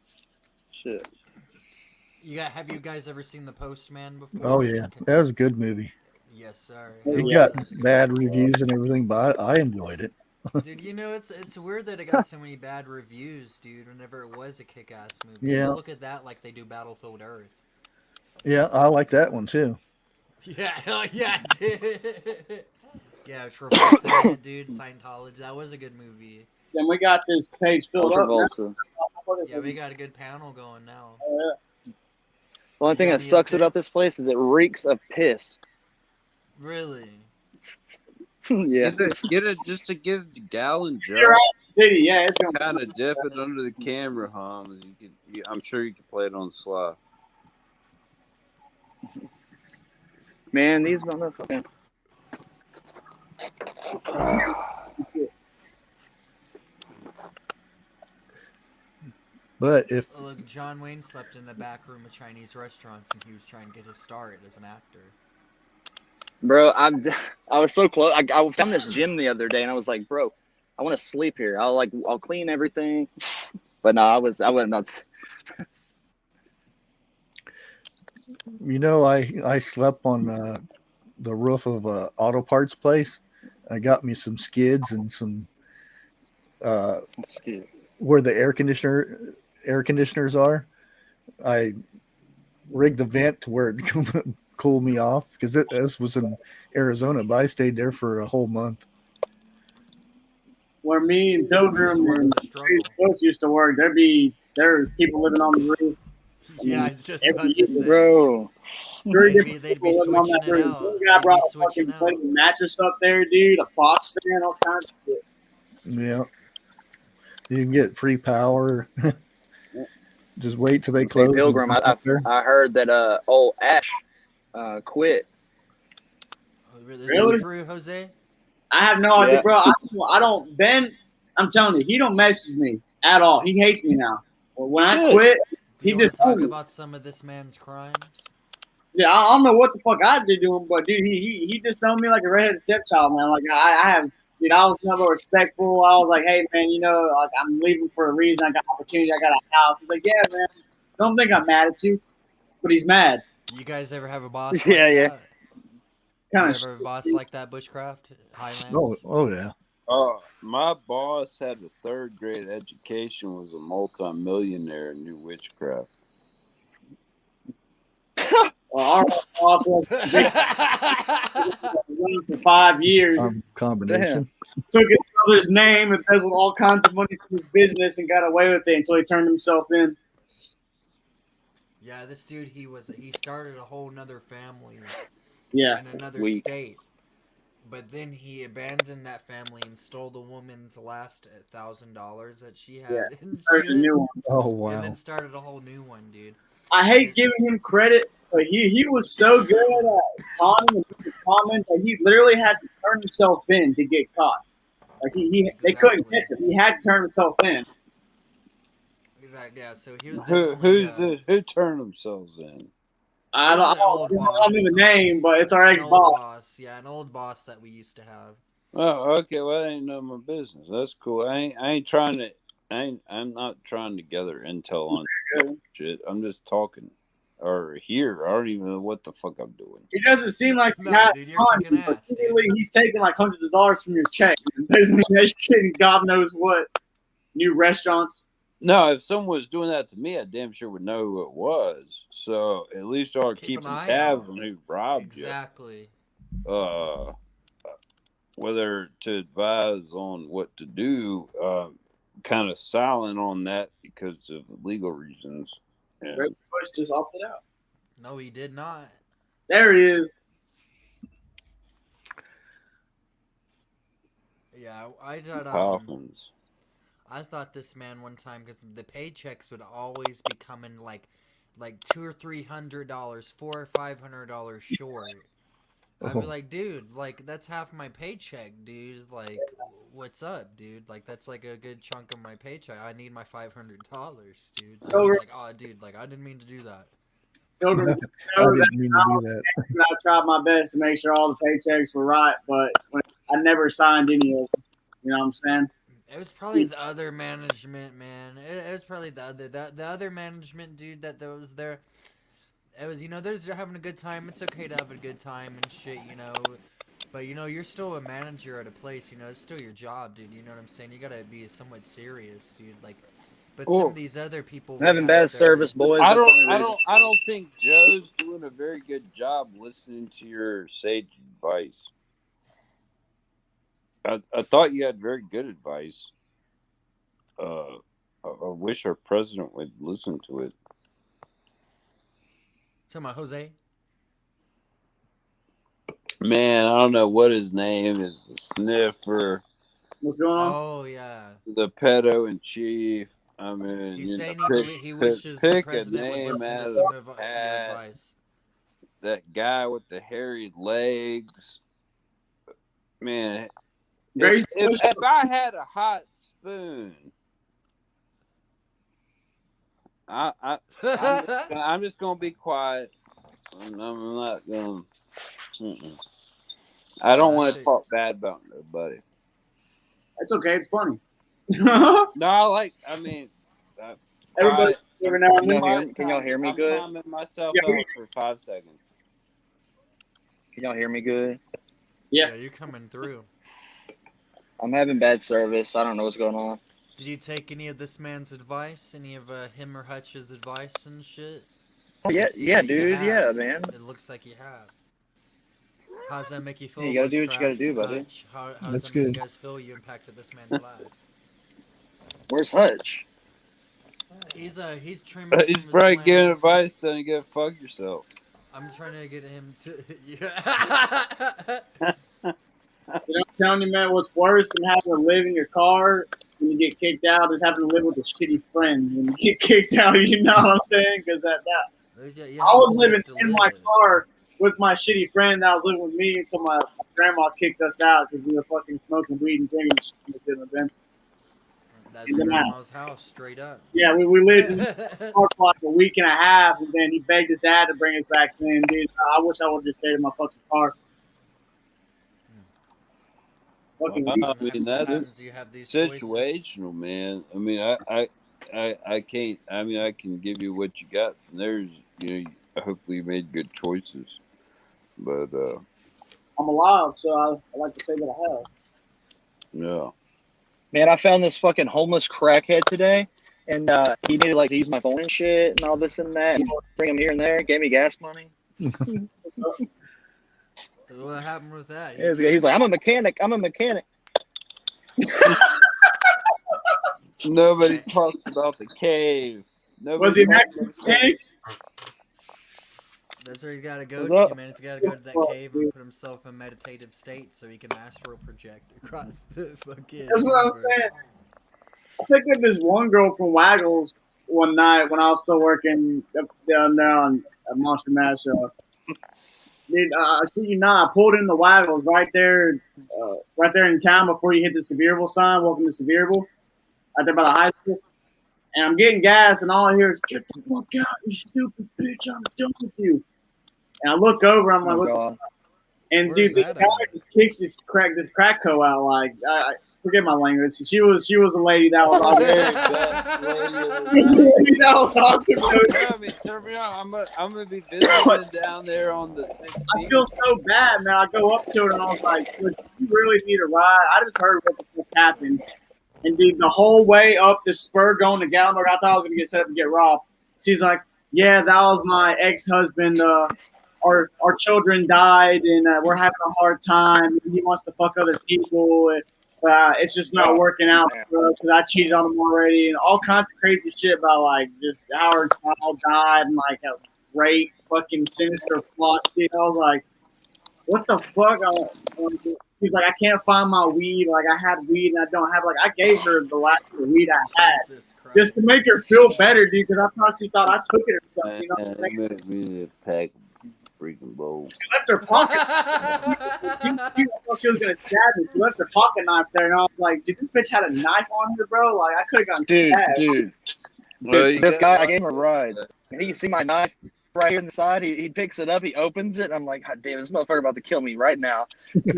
Shit. Have you guys ever seen The Postman before? Oh yeah, that was a good movie. Yes, sir. It Yeah. got bad reviews and everything, but I enjoyed it. Dude, you know, it's weird that it got so many bad reviews, dude, whenever it was a kick-ass movie. Yeah. People look at that like they do Battlefield Earth. Yeah, I like that one too. Yeah, hell yeah, dude. Yeah, Travolta, dude, Scientology. That was a good movie. Then we got this page filled up. Travolta. Yeah, we got a good panel going now. The only thing that sucks about this place is it reeks of piss. Really? Yeah. Get it just to get a gallon jar. You're out in the city, yeah. It's gonna Kind of dip it under the camera, Holmes. I'm sure you can play it on Sly. Man, these motherfucking. But if Look, John Wayne slept in the back room of Chinese restaurants, and he was trying to get his start as an actor. Bro, I was so close. I found this gym the other day, and I was like, bro, I want to sleep here. I'll clean everything. But no, I wasn't nuts. you know, I slept on the roof of a auto parts place. I got me some skids and some where the air conditioners are. I rigged the vent to where it could cool me off because this was in Arizona, but I stayed there for a whole month. where me and Pilgrim and Chris used to work. There's people living on the roof. Yeah, it's just Every about year, to say. Bro. Three They'd different be people living on that switching it roof. out. One They'd guy be brought a switching fucking out. fucking mattress up there, dude. A box fan, all kinds of shit. Yeah, you can get free power. Just wait till they close. Hey, Pilgrim, I heard that old Ash quit. Is Really? this true, Jose? I have no idea, Yeah. bro. I don't. Ben, I'm telling you, he don't message me at all. He hates me now. When I Good. quit, Do you he want just to talk told me. about some of this man's crimes? Yeah, I don't know what the fuck I did to him, but dude, he disowned me like a redheaded stepchild, man. Like I have, dude, I was never respectful. I was like, hey, man, you know, like I'm leaving for a reason. I got opportunity. I got a house. He's like, yeah, man. Don't think I'm mad at you, but he's mad. You guys ever have a boss like Yeah, yeah. that? Kind You of. ever have a boss like that, Bushcraft? Highlands? Oh yeah. My boss had a third grade education, was a multi-millionaire, and knew witchcraft. Well, our boss was for 5 years. Combination. Took his brother's name, embezzled all kinds of money from his business, and got away with it until he turned himself in. Yeah, this dude, he started a whole nother family Yeah. in another Weak. state. But then he abandoned that family and stole the woman's last $1,000 that she had. Yeah. And, Started a shit, new one. Oh wow. and then started a whole new one, dude. I hate giving him credit, but he was so good at taunting and making comments that he literally had to turn himself in to get caught. Like they couldn't catch him. He had to turn himself in. Exactly. Yeah. So he was Who turned themselves in? I don't know the name, but it's our an ex old boss. boss. Yeah, an old boss that we used to have. Oh, okay. Well, that ain't none of my business. That's cool. I'm not trying to gather intel on shit. I'm just talking. Or here, I don't even know what the fuck I'm doing. It doesn't seem like No, he has dude, you're fun, kicking but ass, dude. secretly he's taking like hundreds of dollars from your check and visiting that shit and God knows what new restaurants. No, if someone was doing that to me, I damn sure would know who it was. So at least I'll Keep keep an an eye tabs out. on who robbed Exactly. you. Whether to advise on what to do, kind of silent on that because of legal reasons. And Red Bush just opted out. No, he did not. There he is. Yeah, I thought. Falcons. I thought this man one time because the paychecks would always be coming like $200 or $300, $400 or $500 short. I'd be like, dude, like that's half my paycheck, dude. Like, what's up, dude? Like that's like a good chunk of my paycheck. I need my $500, dude. I'd be like, oh, dude, like I didn't mean to do that. Pilgrim, I didn't mean to do that. I tried my best to make sure all the paychecks were right, but I never signed any of them. You know what I'm saying? It was probably the other management, man. It was probably the other management dude that was there. It was, they're having a good time. It's okay to have a good time and shit, But you're still a manager at a place. It's still your job, dude. You know what I'm saying? You gotta be somewhat serious, dude. Like, but some of these other people I'm having bad service, boys. I That's the only reason. don't think Joe's doing a very good job listening to your sage advice. I thought you had very good advice. I wish our president would listen to it. Talking about Jose? Man, I don't know what his name is. The sniffer, What's going on? Oh yeah. the pedo in chief. I mean, He's saying he pick wishes the a president would name listen out to of some the of your hat. advice. That guy with the hairy legs. Man, Grace, if I had a hot spoon, I'm just gonna be quiet. I'm not gonna. I don't want to talk bad about nobody. it's okay. It's funny. No, I mean, Everybody, every now and then. Can y'all hear me good? I'm timing myself Yeah. out for 5 seconds. Can y'all hear me good? Yeah, you're coming through. I'm having bad service. I don't know what's going on. Did you take any of this man's advice? Any of him or Hutch's advice and shit? Oh, yeah, I see yeah, that you dude. have. Yeah, man. It looks like you have. How's that make you feel? Yeah, you gotta do Bushcraft, what you gotta do, buddy. Hutch? How's That's that make good. you guys feel you impacted this man's life? Where's Hutch? He's trimming. He's some of his probably giving plants. advice, then you go fuck yourself. I'm trying to get him to. Yeah. I'm telling you, man, what's worse than having to live in your car when you get kicked out is having to live with a shitty friend when you get kicked out. You know what I'm saying? Because I was living in my car with my shitty friend that was living with me until my grandma kicked us out because we were fucking smoking weed and drinking shit. That's grandma's house, straight up. Yeah, we lived in the car for like a week and a half, and then he begged his dad to bring us back in. Dude, I wish I would have just stayed in my fucking car. Fucking Well, I mean, that's you have these choices. situational, man. I mean, I can't. I mean, I can give you what you got from there. Hopefully, you made good choices. But I'm alive, so I like to say that I have. yeah. Man, I found this fucking homeless crackhead today, and he needed to use my phone and shit and all this and that, and bring him here and there. Gave me gas money. What happened with that? He's like, I'm a mechanic. Nobody talks about the cave. Was he talks actually about the cave? That's where he's got to go What's to, man. He's got to go to that cave and put himself in a meditative state so he can astral project across the fucking. That's what I'm saying. I picked up this one girl from Waggles one night when I was still working down there on Monster Mash. Dude, I shit you not, I pulled in the Waggles right there in town before you hit the Sevierville sign. Welcome to Sevierville, right there by the high school. And I'm getting gas, and all I hear is, "Get the fuck out, you stupid bitch! I'm done with you." And I look over, I'm like, God. and Where's dude, this that guy at? just kicks this crack co out. Like, I forget my language. She was a lady that was awesome. That was awesome. Dude. Turn me on. I'm gonna be visiting down there on the 16th. I feel so bad, man. I go up to her and I was like, "Listen, you really need a ride?" I just heard what the fuck happened. And dude, the whole way up the spur going to Gallenberg, I thought I was gonna get set up and get robbed. She's like, "Yeah, that was my ex-husband. Our children died, and we're having a hard time. He wants to fuck other people. It's just not working out for us because I cheated on him already, and all kinds of crazy shit about like just how her child died and like a rape, fucking sinister plot shit." I was like, "What the fuck?" She's like, "I can't find my weed. Like I had weed and I don't have." Like I gave her the last weed I had Jesus Christ. just to make her feel better, dude. Because I thought she thought I took it or something. You know what I'm saying? We need a pack of freaking bro. She left her pocket. She thought she was gonna stab me. She left her pocket knife there, and I was like, dude, this bitch had a knife on her, bro. Like, I could have gotten stabbed. Dude, Well, you this got guy, I gave him a ride. And he see my knife right here in the side. He picks it up, he opens it. And I'm like, God damn, this motherfucker about to kill me right now. He's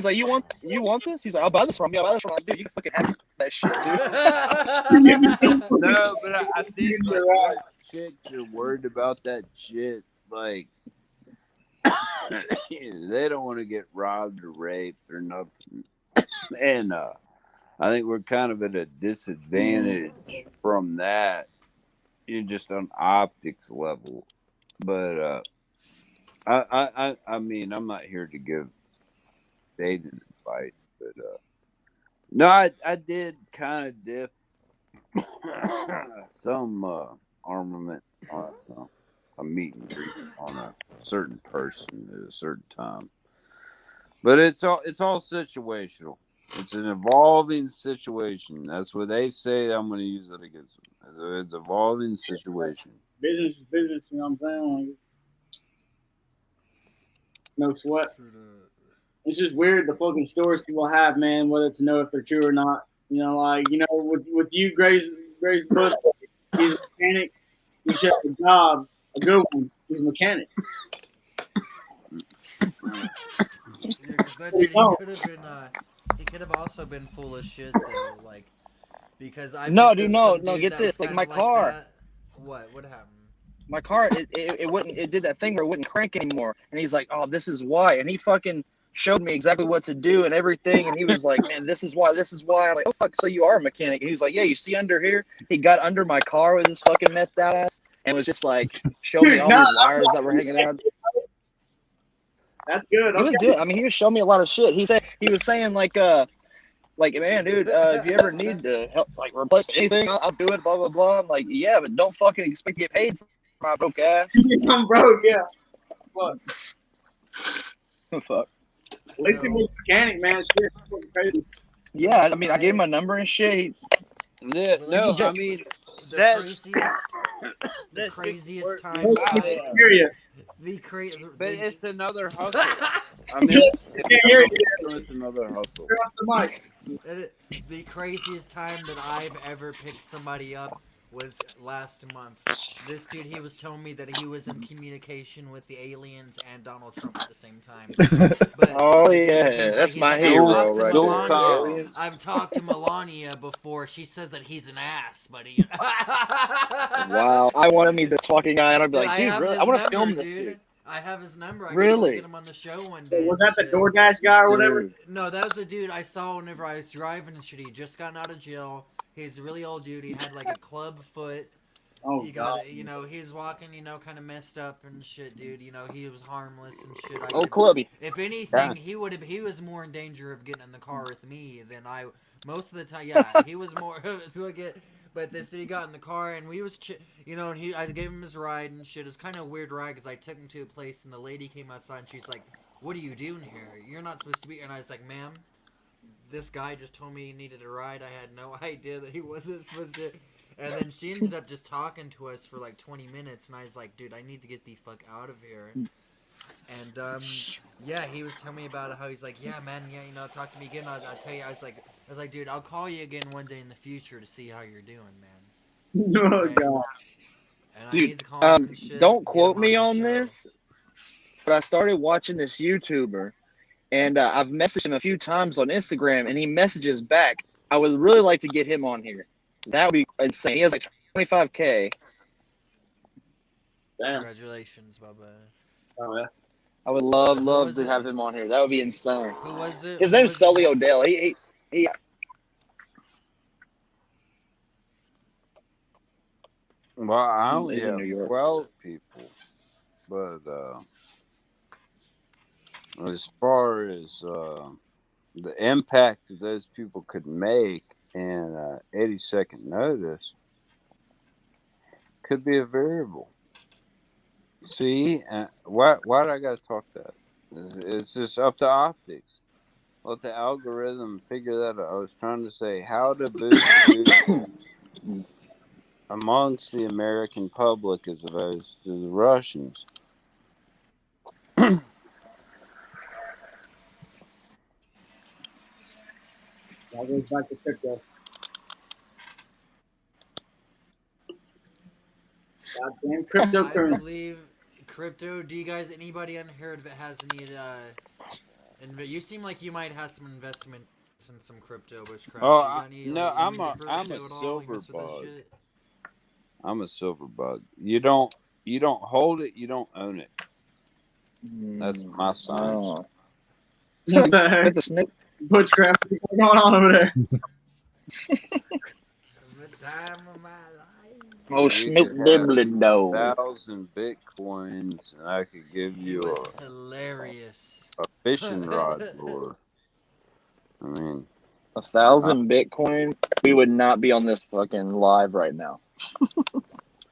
like, you want this? He's like, I'll buy this from you. I'm like, dude, you can fucking have that shit, dude. No, but I think like most chicks are worried about that shit. Like, they don't want to get robbed or raped or nothing. And I think we're kind of at a disadvantage from that. You're just on optics level. But I mean, I'm not here to give dating advice, but no, I did kind of dip some armament on a meet and greet on a certain person at a certain time. But it's all situational. It's an evolving situation. That's what they say. I'm going to use it against them. It's an evolving situation. Business is business, you know what I'm saying? Like, no sweat. It's just weird the fucking stories people have, man, whether to know if they're true or not. You know, like, you know, with you, Grace Bush, he's a mechanic. He should have a job, a good one. He's a mechanic. Yeah, 'cause that dude, he could have been. He could have also been full of shit though, like because I. No, picked dude, up some no. dude Get that this, was like my kinda car. that. What happened? My car, it wouldn't. It did that thing where it wouldn't crank anymore. And he's like, "Oh, this is why." And he fucking showed me exactly what to do and everything. And he was like, "Man, this is why. This is why." I'm like, "Oh fuck, so you are a mechanic?" And he was like, "Yeah, you see under here." He got under my car with his fucking methed out ass and was just like showing me all these wires that were hanging out. That's good. He was doing. I mean, he was showing me a lot of shit. He was saying like man, dude, if you ever need to help, like replace anything, I'll do it. Blah blah blah. I'm like, yeah, but don't fucking expect to get paid for my broke ass. I'm broke, yeah. Fuck. Fuck. At least he was a mechanic, man. Shit, fucking crazy. Yeah, I mean, I gave him my number and shit. Yeah, no, I mean, the craziest time. But it's another hustle. I mean, it's another hustle. The craziest time that I've ever picked somebody up was last month. This dude, he was telling me that he was in communication with the aliens and Donald Trump at the same time. But, that's my hero right there. I've talked to Melania before. She says that he's an ass, buddy. Wow, I want to meet this fucking guy, and I'd be like, dude, really? I want to film this dude. I have his number. I really? can get him on the show one day. Was that the DoorDash guy or whatever? No, that was a dude I saw whenever I was driving and shit. He just gotten out of jail. He's a really old dude. He had like a club foot. Oh, he got, you know, he was walking, you know, kind of messed up and shit, dude. You know, he was harmless and shit. Clubby. If anything, he was more in danger of getting in the car with me than I. Most of the time, yeah, he was more. But this dude got in the car and we was, you know, and I gave him his ride and shit. It was kind of a weird ride because I took him to a place and the lady came outside and she's like, "What are you doing here? You're not supposed to be." And I was like, "Ma'am, this guy just told me he needed a ride. I had no idea that he wasn't supposed to." And then she ended up just talking to us for like 20 minutes, and I was like, "Dude, I need to get the fuck out of here." And yeah, he was telling me about how he's like, "Yeah, man, yeah, you know, talk to me again. I'll tell you." I was like, "Dude, I'll call you again one day in the future to see how you're doing, man." Oh okay? God, and dude, I need to call him and shit, don't quote me on on this, but I started watching this YouTuber. And I've messaged him a few times on Instagram, and he messages back. I would really like to get him on here. That would be insane. He has like 25K. damn. Congratulations, Bubba. Oh yeah. I would love to have him on here. That would be insane. Who was it? His name's Sully Odell. He Well, I only He's in have New York. 12 people, but as far as the impact that those people could make in 80-second notice could be a variable. See, why do I got to talk that? It's just up to optics. Let the algorithm figure that out. I was trying to say how to boost amongst the American public as opposed to the Russians. So I goes back to crypto. Goddamn I cryptocurrency. believe crypto. Do you guys, anybody on here that has any? You seem like you might have some investment in some crypto witchcraft. Oh, You got any? no, Like, I'm into a crypto at all? You silver mess with that bug. shit? I'm a silver bug. You don't hold it, you don't own it. That's my science. Oh. What the heck? With the Snoop. Butchcraft, what's going on over there? The time of my life. Oh, You Snoop could have Dibbling though. 1,000 bitcoins, and I could give It you was hilarious. a fishing rod for. I mean, 1,000 Bitcoin, we would not be on this fucking live right now.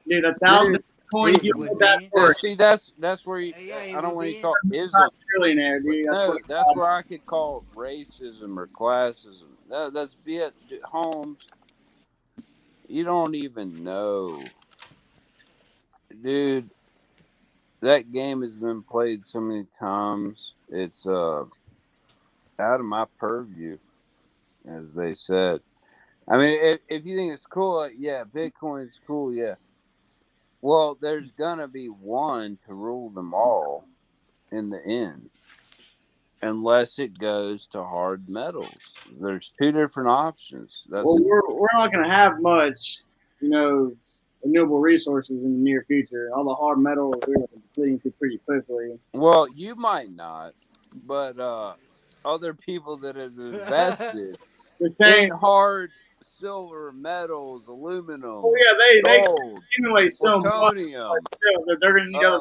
Dude, 1,000 coins, It you would put that be. for see, that's where you. Yeah, it I don't would want be. to call a ism. trillionaire, dude. That's No, what that's where I could call racism or classism. That's be it, Holmes. You don't even know, dude. That game has been played so many times. It's out of my purview, as they said. I mean, if you think it's cool, like, yeah, Bitcoin's cool, yeah. Well, there's gonna be one to rule them all in the end, unless it goes to hard metals. There's two different options. That's Well, we're not going to have much, renewable resources in the near future. All the hard metals we're depleting to pretty quickly. well, you might not, but other people that have invested The same. in hard silver, metals, aluminum, Oh yeah, they gold, accumulate so much. plutonium, But still, they're going to need other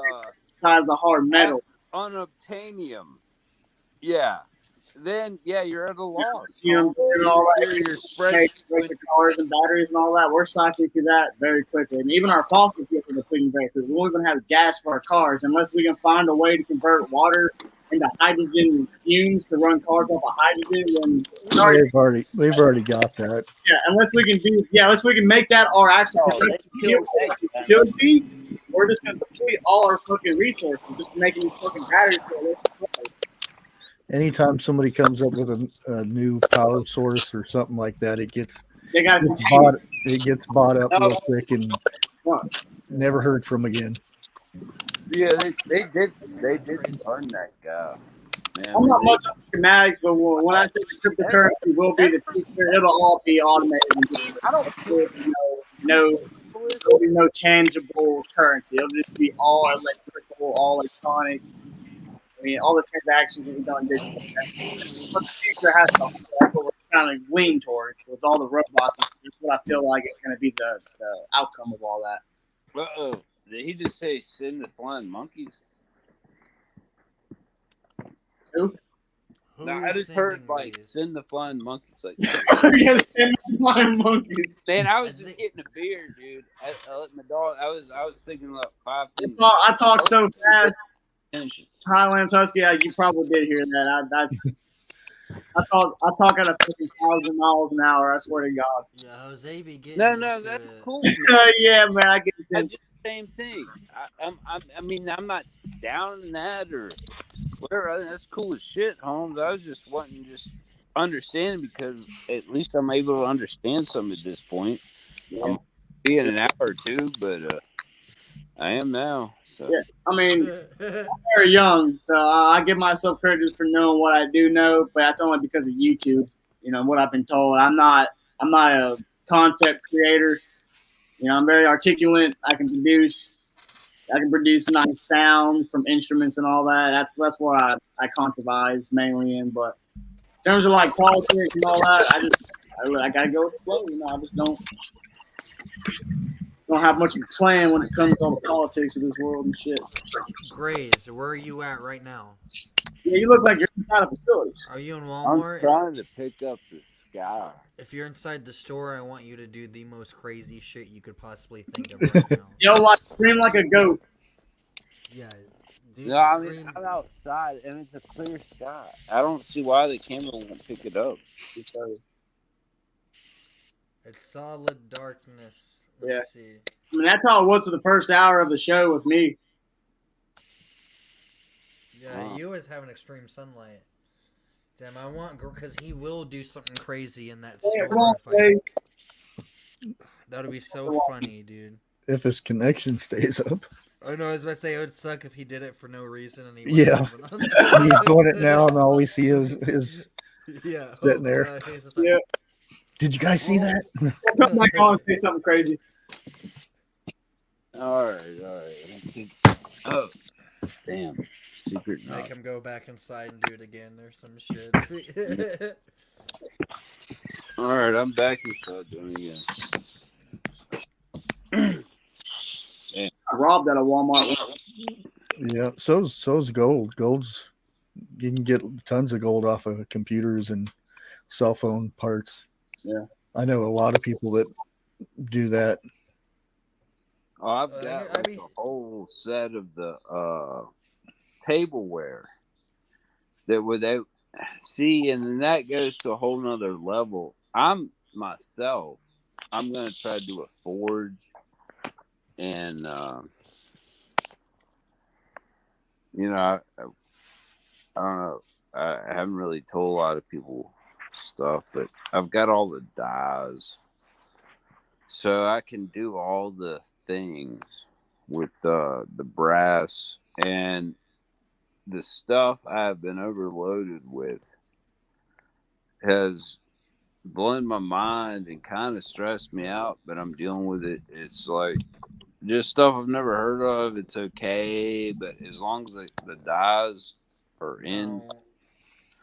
besides the hard metal. unobtainium. Yeah. Then you're at a loss. And all that. Your spread Electric cars and batteries and all that. We're cycling through that very quickly, and even our fossil fuels are depleting very quickly. We're only going to have gas for our cars unless we can find a way to convert water into hydrogen fumes to run cars off of hydrogen. Then We've already got that. yeah, unless we can make that our actual fuel should be. We're just going to deplete all our fucking resources just making these fucking batteries. Anytime somebody comes up with a new power source or something like that, it gets bought up real quick and never heard from again. Yeah, they did burn that guy. Man, I'm not much on schematics, but when I say the cryptocurrency will be the future, it'll all be automated. I don't There'll be no tangible currency. It'll just be all electrical, all electronic. I mean, all the transactions will be done digitally. But the future has to. That's what we're trying to lean towards. So with all the robots, that's what I feel like is going to be the outcome of all that. Uh-oh. Did he just say send the flying monkeys? Who? No, I just heard send the flying monkeys. Like, Yes, send the flying monkeys. man, I was just getting a beer, dude. I let my dog. I was thinking about 5 things. I talk so fast. Attention. Highlands Husky, you probably did hear that. I talk at a fucking 1,000 miles an hour. I swear to God. Yeah, Jose be getting. No, that's cool. Yeah, man, I get I it. do the same thing. I mean, I'm not down in that or whatever. I think that's cool as shit, Holmes. I was just wanting to just understand because at least I'm able to understand some at this point. Yeah. I'm be in an hour or two, but I am now. So. Yeah, I mean, I'm very young, so I give myself credit for knowing what I do know, but that's only because of YouTube. What I've been told. I'm not a concept creator. I'm very articulate. I can produce nice sounds from instruments and all that. That's what I contribute mainly in. But in terms of like politics and all that, I gotta go with the flow. I just don't have much of a plan when it comes to all the politics of this world and shit. Grays, where are you at right now? Yeah, you look like you're inside a facility. Are you in I'm Walmart? trying to pick up the sky. If you're inside the store, I want you to do the most crazy shit you could possibly think of right now. Like scream like a goat. Yeah. Dude, No, I mean, I'm outside and it's a clear sky. I don't see why the camera won't pick it up. It's solid darkness. Let me see. I mean, that's how it was for the first hour of the show with me. Yeah, you always have an extreme sunlight. Damn, I want because he will do something crazy in that Come storm on, fight. Blaze. That would be so funny, dude. If his connection stays up. I know. I was about to say it would suck if he did it for no reason and he Yeah. wasn't having on. He's doing it now, and all we see is Yeah, sitting there. he's just like, Yeah. Did you guys see that? Come back on and say something crazy. All right. Oh, damn. Secret Make knock. him go back inside and do it again or some shit. All right, I'm back inside doing it again. I robbed at a Walmart. Yeah. So's gold. Gold's you can get tons of gold off of computers and cell phone parts. Yeah. I know a lot of people that do that. Oh, I've got like a whole set of the tableware that without see, and then that goes to a whole nother level. I'm gonna try to do a forge, and you know, I don't know. I haven't really told a lot of people stuff, but I've got all the dyes, so I can do all the things with the brass and the stuff I've been overloaded with has blown my mind and kind of stressed me out, but I'm dealing with it. It's like just stuff I've never heard of. It's okay, but as long as the dyes are in.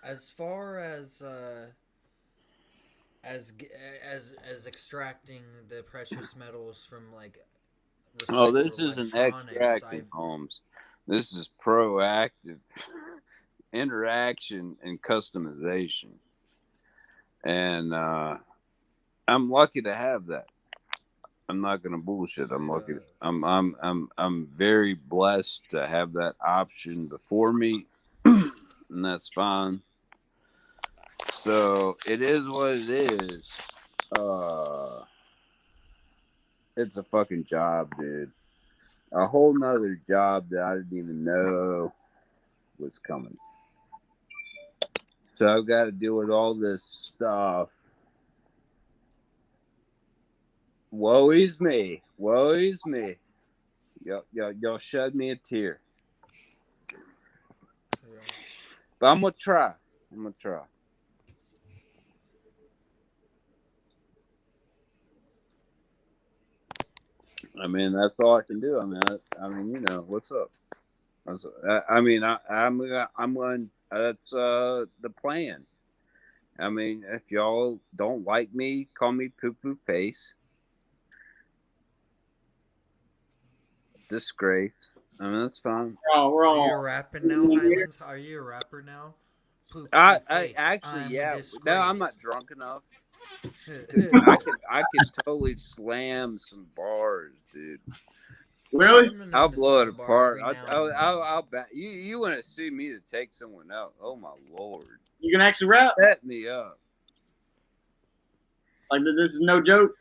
As far as extracting the precious metals from like Oh, this isn't electronics, extracting, Holmes. This is proactive interaction and customization, and I'm lucky to have that. I'm not gonna bullshit. I'm lucky. I'm very blessed to have that option before me, and that's fine. So it is what it is. It's a fucking job, dude. A whole nother job that I didn't even know was coming. So I've got to deal with all this stuff. Woe is me. Woe is me. Y'all shed me a tear. But I'm going to try. I mean, that's all I can do. I mean, you know, what's up? I'm going. That's the plan. I mean, if y'all don't like me, call me poo poo face. Disgrace. I mean, that's fine. We're all Are you rapping now, Highlands? Are you a rapper now? I actually, yeah. No, I'm not drunk enough. Dude, I could totally slam some bars, dude. Really? I'll blow it apart. I'll bet you want to sue me to take someone out. Oh my lord! You can actually rap? Set me up. Like this is no joke.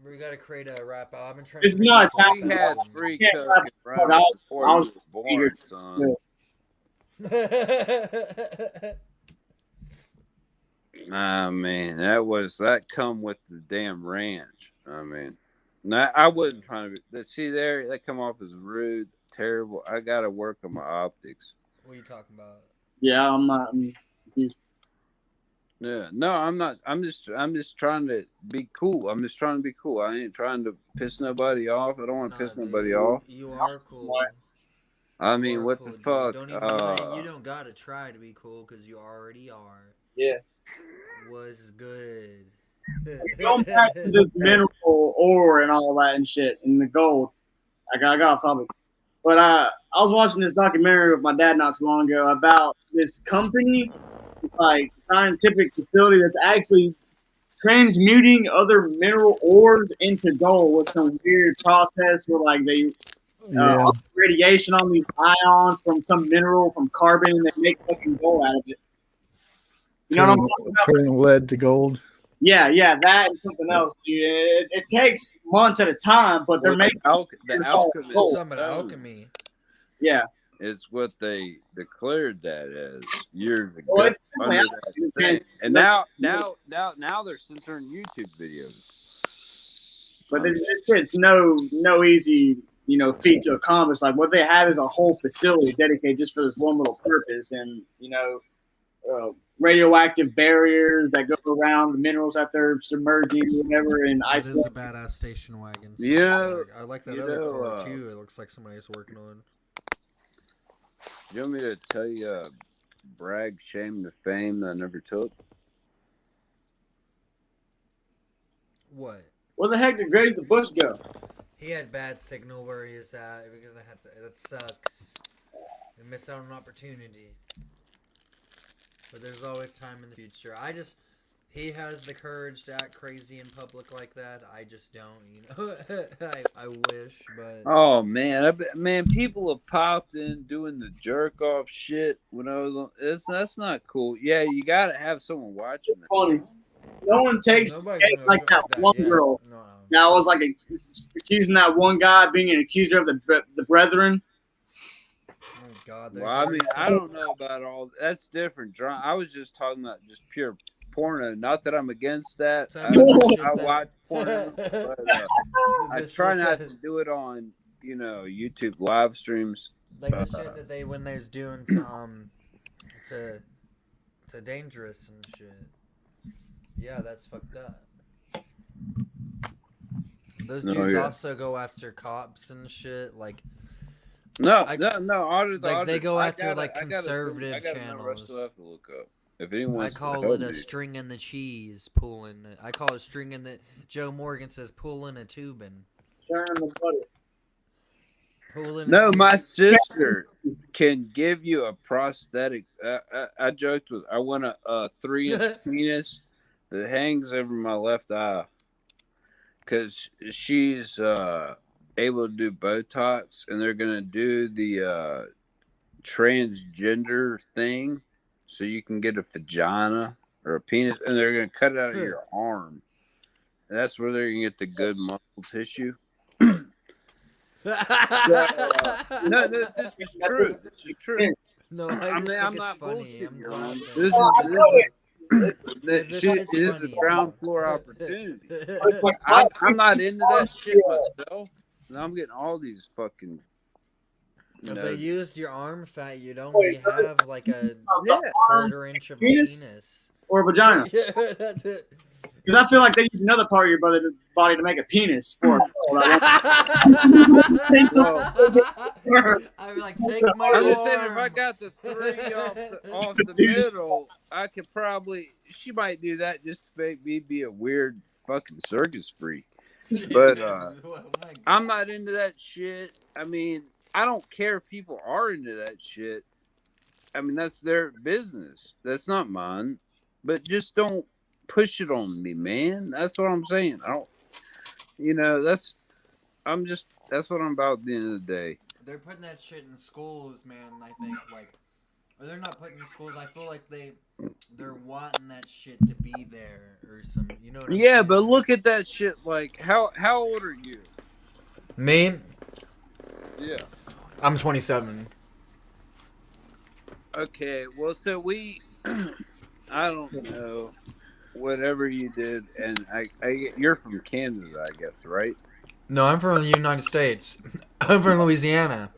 We gotta create a rap album. I've been trying It's to not We had free coke and rum before I you was were born, son. Man, that come with the damn ranch. I mean, I wasn't trying to see there. That come off as rude, terrible. I got to work on my optics. What are you talking about? Yeah, I'm not. I'm confused. Yeah, no, I'm not. I'm just trying to be cool. I'm just trying to be cool. I ain't trying to piss nobody off. I don't want to piss nobody off. You are cool. I mean, what the fuck? You don't gotta try to be cool because you already are. Yeah. Was good. Going back to this mineral ore and all that and shit and the gold. I got off topic. But I was watching this documentary with my dad not too long ago about this company, like scientific facility that's actually transmuting other mineral ores into gold with some weird process where like they radiation on these ions from some mineral from carbon and they make fucking gold out of it. You know what I'm talking about? Turning lead to gold. Yeah, that and something else, dude. It takes months at a time, but they're making the alchemy. Some of the alchemy. Yeah, It's what they declared that as years ago Well, it's under that thing. And now they're censoring YouTube videos. But it's no easy, feat to accomplish. Like what they have is a whole facility dedicated just for this one little purpose, and radioactive barriers that go around the minerals that they're submerging, whatever, and That is isolate. a badass station wagon. So Yeah, I like that other car too. It looks like somebody's working on. You want me to tell you brag, shame, to fame that I never took? What? Where the heck did Graves the Bush go? He had bad signal where he is at. We're gonna have to. That sucks. We miss out on an opportunity. But there's always time in the future. He has the courage to act crazy in public like that. I just don't, I wish, but. Oh man, people have popped in doing the jerk off shit when I was on. That's not cool. Yeah, you gotta have someone watching it. Funny. No one takes like that one girl. No. Now I was like accusing that one guy being an accuser of the brethren. Oh God. Well, I mean, I don't know about all. That's different. I was just talking about just pure porno. Not that I'm against that. I watch porno, but I try not to do it on YouTube live streams. Like the shit that they when there's doing to dangerous and shit. Yeah, that's fucked up. Those dudes also go after cops and shit. Like no. They go after conservative channels. Have to look up. If anyone, I call it a string in the cheese pulling. I call it string in the. Joe Morgan says pulling a tubing. Turn the butter. No, my sister can give you a prosthetic. I joked with. I want a 3-inch penis that hangs over my left eye because she's able to do Botox, and they're gonna do the transgender thing, so you can get a vagina or a penis, and they're gonna cut it out of your arm. And that's where they're gonna get the good muscle tissue. No, this is true. This is true. No, I'm it's not funny. bullshitting. This is a ground floor opportunity. I'm not into that shit myself. And I'm getting all these fucking. If they used your arm fat, you'd only have like a quarter-inch of a penis. Or a vagina. Yeah, that's it. Because I feel like they use another part of your body to make a penis for it. I'd be like, take my I'm arm. just saying, if I got the 3 off the middle, I could probably. She might do that just to make me be a weird fucking circus freak. But I'm not into that shit. I mean, I don't care if people are into that shit. I mean, that's their business. That's not mine. But just don't push it on me, man. That's what I'm saying. I don't. That's what I'm about at the end of the day. They're putting that shit in schools, man. I think or they're not putting in schools. I feel like they're wanting that shit to be there or some. You know what I'm saying? But look at that shit. Like, how old are you? Me? Yeah. I'm 27. Okay. Well, so we. I don't know. Whatever you did, and you're from Canada, I guess, right? No, I'm from the United States. I'm from Louisiana.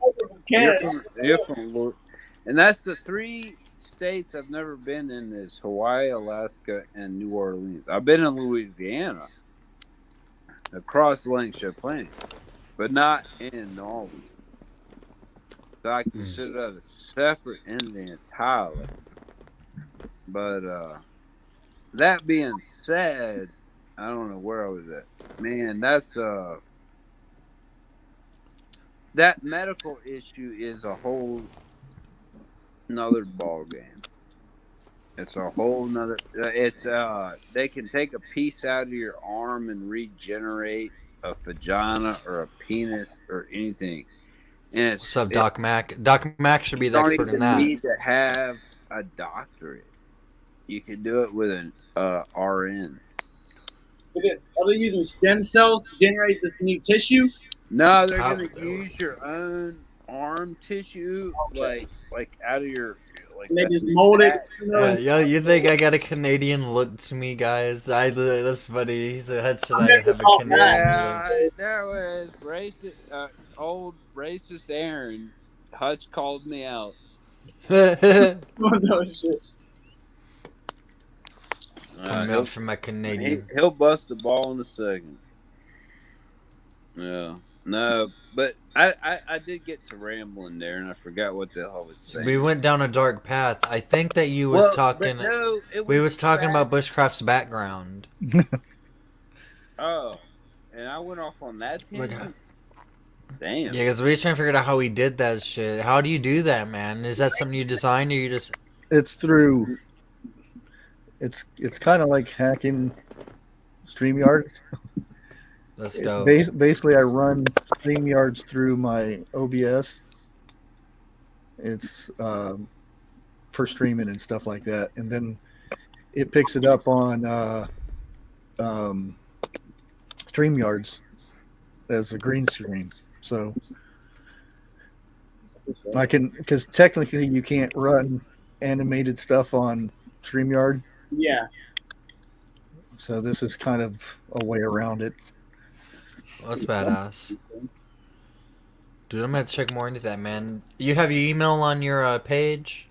You're from and that's the 3 states I've never been in is Hawaii, Alaska, and New Orleans. I've been in Louisiana, across Lake Champlain, but not in New Orleans. So I consider that a separate entity entirely. But that being said, I don't know where I was at. Man, that's that medical issue is a whole nother ball game. It's a whole nother. It's they can take a piece out of your arm and regenerate a vagina or a penis or anything. And What's up, Doc Mac? Doc Mac should be the expert in that. You don't need to have a doctorate. You can do it with an RN. Are they using stem cells to generate this new tissue? No, they're going to use your own arm tissue, like out of your like And they that just mold it. fat. You know, Yeah, you think I got a Canadian look to me, guys? That's funny. He said, "Should I have a thought Canadian Yeah, there was racist, old racist Aaron. Hutch called me out. look?" no shit. Coming out from my Canadian. He'll bust the ball in a second. Yeah, no, but I did get to rambling there, and I forgot what the hell I was saying. We went down a dark path. I think that you was talking. But no, We was talking about Bushcraft's background. Oh, and I went off on that Look, tangent. yeah, Damn. because we was trying to figure out how he did that shit. How do you do that, man? Is that something you designed, or you just? It's through. It's kind of like hacking StreamYard. That's dope. Basically, I run StreamYards through my OBS. It's for streaming and stuff like that, and then it picks it up on StreamYards as a green screen. So I can, because technically you can't run animated stuff on StreamYard. Yeah. So this is kind of a way around it. That's badass. Dude, I'm gonna check more into that, man. You have your email on your page?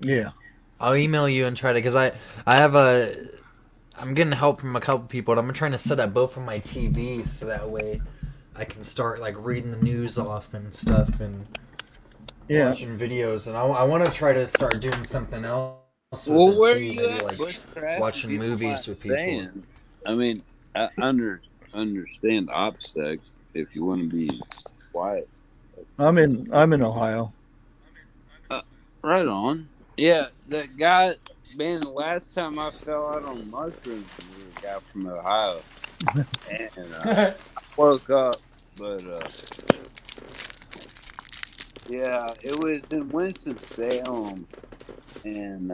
Yeah. I'll email you and try to, because I'm getting help from a couple people, and I'm trying to set up both of my TVs so that way I can start like reading the news off and stuff and watching videos. And I want to try to start doing something else. Well, where are too, you maybe, at? like, Bushcraft? watching You know movies what with I'm people. saying? I mean, I understand OPSEC if you want to be quiet. I'm in Ohio. Right on. Yeah, that guy, man, the last time I fell out on mushrooms was a guy from Ohio. And I woke up, but yeah, it was in Winston-Salem, and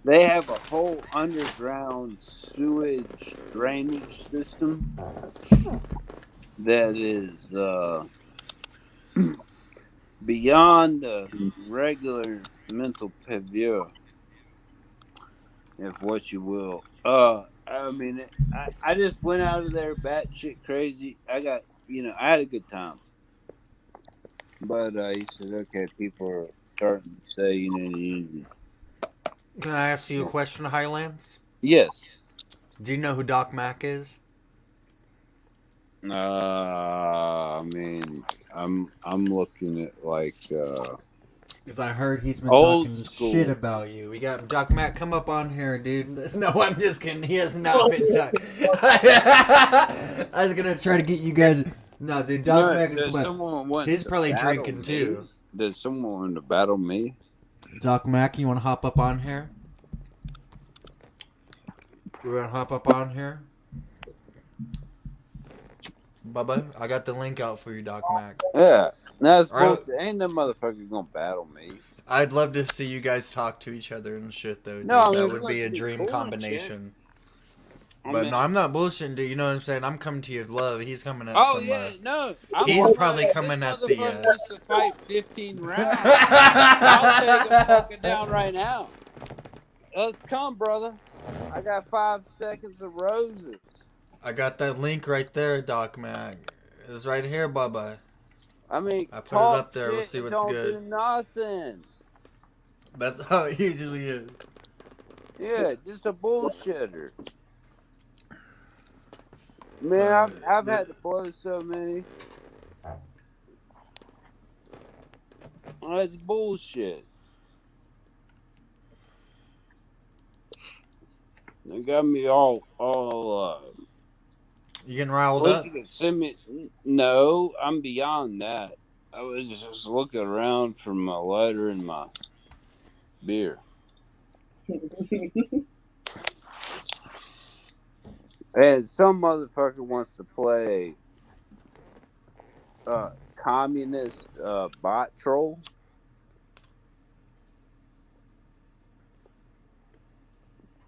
they have a whole underground sewage drainage system that is beyond the regular mental pavure, if what you will. I mean, I just went out of there batshit crazy. I had a good time. But he said, okay, people are starting to say, you need Can I ask you a question, Highlands? Yes. Do you know who Doc Mack is? I mean, I'm looking at like Because I heard he's been old talking school shit about you. We got Doc Mack, come up on here, dude. No, I'm just kidding. He has not been talking. I was gonna try to get you guys. No, dude, Doc Mack is come up. He's probably drinking too. Does someone want to battle me? Doc Mack, you want to hop up on here? You want to hop up on here? Bubba, I got the link out for you, Doc Mack. Yeah. No, it's Alright. bullshit. Ain't no motherfucker gonna battle me. I'd love to see you guys talk to each other and shit, though. Dude. No, I mean, that we would must be a be dream cool and combination. I But mean- no, I'm not bullshitting, dude. You know what I'm saying? I'm coming to your love. He's coming at Oh some. yeah, no. He's probably coming at the. This motherfucker wants to fight 15 rounds. I'll take him fucking down right now. Let's come, brother. I got 5 seconds of roses. I got that link right there, Doc Mac. It's right here, Bubba. I mean, I put it talk up there. We'll shit see and what's don't good. do nothing. That's how it usually is. Yeah, just a bullshitter. Man, I've had to blow so many. Oh, it's bullshit. They got me all You getting riled well, up? you can send me. No, I'm beyond that. I was just looking around for my lighter and my beer. And some motherfucker wants to play communist bot troll.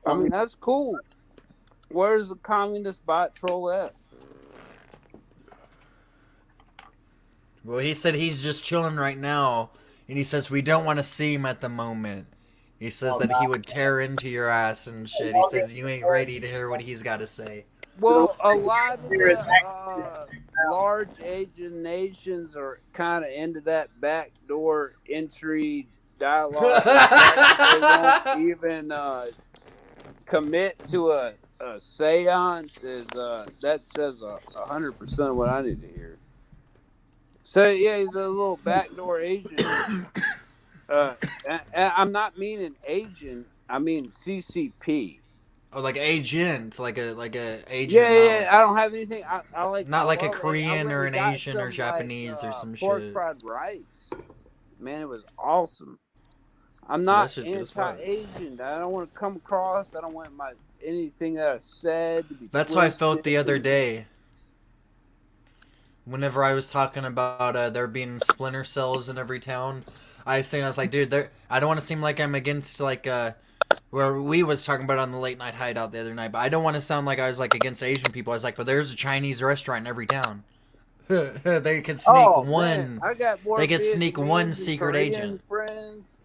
I mean, that's cool. Where's the communist bot troll at? Well, he said he's just chilling right now, and he says we don't want to see him at the moment. He says that he would tear into your ass and shit. He says you ain't ready to hear what he's got to say. Well, a lot of the large Asian nations are kind of into that backdoor entry dialogue. They won't even commit to a seance. That says 100% of what I need to hear. So yeah, he's a little backdoor Asian. I'm not meaning Asian. I mean CCP. Oh, like agent, like a agent. Yeah. I don't have anything. I like not like a I Korean went or and an got Asian or some, Japanese or some pork shit. fried rice. Man, it was awesome. I'm Dude, not that shit's good as fuck. anti-Asian. I don't want to come across. I don't want anything that I said to be That's how I felt twisted. the other day. Whenever I was talking about there being splinter cells in every town, I was like, dude, I don't want to seem like I'm against like where we was talking about it on the late night hideout the other night, but I don't want to sound like I was like against Asian people. I was like, but there's a Chinese restaurant in every town. They could sneak one. Man, I got more they could sneak one Vietnamese secret and Korean agent. Friends.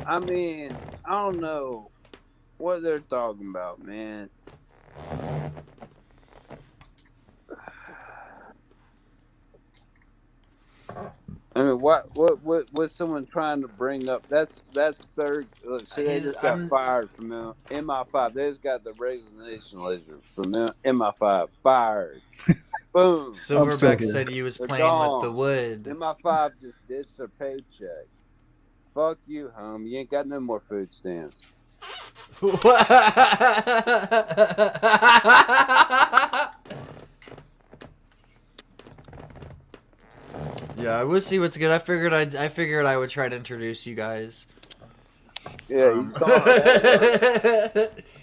I mean, I don't know what they're talking about, man. I mean, what's someone trying to bring up? That's their. See, they just got fired from MI5. They just got the resignation letter from MI5. Fired. Boom. Silverback said he was playing with the wood. MI5 just ditched their paycheck. Fuck you, home. You ain't got no more food stamps. Yeah, we'll see what's good. I figured I would try to introduce you guys. Yeah, you saw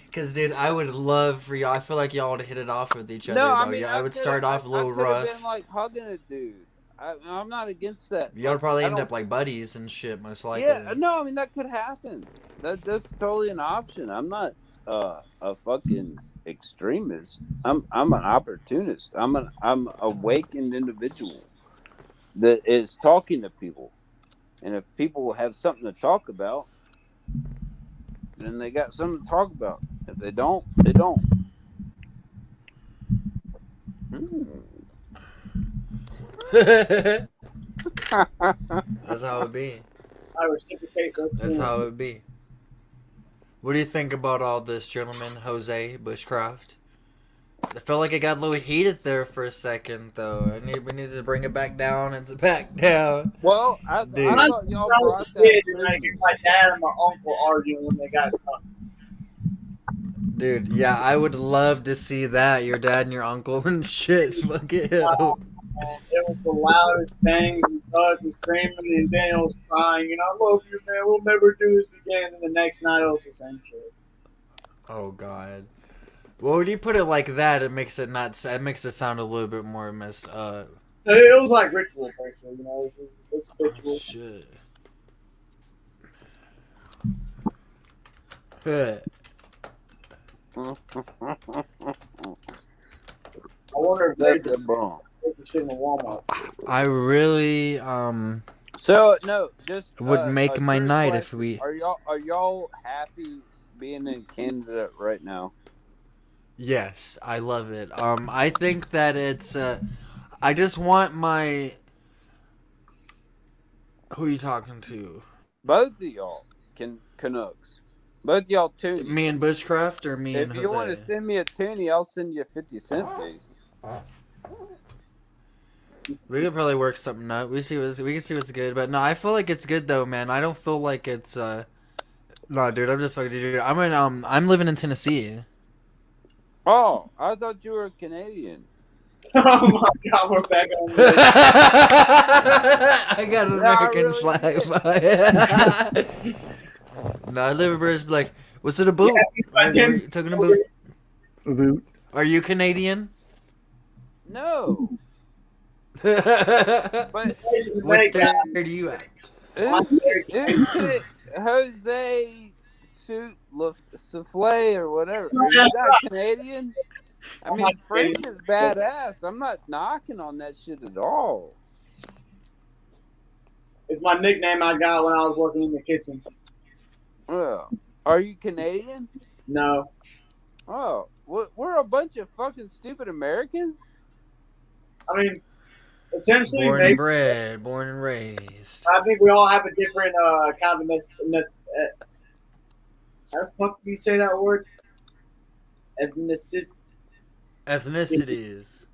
because dude, I would love for y'all. I feel like y'all would hit it off with each other. No, though. I mean, I would start off a little rough. Been like hugging a dude. I'm not against that. Y'all would probably end up like buddies and shit, most likely. Yeah, no, I mean that could happen. That's totally an option. I'm not a fucking extremist. I'm an opportunist. I'm an awakened individual that is talking to people, and if people have something to talk about, then they got something to talk about. If they don't, they don't. That's how it be. I reciprocate those. That's how it be. What do you think about all this, gentleman, Jose Bushcraft? I felt like it got a little heated there for a second, though. We need to bring it back down. It's back down. Well, I thought y'all brought that. I hear my dad and my uncle arguing when they got caught. Dude, yeah, I would love to see that. Your dad and your uncle and shit. Fuck it. It was the loudest bang and thuds and screaming, and Daniel was crying. I love you, man. We'll never do this again. And the next night, it was the same shit. Oh God. Well, when you put it like that, it makes it not. It makes it sound a little bit more messed up. It was like ritual, personally. It's ritual. Oh, shit. Good. I wonder if there's a shit in the Walmart. I really So no, just would make my night question. if we. Are y'all happy being in Canada right now? Yes, I love it. I think that it's. I just want my. Who are you talking to? Both of y'all Canucks. Both of y'all Toonie. Me and Bushcraft or me and If Jose? you want to send me a Toonie, I'll send you a 50-cent piece. We could probably work something out. We can see what's good, but no, I feel like it's good though, man. I don't feel like it's. No, dude, I'm just fucking dude. I'm living in Tennessee. Oh, I thought you were Canadian. Oh my God, we're back on this. I got an American flag. No, I live in British. Like, what's it a boot? Are you taking a boot? A boot. Are you Canadian? No. But what state are you at? Is it Jose Souffle or whatever? Are you not Canadian? I mean, French is badass. I'm not knocking on that shit at all. It's my nickname I got when I was working in the kitchen. Well, are you Canadian? No. Oh, we're a bunch of fucking stupid Americans. I mean, essentially, Born maybe, and bred, born and raised. I think we all have a different kind of how the fuck do you say that word? Ethnicity. Ethnicities.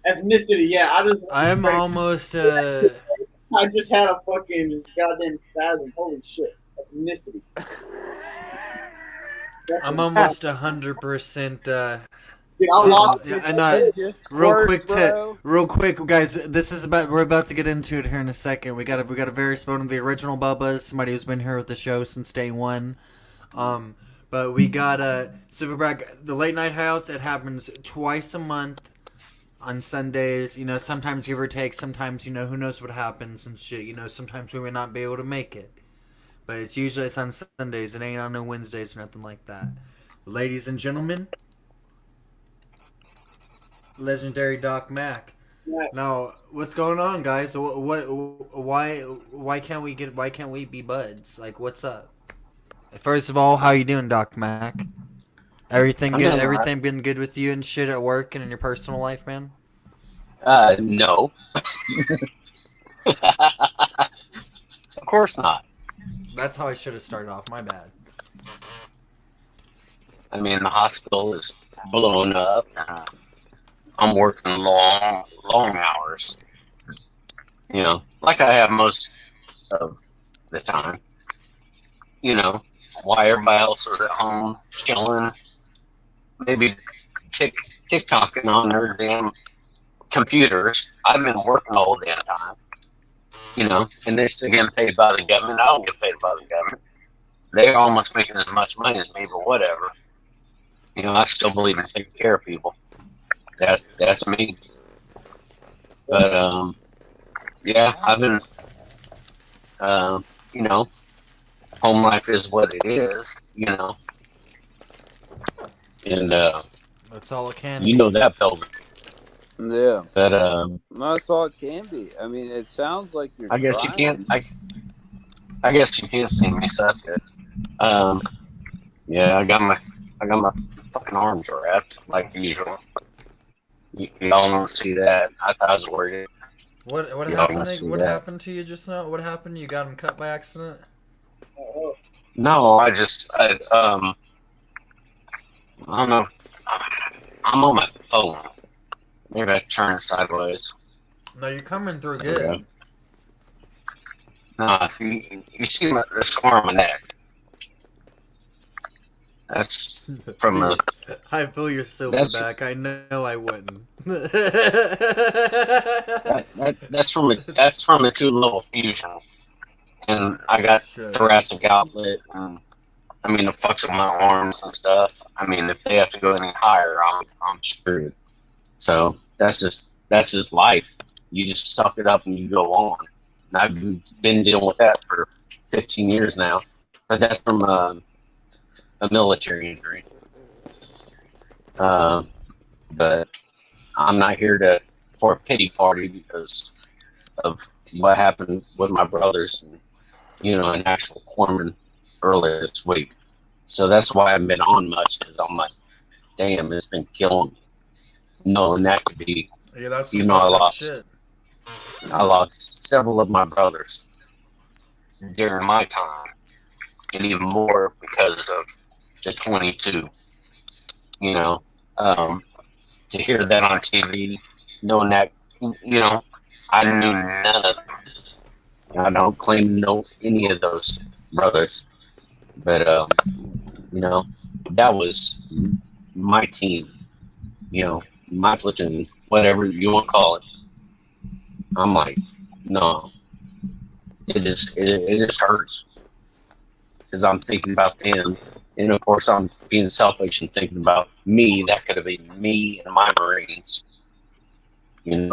Ethnicity. Yeah, I'm almost I just had a fucking goddamn spasm. Holy shit. Ethnicity. I'm almost 100%. Dude, I lost And Just real squirt, quick, bro. real quick, guys. This is about. We're about to get into it here in a second. We got a very one of the original Bubba's, somebody who's been here with the show since day one. But we got Silverback, the late night hangouts. It happens twice a month on Sundays. You know, sometimes give or take. Sometimes who knows what happens and shit. You know, sometimes we may not be able to make it. But it's on Sundays. It ain't on no Wednesdays or nothing like that. Ladies and gentlemen, legendary Doc Mac. Yeah. Now, what's going on, guys? Why can't we be buds? Like, what's up? First of all, how you doing, Doc Mac? Everything good? Everything been good with you and shit at work and in your personal life, man? No. Of course not. That's how I should have started off. My bad. I mean, the hospital is blown up. I'm working long hours. You know, like I have most of the time. You know, while everybody else was at home chilling, maybe TikToking on their damn computers. I've been working the whole damn time. You know, and they're still getting paid by the government. I don't get paid by the government. They're almost making as much money as me, but whatever. You know, I still believe in taking care of people. That's me. But yeah, I've been you know, home life is what it is, you know. And That's all it can. you know that, Pilgrim. Yeah, But that's all it can be. I mean, it sounds like you're. I guess you trying. can't. I guess you can't see me, so that's good. Yeah, I got my fucking arms wrapped like usual. Y'all don't see that. I thought I was worried. What Y'all happened? don't see What that. happened to you just now? What happened? You got him cut by accident? No, I don't know. I'm on my phone. Maybe I turn it sideways. No, you're coming through There we good. go. No, you see the scar on my neck. That's from the. I feel your That's- silverback. I know I wouldn't. That's from a 2-level fusion, and I got Shit. thoracic outlet. And, I mean, it fucks with my arms and stuff. I mean, if they have to go any higher, I'm screwed. So that's just life. You just suck it up and you go on. And I've been dealing with that for 15 years now. But that's from a military injury. But I'm not here for a pity party because of what happened with my brothers and, an actual corpsman earlier this week. So that's why I haven't been on much, because I'm like, damn, it's been killing me. Knowing that could be, Yeah, that's I some fucked up lost. shit. I lost several of my brothers during my time, and even more because of the 22. To hear that on TV, knowing that, I knew none of them. I don't claim to know any of those brothers, but that was my team. My platoon, whatever you want to call it. I'm like, no, it just hurts because I'm thinking about them, and of course I'm being selfish and thinking about me. That could have been me and my Marines, and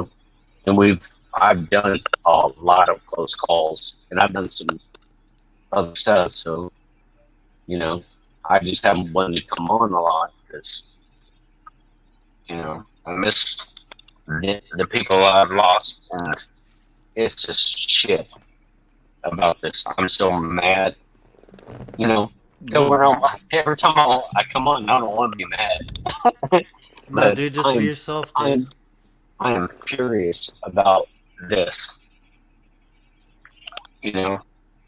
I've done a lot of close calls, and I've done some other stuff. So, I just haven't wanted to come on a lot because You know, I miss the people I've lost, and it's just shit about this. I'm so mad. You know, going on every time I come on, I don't want to be mad. No, But dude, just be yourself, dude. I am furious about this. You know,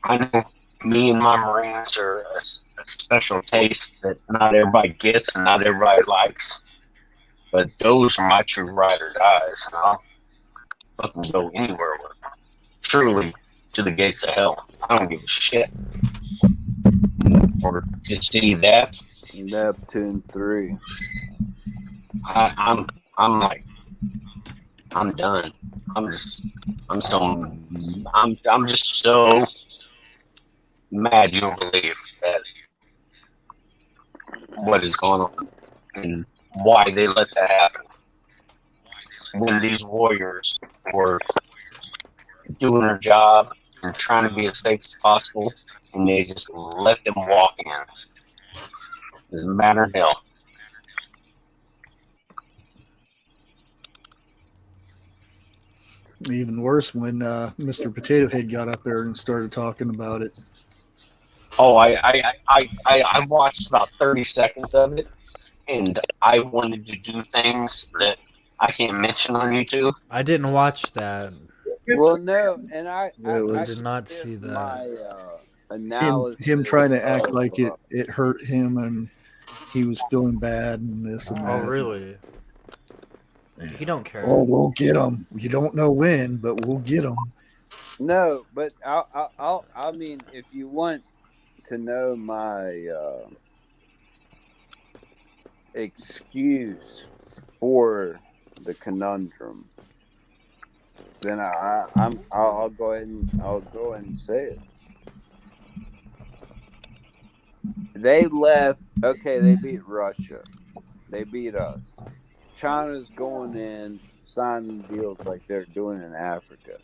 I know me and my Marines are a special taste that not everybody gets and not everybody likes. But those are my true ride or dies, and I'll fucking go anywhere with them. Truly to the gates of hell. I don't give a shit. For to see that, Neptune 3. I'm like, I'm done. I'm just so mad you don't believe that what is going on and why they let that happen. When these warriors were doing their job and trying to be as safe as possible, and they just let them walk in. Doesn't matter hell. Even worse when Mr. Potato Head got up there and started talking about it. Oh, I watched about 30 seconds of it, and I wanted to do things that I can't mention on YouTube. I didn't watch that. Well, no, and I did not see that. My analysis Him trying to act of, like it hurt him and he was feeling bad and this and that. Oh, really? He don't care. Oh, we'll get him. You don't know when, but we'll get him. No, but I mean, if you want to know my excuse for the conundrum, then I'll go ahead and say it. They left. Okay, they beat Russia. They beat us. China's going in, signing deals like they're doing in Africa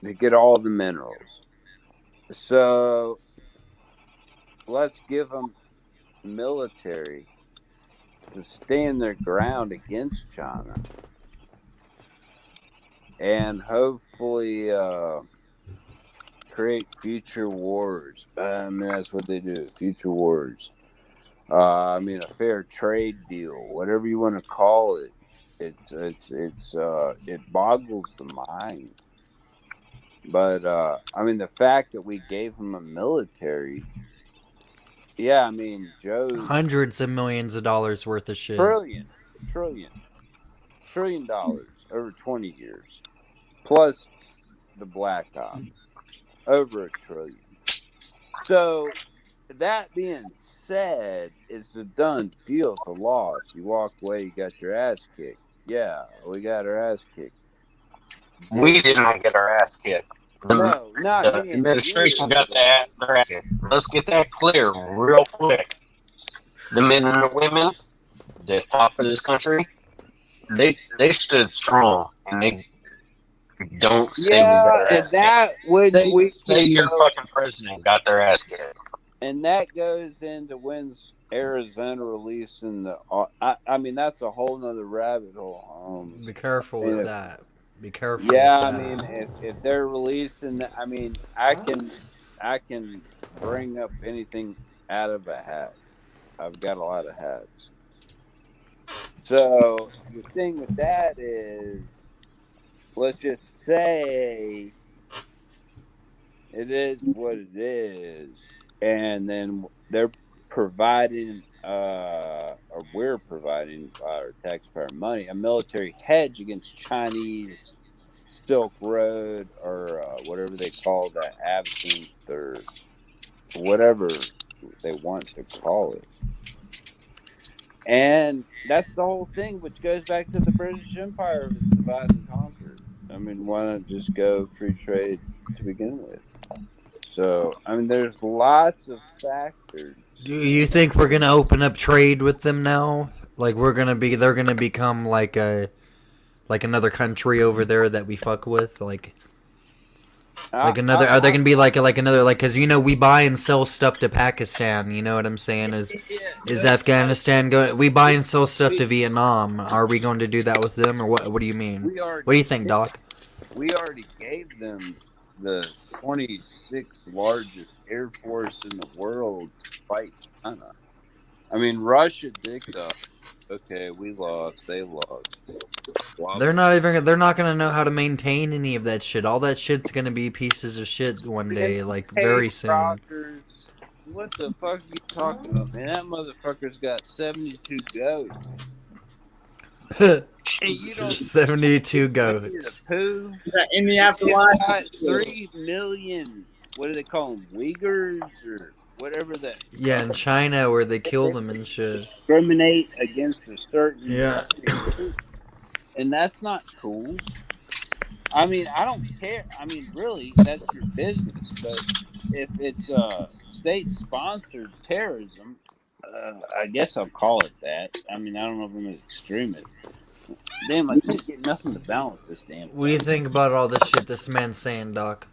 to get all the minerals. So let's give them military to stand their ground against China and hopefully create future wars. I mean, that's what they do, future wars. I mean, a fair trade deal, whatever you want to call it. It boggles the mind. But I mean, the fact that we gave them a military, yeah, I mean, Joe's hundreds of millions of dollars worth of shit. trillion dollars over 20 years, plus the Black Ops, over $1 trillion. So that being said, it's a done deal. It's a loss. You walk away, you got your ass kicked. Yeah, we got our ass kicked. We did not get our ass kicked. No, not the me. administration got their ass kicked. Let's get that clear real quick. The men and the women that fought for this country, they stood strong, and they don't say your fucking president got their ass kicked. And that goes into when's Arizona releasing the. I mean, that's a whole nother rabbit hole. Be careful with that. Be careful. Yeah, with I that. mean, if they're releasing, I mean, I can bring up anything out of a hat. I've got a lot of hats. So the thing with that is, let's just say it is what it is. And then they're providing, or we're providing our taxpayer money, a military hedge against Chinese Silk Road or whatever they call that, absinthe or whatever they want to call it. And that's the whole thing, which goes back to the British Empire of its divide and conquer. I mean, why not just go free trade to begin with? So, I mean, there's lots of factors. Do you think we're gonna open up trade with them now? Like they're gonna become like another country over there that we fuck with? Like Like another, are they gonna be like another, like, cause we buy and sell stuff to Pakistan. You know what I'm saying? Is Afghanistan going? We buy and sell stuff to Vietnam. Are we going to do that with them, or what? What do you mean? What do you think, Doc? We already gave them the 26th largest air force in the world to fight China. I mean, Russia did go. Okay, we lost. They lost. They're not gonna know how to maintain any of that shit. All that shit's gonna be pieces of shit one day, like very soon. Rockers. What the fuck are you talking about, man? That motherfucker's got 72 goats. And you don't 72 goats. Poo. Is that in the afterlife? Got 3 million. What do they call them? Uyghurs or whatever that. Yeah, in China where they kill them and shit. Discriminate against a certain. Yeah. And that's not cool. I mean, I don't care. I mean, really, that's your business. But if it's state-sponsored terrorism, I guess I'll call it that. I mean, I don't know if I'm an extremist. Damn, I can't get nothing to balance this damn thing. What do you think about all this shit this man's saying, Doc?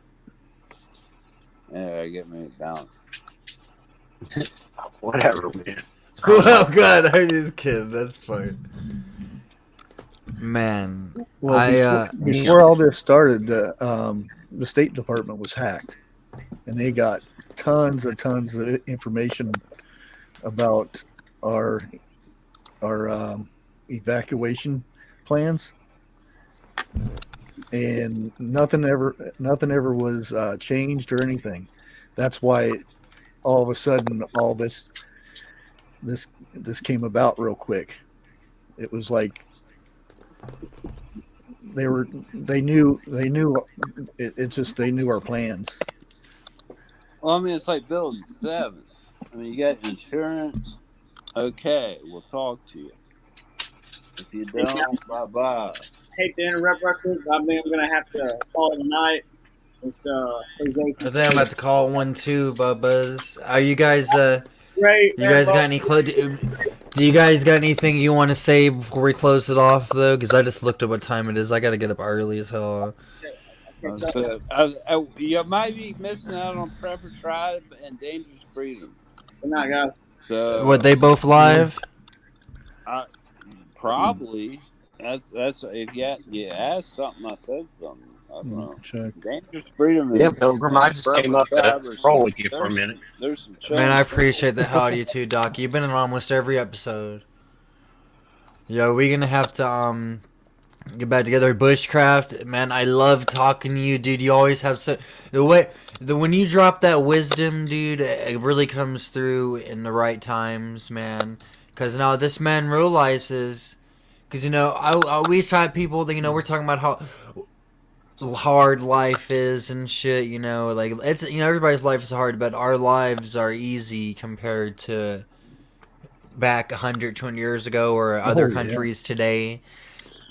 Yeah, I get me balance. Whatever, man. Oh god, I just kidding. That's fine. Man, Well, before all this started, the State Department was hacked, and they got tons of information about our evacuation plans, and nothing ever was changed or anything. That's why all of a sudden all this came about real quick. It was like they knew they knew our plans. Well, I mean, it's like building 7. I mean, you got insurance. Okay, we'll talk to you. If you don't, bye-bye. Hate to interrupt right quick, but I think I'm gonna have to call it a night. It's I think I'm about to call one too, Bubbas. Are you guys great. You guys got any do you guys got anything you want to say before we close it off though? Because I just looked at what time it is. I gotta get up early as hell. You might be missing out on Prepper Tribe and Dangerous Freedom. Good night, guys. So, What, they both live? Probably. That's if you asked something, I said something. I don't know. Check. Dangerous Freedom. Yeah, Pilgrim, I just came up to roll with you for a minute. There's some Man, I appreciate the hell out of you too, Doc. You've been in almost every episode. Yo, we gonna have to get back together. Bushcraft, man, I love talking to you, dude. You always have when you drop that wisdom, dude, it really comes through in the right times, man. Cause now this man realizes, cause I always have people that we're talking about how hard life is and shit. Like it's everybody's life is hard, but our lives are easy compared to back 120 years ago or other countries today.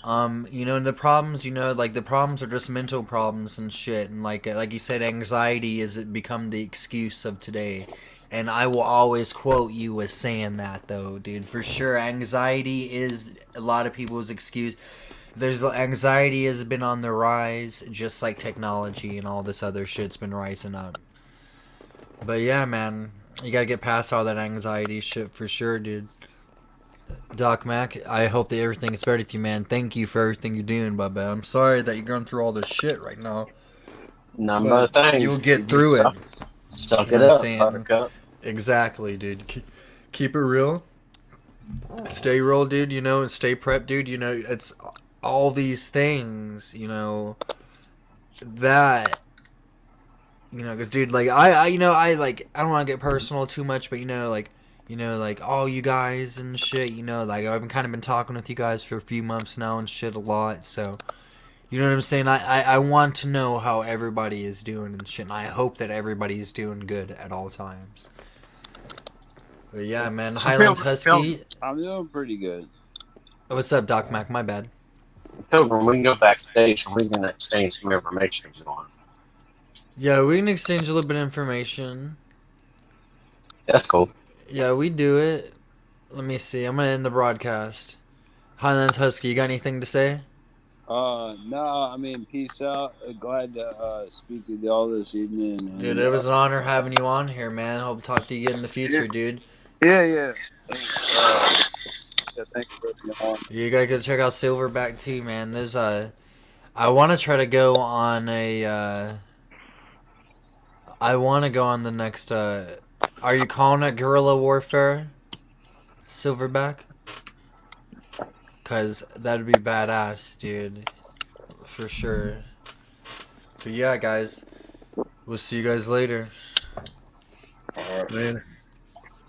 And the problems, like the problems are just mental problems and shit. And like you said, anxiety has become the excuse of today. And I will always quote you as saying that though, dude, for sure. Anxiety is a lot of people's excuse. Anxiety has been on the rise, just like technology and all this other shit's been rising up. But yeah, man, you gotta get past all that anxiety shit for sure, dude. Doc Mac, I hope that everything is better with you, man. Thank you for everything you're doing, Bubba. I'm sorry that you're going through all this shit right now. None but a thing. You'll get through it. Suck it up, buttercup. Exactly, dude. Keep it real. Stay real, dude. And stay prepped, dude. It's all these things, that, because, dude, like, I don't want to get personal too much, but, like, all you guys and shit, like, I've been talking with you guys for a few months now and shit a lot, so, you know what I'm saying? I want to know how everybody is doing and shit, and I hope that everybody is doing good at all times. But yeah, man, Highlands Husky. I'm doing pretty good. What's up, Doc Mac? My bad. Pilgrim, we can go backstage and we can exchange some information if you want. Yeah, we can exchange a little bit of information. That's cool. Yeah, we do it. Let me see. I'm gonna end the broadcast. Highlands Husky, you got anything to say? No, I mean, peace out. Glad to speak with y'all this evening. And, Dude, it was an honor having you on here, man. Hope to talk to you again in the future, dude. Yeah. Thanks for being on. You gotta go check out Silverback too, man. There's I want to try to go on a. I want to go on the next. Are you calling it guerrilla warfare? Silverback? Cause that'd be badass, dude. For sure. But yeah, guys. We'll see you guys later. Man,